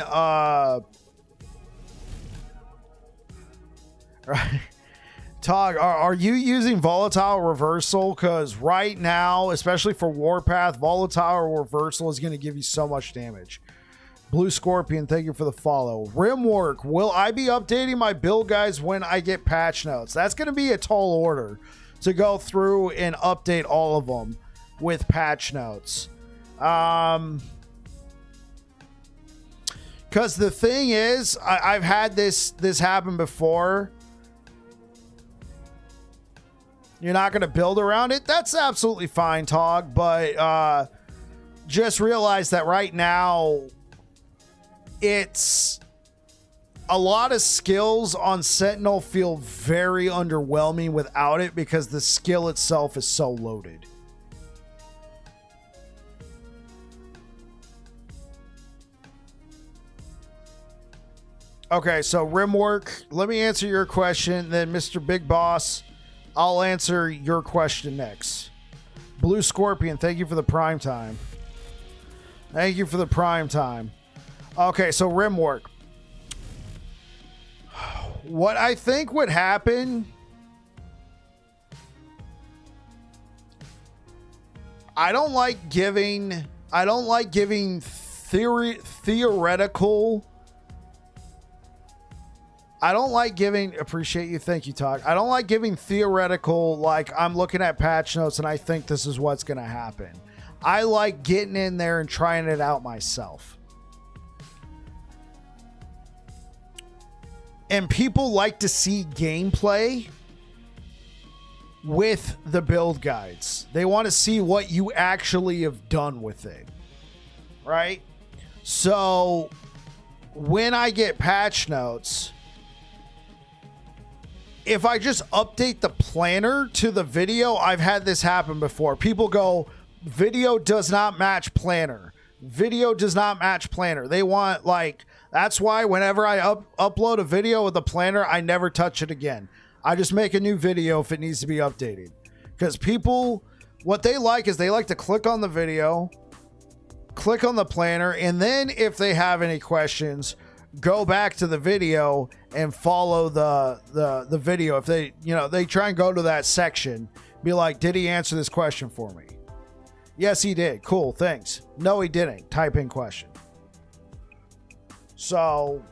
Tog, are you using Volatile Reversal? Because right now, especially for Warpath, Volatile Reversal is going to give you so much damage. Blue Scorpion, thank you for the follow. Rimwork, will I be updating my build, guys, when I get patch notes? That's going to be a tall order to go through and update all of them. with patch notes. Because the thing is, I've had this happen before. You're not going to build around it. That's absolutely fine, Tog. But just realize that right now, it's a lot of skills on Sentinel feel very underwhelming without it because the skill itself is so loaded. Okay, so Rimwork, let me answer your question. Then Mr. Big Boss, I'll answer your question next. Blue Scorpion, thank you for the prime time. Thank you for the prime time. Okay, so Rimwork. What I think would happen, I don't like giving theoretical. I don't like giving, appreciate you, thank you, Todd. I don't like giving theoretical, like I'm looking at patch notes and I think this is what's going to happen. I like getting in there and trying it out myself. And people like to see gameplay with the build guides. They want to see what you actually have done with it. Right? So when I get patch notes, if I just update the planner to the video, I've had this happen before. People go, video does not match planner. Video does not match planner. They want, like, that's why whenever I upload a video with the planner, I never touch it again. I just make a new video if it needs to be updated. Because people, what they like is they like to click on the video, click on the planner, and then if they have any questions, go back to the video and follow the video. If they, they try and go to that section, be like, did he answer this question for me? Yes, he did. Cool, thanks. No, he didn't. Type in question. So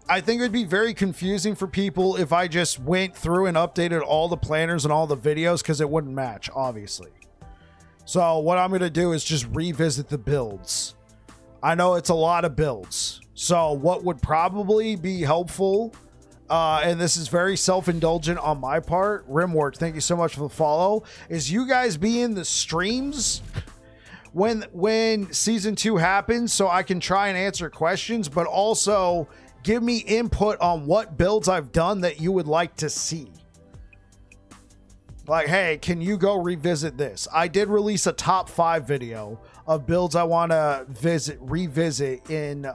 I think it would be very confusing for people if I just went through and updated all the planners and all the videos because it wouldn't match, obviously. So what I'm going to do is just revisit the builds. I know it's a lot of builds. So what would probably be helpful, and this is very self-indulgent on my part, Rimwork, thank you so much for the follow, is you guys be in the streams when season 2 happens so I can try and answer questions, but also give me input on what builds I've done that you would like to see. Like, hey, can you go revisit this? I did release a top 5 video of builds I want to revisit in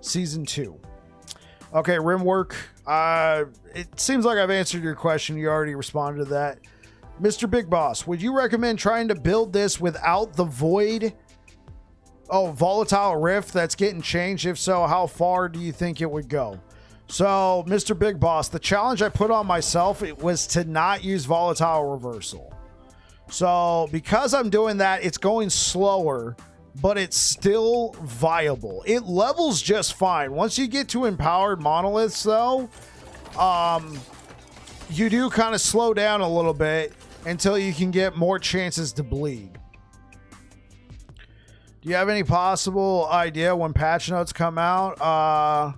season 2. Okay, Rimwork. It seems like I've answered your question. You already responded to that. Mr. Big Boss, would you recommend trying to build this without the void? Oh, volatile rift that's getting changed. If so, how far do you think it would go? So, Mr. Big Boss, the challenge I put on myself, it was to not use volatile reversal. So, because I'm doing that, it's going slower, but it's still viable. It levels just fine. Once you get to empowered monoliths, though, you do kind of slow down a little bit until you can get more chances to bleed. Do you have any possible idea when patch notes come out?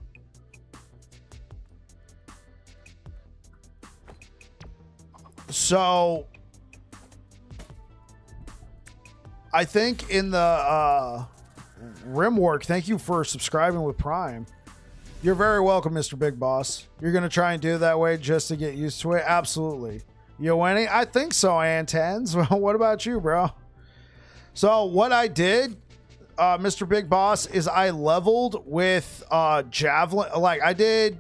So I think in the Rimwork, thank you for subscribing with Prime. You're very welcome, Mr. Big Boss. You're going to try and do it that way just to get used to it? Absolutely. You winning? I think so, Antens. What about you, bro? So what I did, Mr. Big Boss, is I leveled with Javelin. Like, I did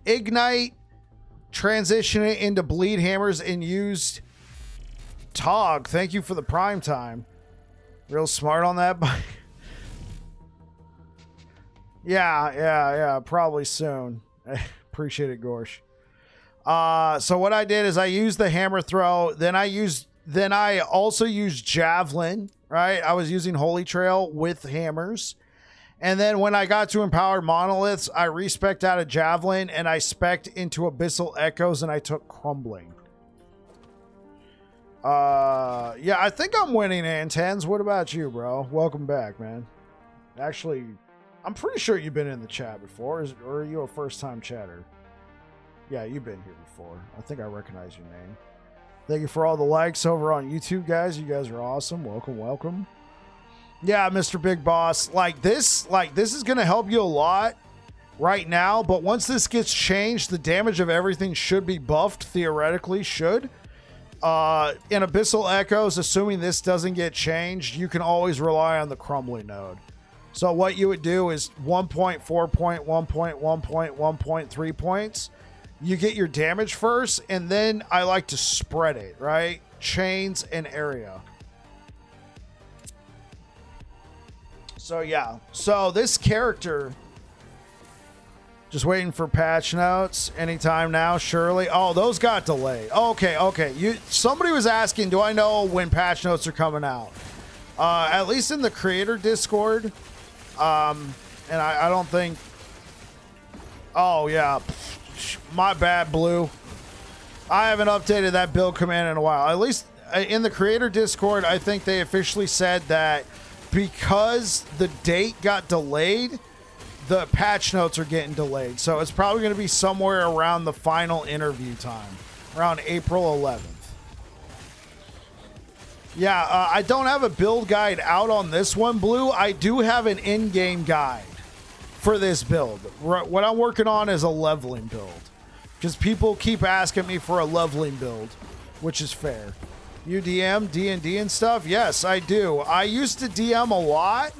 Ignite, transition it into Bleed Hammers, and used Tog. Thank you for the prime time. Real smart on that. Yeah, probably soon. Appreciate it, Gorsh. So what I did is I used the hammer throw, then I also used Javelin, right? I was using Holy Trail with hammers. And then when I got to empowered monoliths, I respec'd out of Javelin and I spec'd into Abyssal Echoes and I took Crumbling. Yeah, I think I'm winning, Antens. What about you, bro? Welcome back, man. Actually, I'm pretty sure you've been in the chat before. Or are you a first-time chatter? Yeah, you've been here before. I think I recognize your name. Thank you for all the likes over on YouTube, guys. You guys are awesome. Welcome, welcome. Yeah, Mr. Big Boss. Like this is going to help you a lot right now, but once this gets changed, the damage of everything should be buffed, theoretically, should. In Abyssal Echoes, assuming this doesn't get changed, you can always rely on the Crumbly node. So what you would do is 1 point, 4 point, 1 point, 1 point, 1 point, 3 points. You get your damage first, and then I like to spread it, right? Chains and area. So yeah. So this character, just waiting for patch notes anytime now, surely. Oh, those got delayed. Okay. Somebody was asking, do I know when patch notes are coming out? At least in the creator Discord. And I don't think. Oh yeah, my bad, Blue. I haven't updated that build command in a while. At least in the creator Discord, I think they officially said that because the date got delayed, the patch notes are getting delayed. So it's probably going to be somewhere around the final interview time, around April 11th. Yeah, I don't have a build guide out on this one, Blue. I do have an in-game guide for this build. What I'm working on is a leveling build, because people keep asking me for a leveling build, which is fair. You DM D&D and stuff? Yes, I do. I used to DM a lot.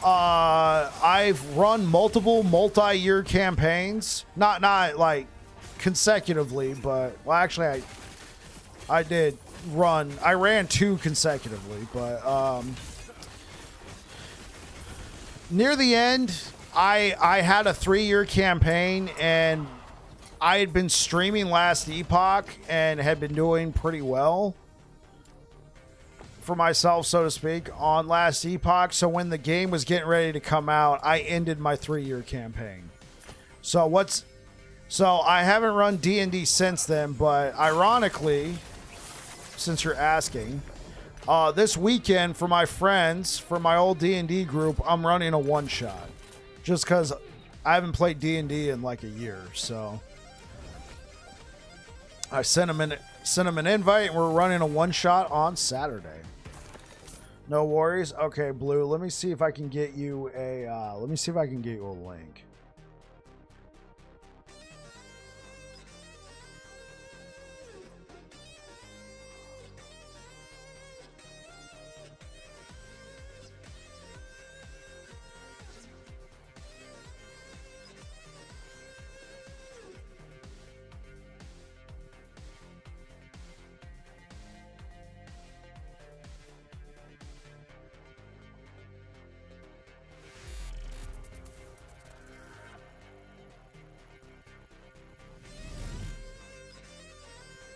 I've run multiple multi-year campaigns. Not like consecutively, but well, actually I did run. I ran 2 consecutively, but near the end, I had a 3-year campaign, and I had been streaming last Epoch and had been doing pretty well for myself, so to speak, on last Epoch. So when the game was getting ready to come out, I ended my 3-year campaign. So I haven't run D&D since then, but ironically, since you're asking, this weekend for my friends, for my old D&D group, I'm running a one-shot, just because I haven't played D&D in like a year. So I sent them an invite, and we're running a one-shot on Saturday. No worries. Okay, Blue. Let me see if I can get you a. Let me see if I can get you a link.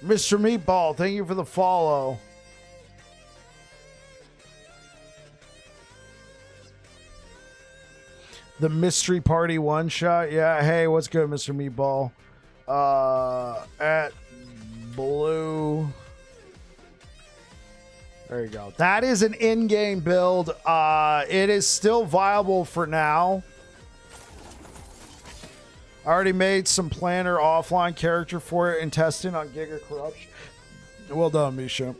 Mr. Meatball, thank you for the follow. The mystery party one shot. Yeah, hey, what's good, Mr. Meatball? At Blue. There you go. That is an in-game build. It is still viable for now. I already made some planner offline character for it and testing on Giga Corruption. Well done, Misha.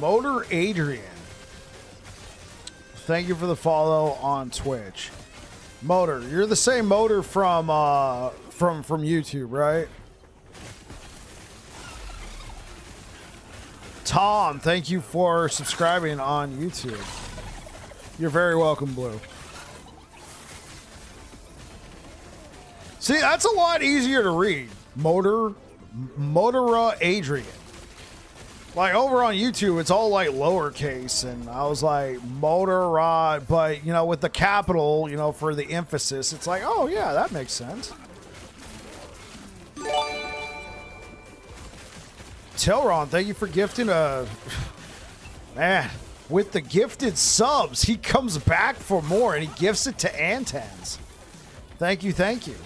Motor Adrian. Thank you for the follow on Twitch. Motor, you're the same Motor from YouTube, right? Tom, thank you for subscribing on YouTube. You're very welcome, Blue. See, that's a lot easier to read. Motora Adrian. Like over on YouTube, it's all like lowercase, and I was like Motora, but you know, with the capital, you know, for the emphasis, it's like, oh yeah, that makes sense. Telron, thank you for gifting a man. With the gifted subs, he comes back for more, and he gifts it to Antans. Thank you, thank you.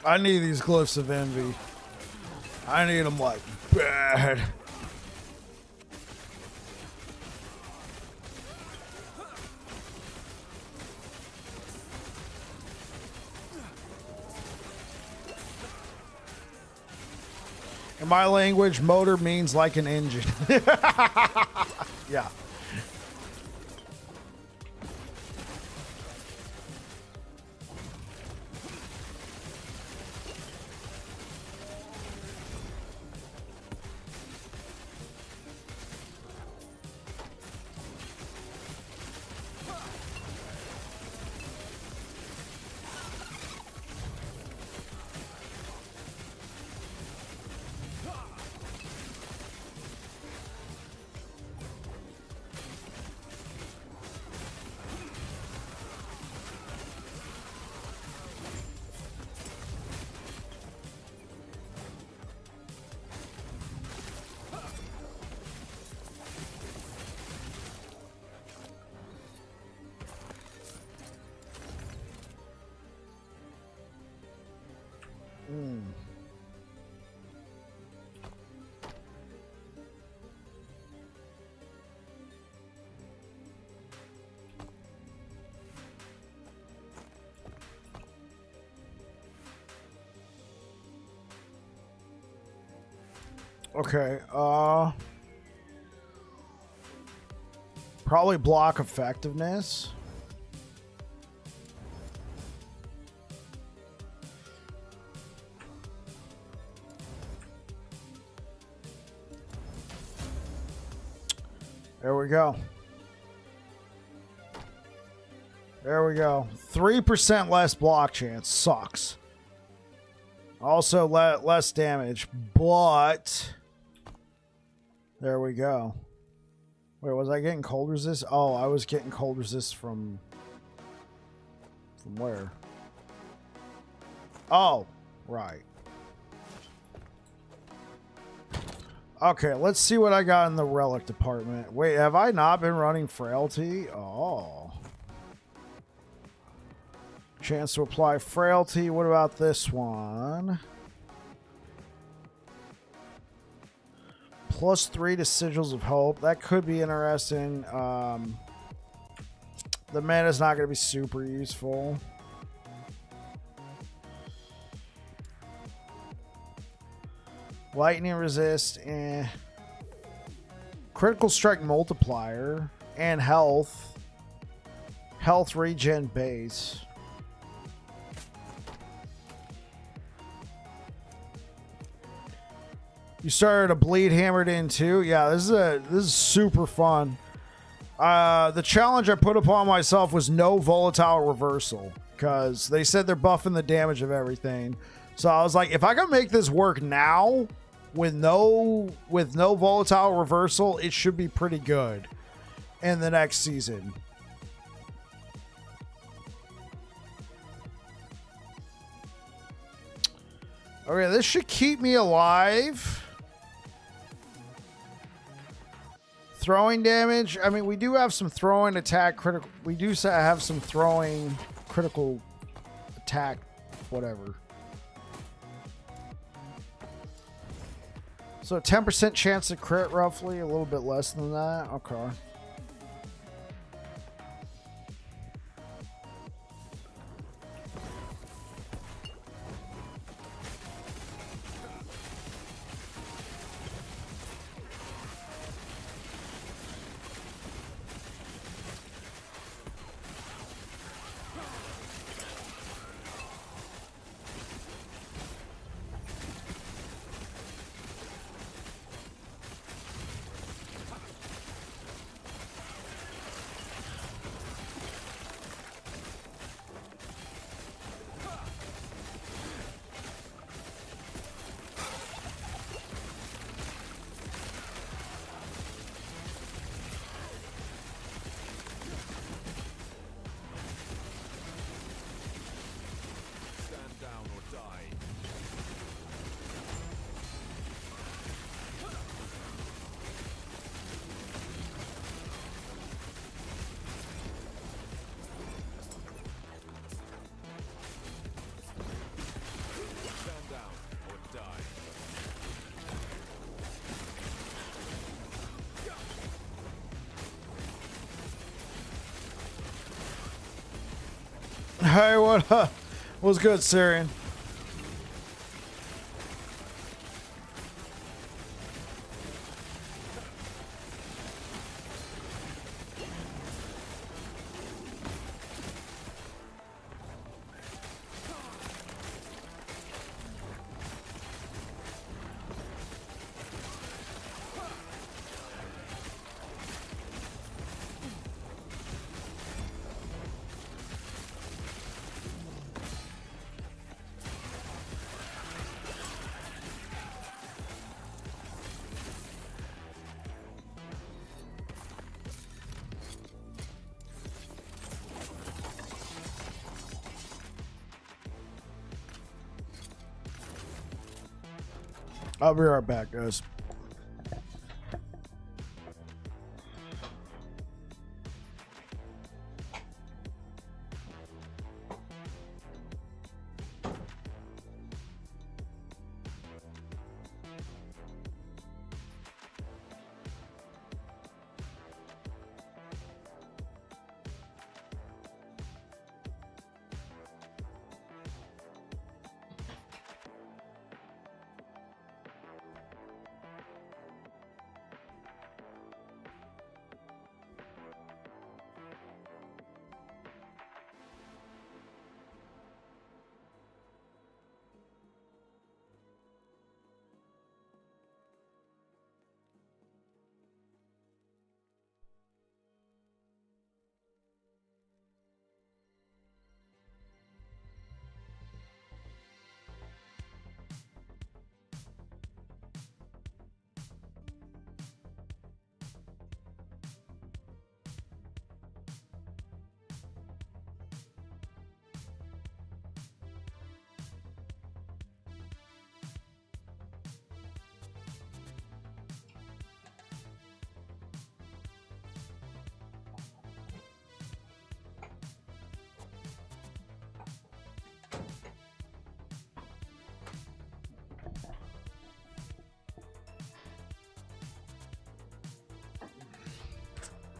I need these glyphs of envy. I need them like bad. In my language, motor means like an engine. Yeah. Okay, probably block effectiveness. There we go. There we go. 3% less block chance. Sucks. Also, less damage, but there we go. Wait, was I getting cold resist? Oh, I was getting cold resist from where? Oh, right. Okay, let's see what I got in the relic department. Wait, have I not been running frailty? Oh. Chance to apply frailty. What about this one? +3 to Sigils of Hope. That could be interesting. The mana's not going to be super useful. Lightning resist and critical strike multiplier and health regen base. You started a bleed hammered in too. Yeah, this is super fun. The challenge I put upon myself was no volatile reversal because they said they're buffing the damage of everything. So I was like, if I can make this work now with no volatile reversal, it should be pretty good in the next season. Okay, this should keep me alive. Throwing damage. I mean, we do have some throwing attack critical. We do have some throwing critical attack, whatever. So 10% chance to crit, roughly. A little bit less than that. Okay. Hey, what up? What's good, Syrian? I'll be right back, guys.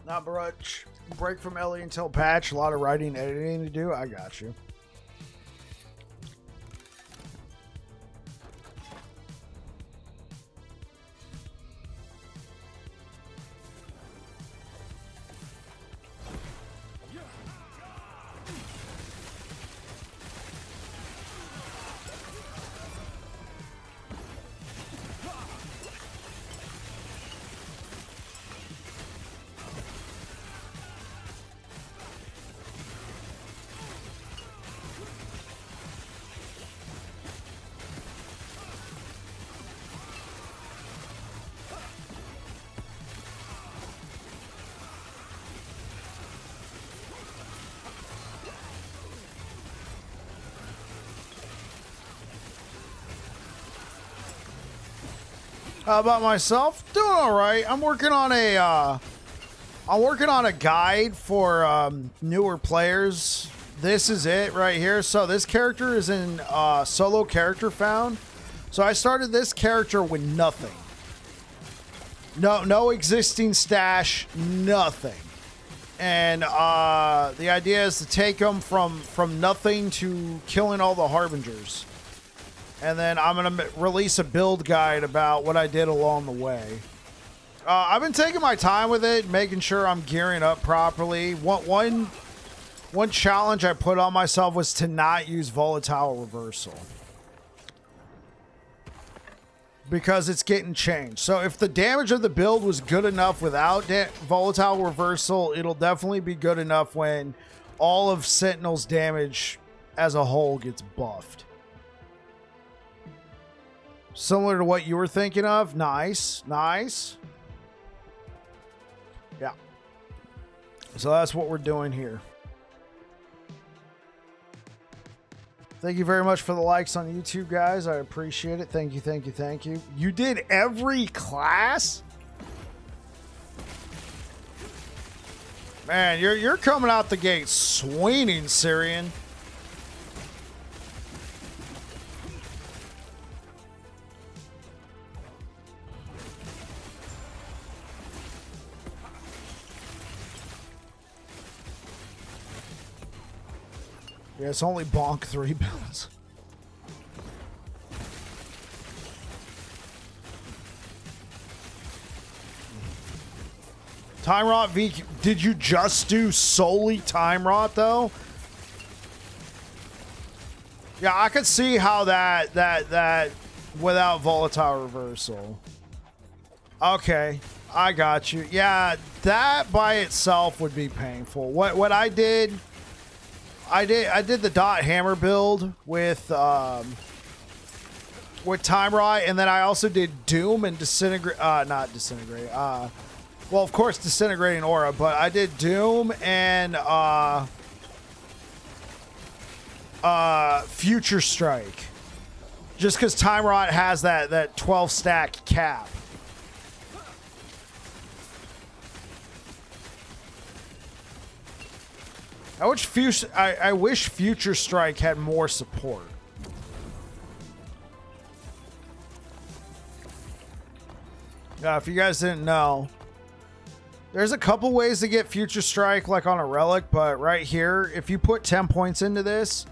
Not much. Break from Ellie until patch. A lot of writing, editing to do. I got you. How about myself? Doing all right. I'm working on a guide for newer players. This is it right here. So this character is in solo character found. So I started this character with nothing. No existing stash, nothing. And the idea is to take them from nothing to killing all the Harbingers. And then I'm going to release a build guide about what I did along the way. I've been taking my time with it, making sure I'm gearing up properly. One challenge I put on myself was to not use volatile reversal. Because it's getting changed. So if the damage of the build was good enough without volatile reversal, it'll definitely be good enough when all of Sentinel's damage as a whole gets buffed. Similar to what you were thinking of. Nice. Nice. Yeah. So that's what we're doing here. Thank you very much for the likes on YouTube, guys. I appreciate it. Thank you, thank you, thank you. You did every class? Man, you're coming out the gate swinging, Syrian. Yeah, it's only bonk 3 builds. Time Rot V, did you just do solely Time Rot though? Yeah, I could see how that without volatile reversal. Okay, I got you. Yeah, that by itself would be painful. What I did the dot hammer build with Time Rot, and then I also did Doom and Disintegrate. Not Disintegrate. Well, of course, Disintegrating Aura, but I did Doom and Future Strike, just because Time Rot has that 12 stack cap. I wish Future Strike had more support. If you guys didn't know, there's a couple ways to get Future Strike, like on a relic, but right here, if you put 10 points into this,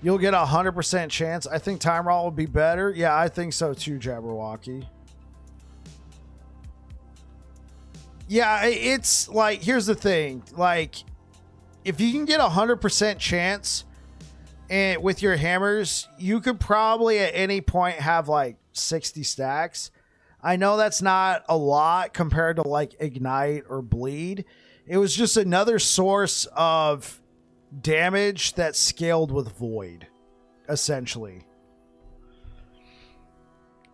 you'll get a 100% chance. I think Time Rot will be better. Yeah, I think so too, Jabberwocky. Yeah, it's like, here's the thing, like, if you can get a 100% chance and with your hammers, you could probably at any point have like 60 stacks. I know that's not a lot compared to like Ignite or Bleed. It was just another source of damage that scaled with Void, essentially.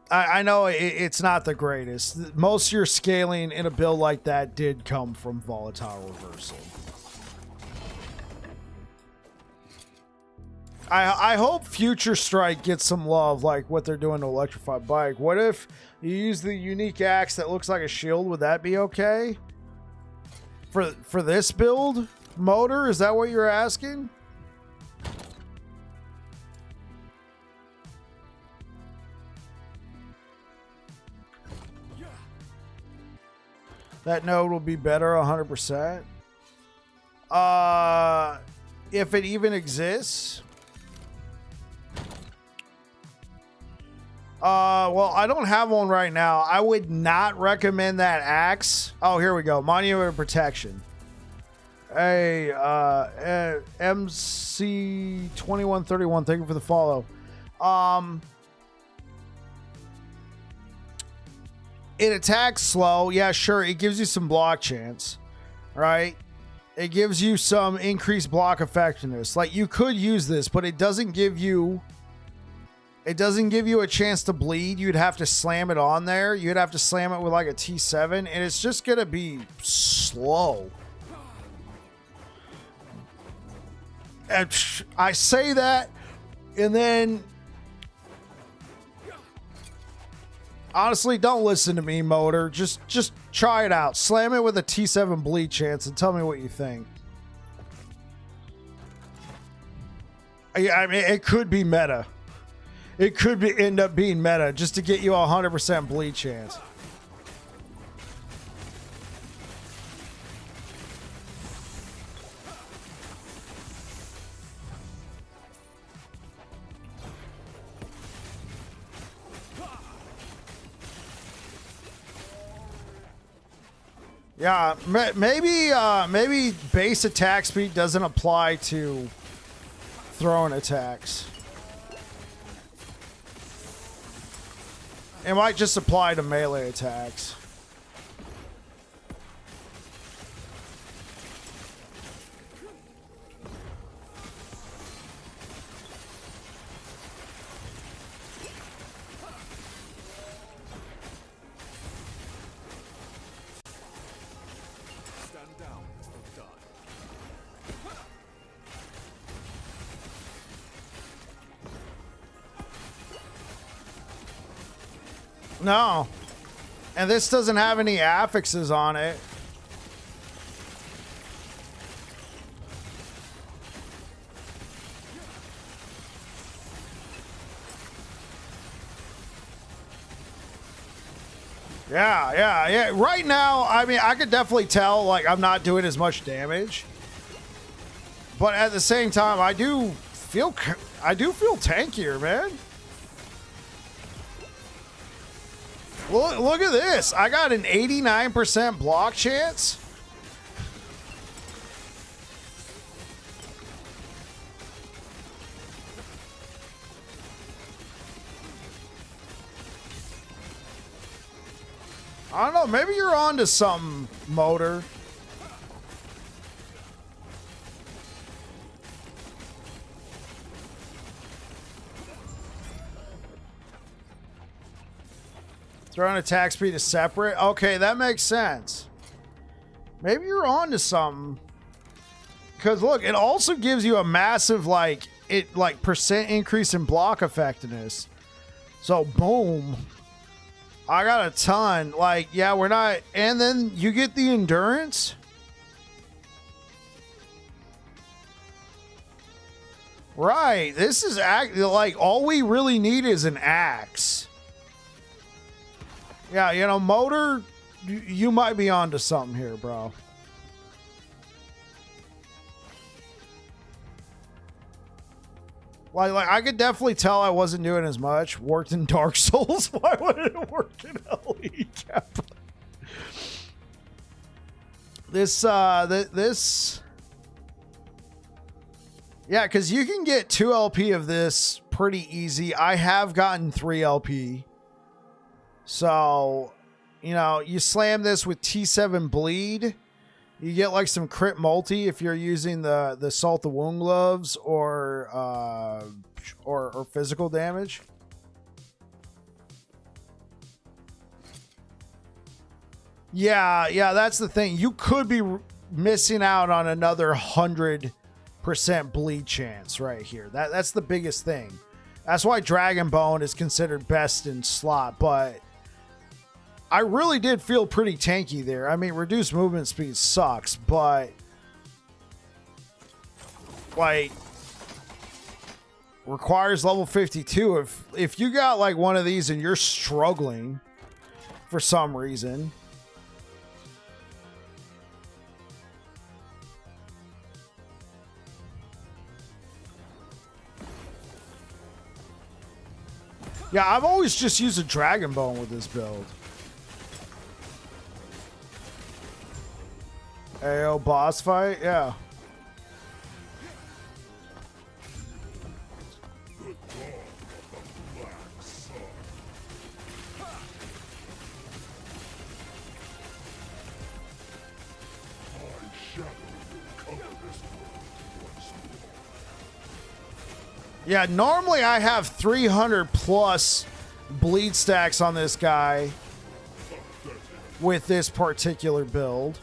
I know it's not the greatest. Most of your scaling in a build like that did come from volatile reversal. I hope Future Strike gets some love like what they're doing to Electrify Bike. What if you use the unique axe that looks like a shield? Would that be okay? For this build? Motor? Is that what you're asking? That node will be better 100%. If it even exists. Well, I don't have one right now. I would not recommend that axe. Oh, here we go. Monument of Protection. Hey, MC2131, thank you for the follow. It attacks slow. Yeah, sure. It gives you some block chance, right? It gives you some increased block effectiveness. Like, you could use this, but it doesn't give you a chance to bleed. You'd have to slam it on there. You'd have to slam it with like a T7, and it's just gonna be slow. And I say that, and then Honestly, don't listen to me, Motor. Just try it out. Slam it with a T7 bleed chance and tell me what you think. Yeah, I mean, it could be meta. It could end up being meta just to get you a 100% bleed chance. Yeah, maybe base attack speed doesn't apply to throwing attacks. It might just apply to melee attacks. Stand down or die. No. And this doesn't have any affixes on it. Yeah. Right now, I mean, I could definitely tell, like, I'm not doing as much damage. But at the same time, I do feel tankier, man. Look at this. I got an 89% block chance. I don't know. Maybe you're on to something, Motor. Throwing attack speed is separate. Okay, that makes sense. Maybe you're on to something. Because look, it also gives you a massive percent increase in block effectiveness. So boom. I got a ton. Like, yeah, we're not. And then you get the endurance. Right. This is like all we really need is an axe. Yeah, you know, Motor, you might be onto something here, bro. Like I could definitely tell I wasn't doing as much. Worked in Dark Souls. Why would it work in LE Cap? This. Yeah, because you can get 2 LP of this pretty easy. I have gotten 3 LP. So, you know, you slam this with T7 bleed. You get like some crit multi if you're using the Salt the Wound gloves or physical damage. Yeah, that's the thing. You could be missing out on another 100% bleed chance right here. That's the biggest thing. That's why Dragon Bone is considered best in slot, but I really did feel pretty tanky there. I mean, reduced movement speed sucks, but like requires level 52. If you got like one of these and you're struggling for some reason, yeah, I've always just used a Dragon Bone with this build. Ayo, boss fight? Yeah. Yeah, normally I have 300 plus bleed stacks on this guy with this particular build.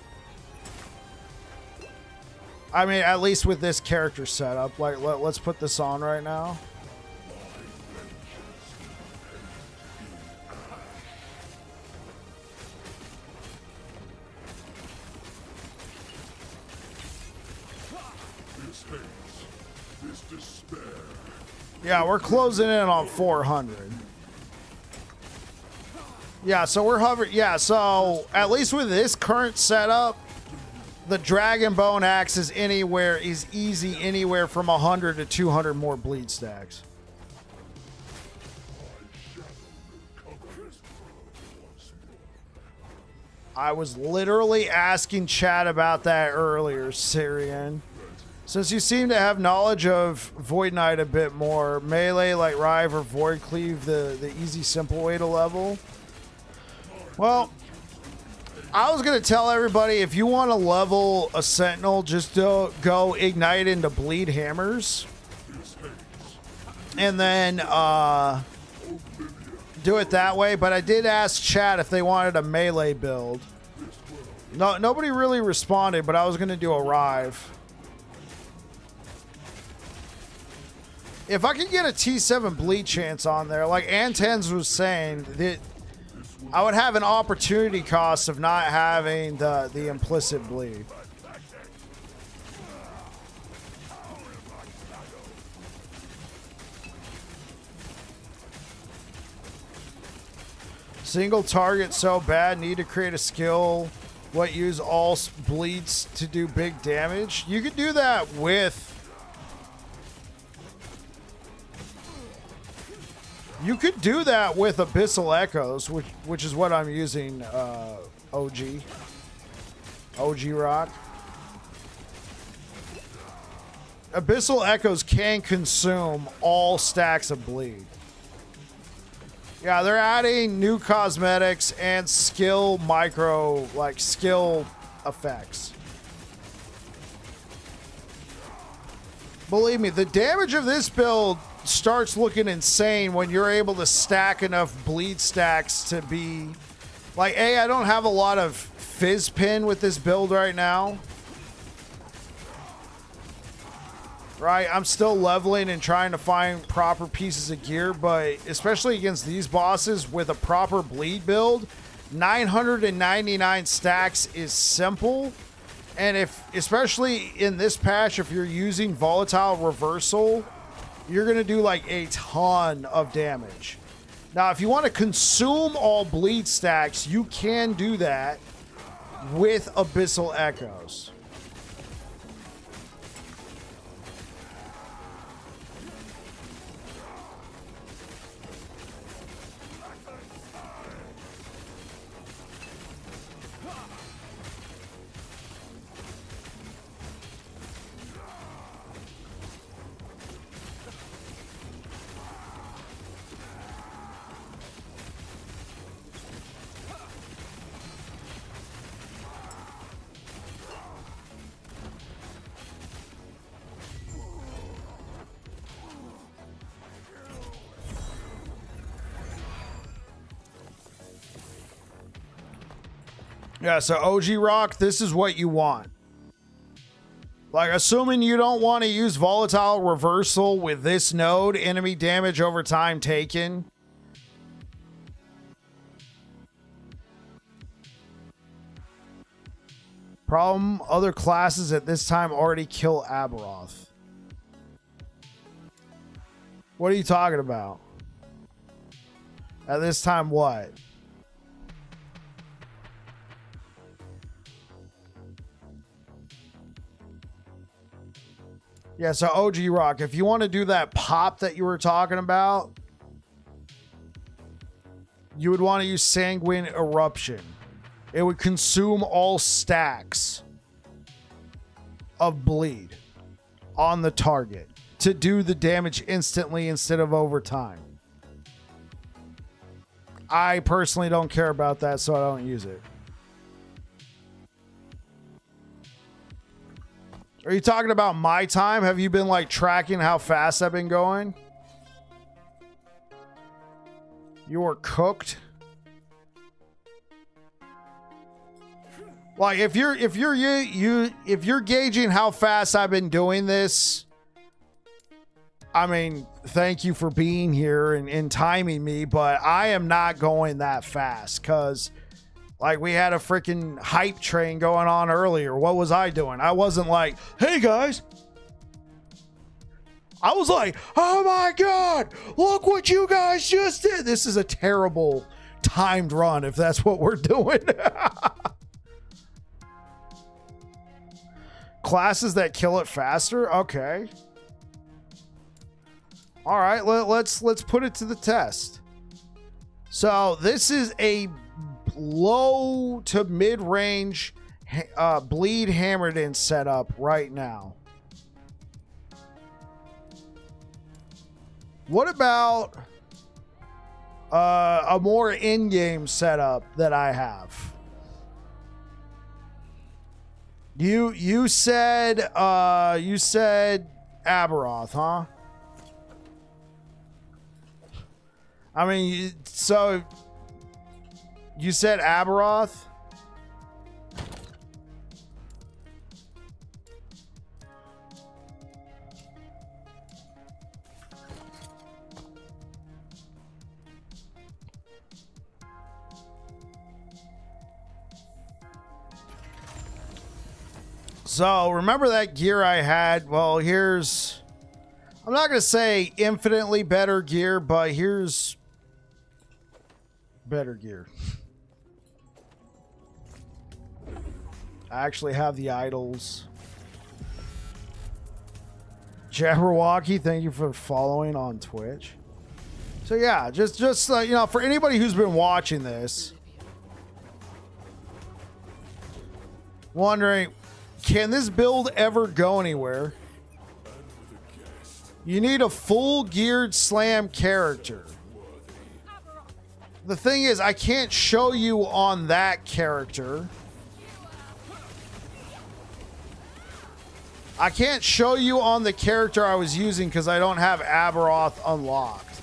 I mean, at least with this character setup. Like, let's put this on right now. Yeah, we're closing in on 400. Yeah, so we're hovering. Yeah, so at least with this current setup, the Dragon Bone Axe is easy anywhere from 100 to 200 more bleed stacks. I was literally asking chat about that earlier, Syrian. Since you seem to have knowledge of Void Knight a bit more, melee like Rive or Void Cleave the easy simple way to level. Well, I was going to tell everybody, if you want to level a Sentinel, just go Ignite into Bleed Hammers. And then do it that way. But I did ask chat if they wanted a melee build. No, nobody really responded, but I was going to do a Rive. If I could get a T7 bleed chance on there, like Antens was saying, that I would have an opportunity cost of not having the implicit bleed. Single target so bad, need to create a skill. What, use all bleeds to do big damage? You could do that with... You could do that with Abyssal Echoes, which is what I'm using, OG Rock. Abyssal Echoes can consume all stacks of bleed. Yeah, they're adding new cosmetics and skill effects. Believe me, the damage of this build starts looking insane when you're able to stack enough bleed stacks to be like, I don't have a lot of fizz pin with this build right now. Right, I'm still leveling and trying to find proper pieces of gear, but especially against these bosses with a proper bleed build, 999 stacks is simple. And especially in this patch, if you're using volatile reversal, you're going to do like a ton of damage. Now, if you want to consume all bleed stacks, you can do that with Abyssal Echoes. Yeah, so OG Rock, this is what you want. Like, assuming you don't want to use volatile reversal with this node, enemy damage over time taken. Problem, other classes at this time already kill Aberoth. What are you talking about? At this time, what? Yeah, so OG Rock, if you want to do that pop that you were talking about, you would want to use Sanguine Eruption. It would consume all stacks of bleed on the target to do the damage instantly instead of over time. I personally don't care about that, so I don't use it. Are you talking about my time? Have you been like tracking how fast I've been going? You're cooked. Like if you're gauging how fast I've been doing this, I mean, thank you for being here and timing me, but I am not going that fast because like we had a freaking hype train going on earlier. What was I doing? I wasn't like, hey guys, I was like, oh my God, look what you guys just did. This is a terrible timed run if that's what we're doing. Classes that kill it faster? Okay. All right, let's put it to the test. So this is a low to mid-range bleed hammered in setup right now. What about a more in-game setup that I have? You said Aberoth, huh? I mean, so you said Aberoth? So remember that gear I had? Well, here's, I'm not going to say infinitely better gear, but here's better gear. I actually have the idols. Jabberwocky, thank you for following on Twitch. So yeah, just you know, for anybody who's been watching this, wondering, can this build ever go anywhere? You need a full geared slam character. The thing is, I can't show you on that character. I can't show you on the character I was using because I don't have Aberoth unlocked.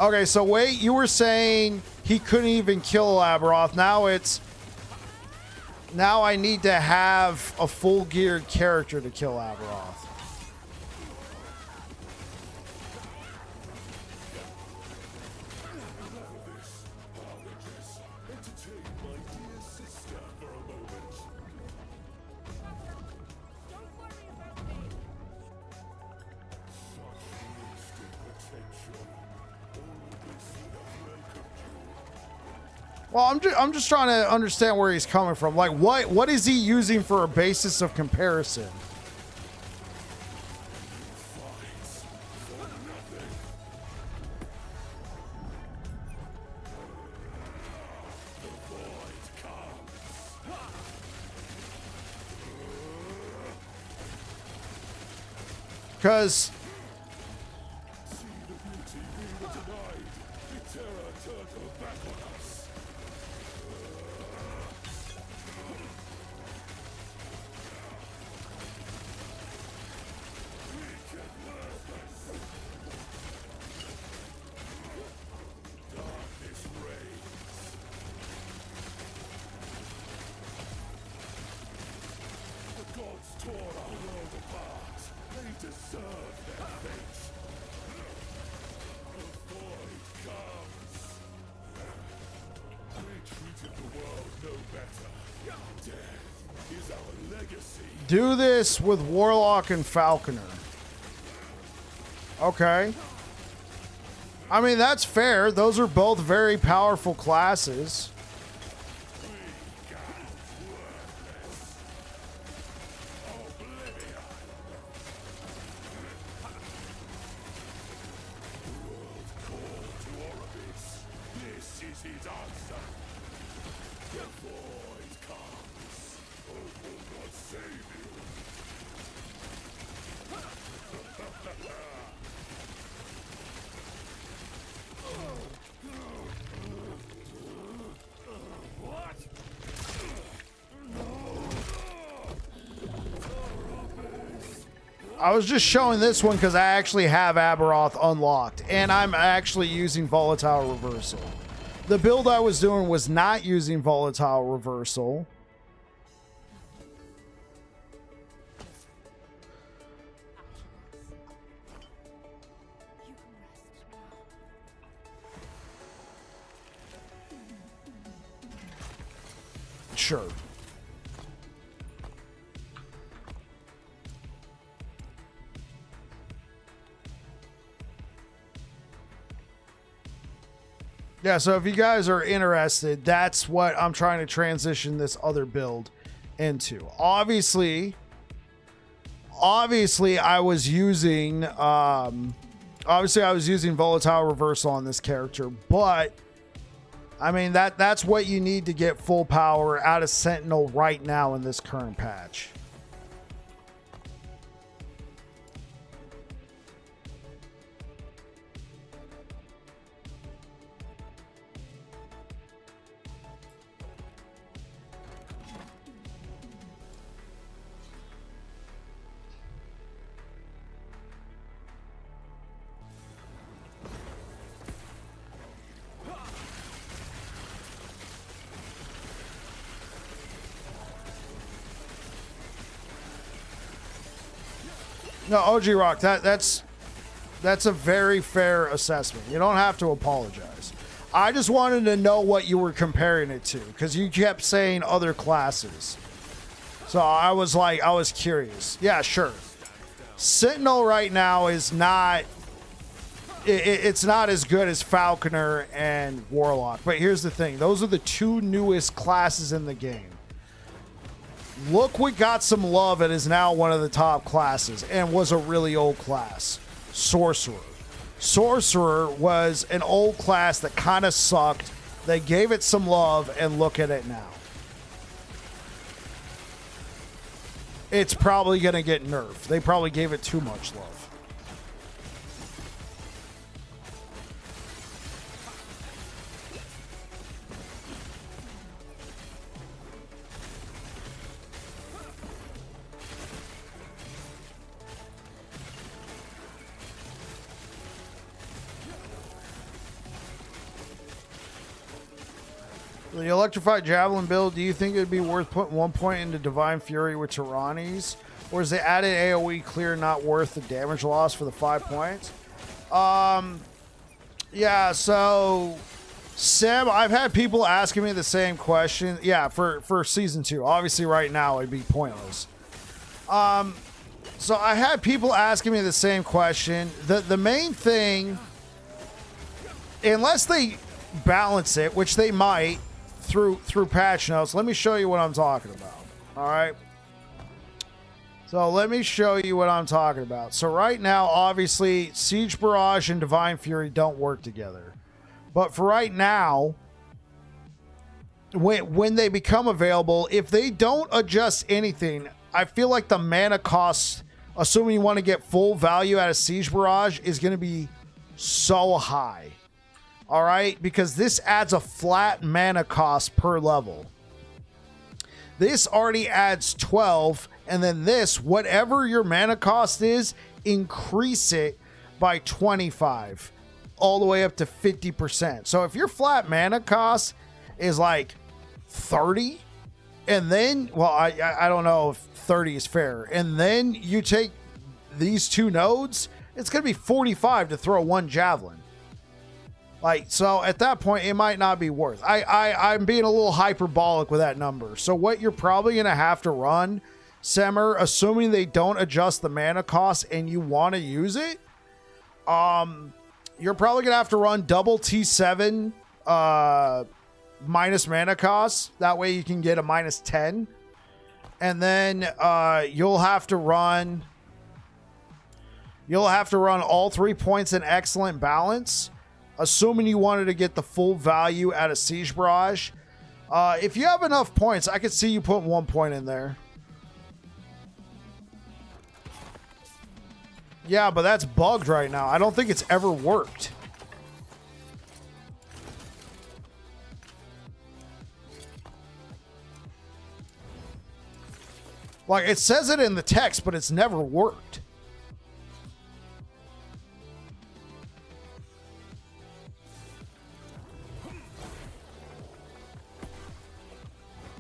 Okay, so wait, you were saying he couldn't even kill Aberoth. Now I need to have a full geared character to kill Aberoth. Well, I'm just trying to understand where he's coming from. Like, what is he using for a basis of comparison? Because do this with Warlock and Falconer. Okay. I mean, that's fair. Those are both very powerful classes. I was just showing this one because I actually have Aberoth unlocked, and I'm actually using Volatile Reversal. The build I was doing was not using Volatile Reversal. Sure. Yeah, so if you guys are interested, that's what I'm trying to transition this other build into. Obviously I was using volatile reversal on this character, but I mean that's what you need to get full power out of Sentinel right now in this current patch. No, OG Rock, that's a very fair assessment. You don't have to apologize. I just wanted to know what you were comparing it to, because you kept saying other classes. So I was curious. Yeah, sure. Sentinel right now is not it's not as good as Falconer and Warlock. But here's the thing. Those are the two newest classes in the game. Look what got some love and is now one of the top classes and was a really old class. Sorcerer. Sorcerer was an old class that kind of sucked. They gave it some love, and look at it now. It's probably going to get nerfed. They probably gave it too much love. The electrified javelin build, do you think it would be worth putting 1 point into Divine Fury with Tyrannies? Or is the added AoE clear not worth the damage loss for the 5 points? Yeah, so Sam, I've had people asking me the same question. Yeah, for season 2. Obviously right now it'd be pointless. So I had people asking me the same question. The main thing, unless they balance it, which they might, through patch notes, let me show you what I'm talking about. All right. So let me show you what I'm talking about. So right now, obviously, Siege Barrage and Divine Fury don't work together. But for right now, when they become available, if they don't adjust anything, I feel like the mana cost, assuming you want to get full value out of Siege Barrage, is going to be so high. All right, because this adds a flat mana cost per level. This already adds 12, and then this, whatever your mana cost is, increase it by 25, all the way up to 50%. So if your flat mana cost is like 30, and then, well, I don't know if 30 is fair, and then you take these two nodes, it's going to be 45 to throw one javelin. Like, so at that point, it might not be worth. I'm being a little hyperbolic with that number. So what you're probably going to have to run, Semmer, assuming they don't adjust the mana cost and you want to use it, you're probably going to have to run double T7 minus mana cost. That way you can get a minus 10. And then you'll have to run all 3 points in excellent balance, assuming you wanted to get the full value out of Siege Barrage. If you have enough points, I could see you putting 1 point in there. Yeah, but that's bugged right now. I don't think it's ever worked. Like, it says it in the text, but it's never worked.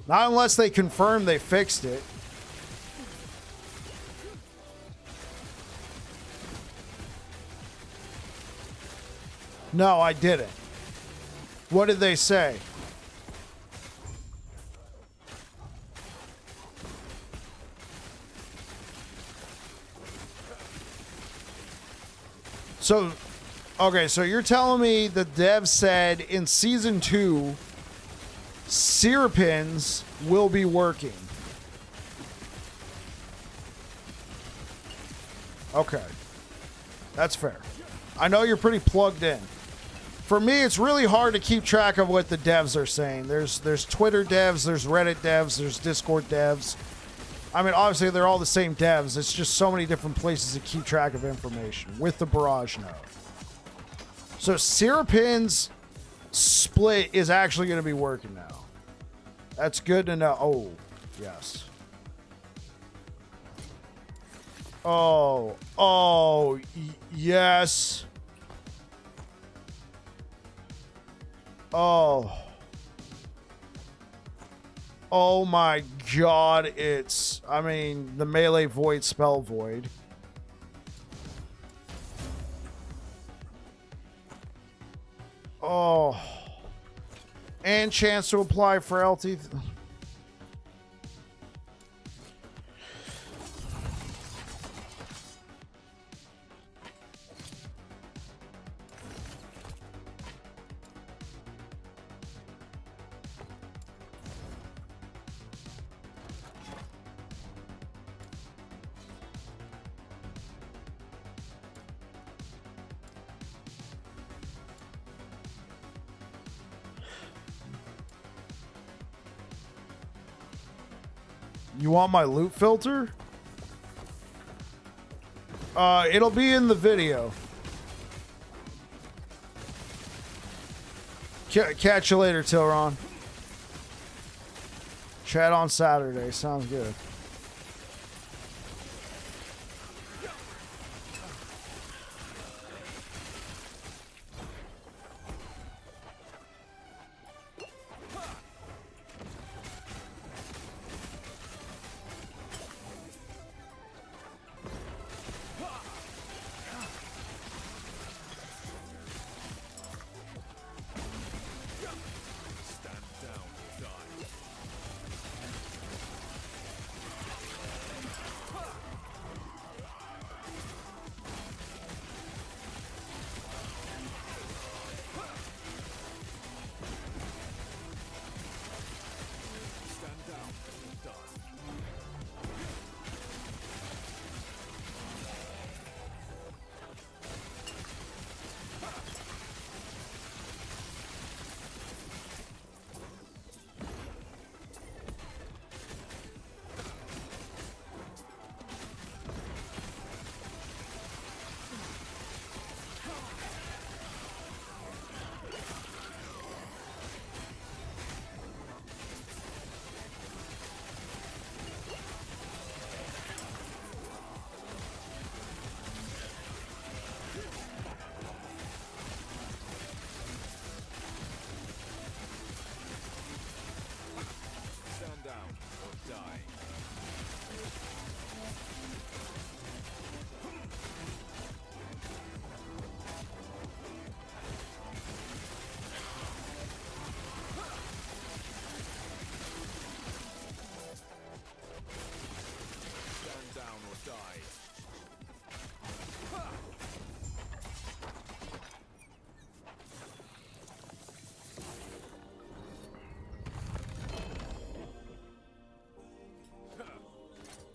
Not unless they confirm they fixed it. No, I didn't. What did they say? Okay, so you're telling me the dev said in season 2, Syrupins will be working. Okay. That's fair. I know you're pretty plugged in. For me, it's really hard to keep track of what the devs are saying. There's Twitter devs, there's Reddit devs, there's Discord devs. I mean, obviously, they're all the same devs. It's just so many different places to keep track of information with the Barrage node. So Syrupin's split is actually going to be working now. That's good to know. Oh, yes. Oh, yes. Oh my god, I mean, the melee void, spell void. Oh. And chance to apply frailty. You want my loot filter? It'll be in the video. Catch you later, Tilron. Chat on Saturday. Sounds good.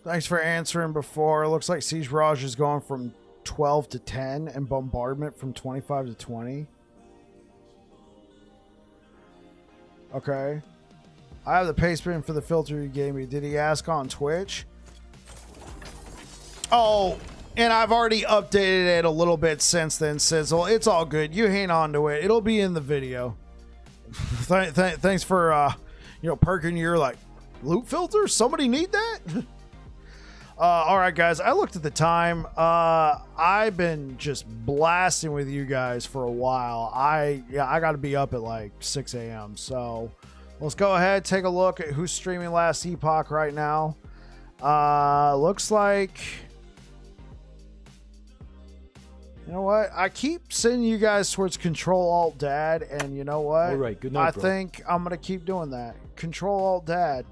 Thanks for answering before. Looks like Siege Barrage is going from 12 to 10 and Bombardment from 25 to 20. Okay. I have the paste bin for the filter you gave me. Did he ask on Twitch? Oh, and I've already updated it a little bit since then, Sizzle. It's all good. You hang on to it. It'll be in the video. Thanks for, perking your, loot filter? Somebody need that? All right, guys. I looked at the time. I've been just blasting with you guys for a while. I got to be up at 6 a.m. So let's go ahead, take a look at who's streaming last Epoch right now. Looks like, you know what? I keep sending you guys towards Control Alt Dad, and you know what? All right, good night, I bro. think I'm gonna keep doing that. Control Alt Dad.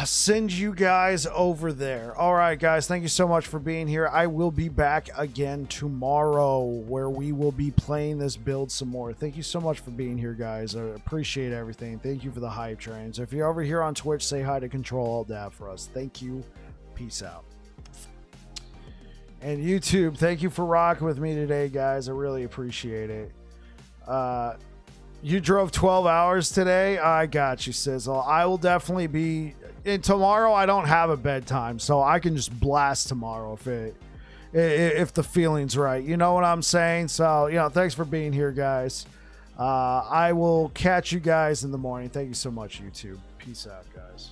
send you guys over there. All right, guys, thank you so much for being here. I will be back again tomorrow where we will be playing this build some more. Thank you so much for being here, guys. I appreciate everything. Thank you for the hype trains. If you're over here on Twitch, say hi to Control Alt Dab for us. Thank you. Peace out. And YouTube, thank you for rocking with me today, guys. I really appreciate it. You drove 12 hours today? I got you, Sizzle. I will definitely be... And tomorrow, I don't have a bedtime, so I can just blast tomorrow if the feeling's right. You know what I'm saying? So, thanks for being here, guys. I will catch you guys in the morning. Thank you so much, YouTube. Peace out, guys.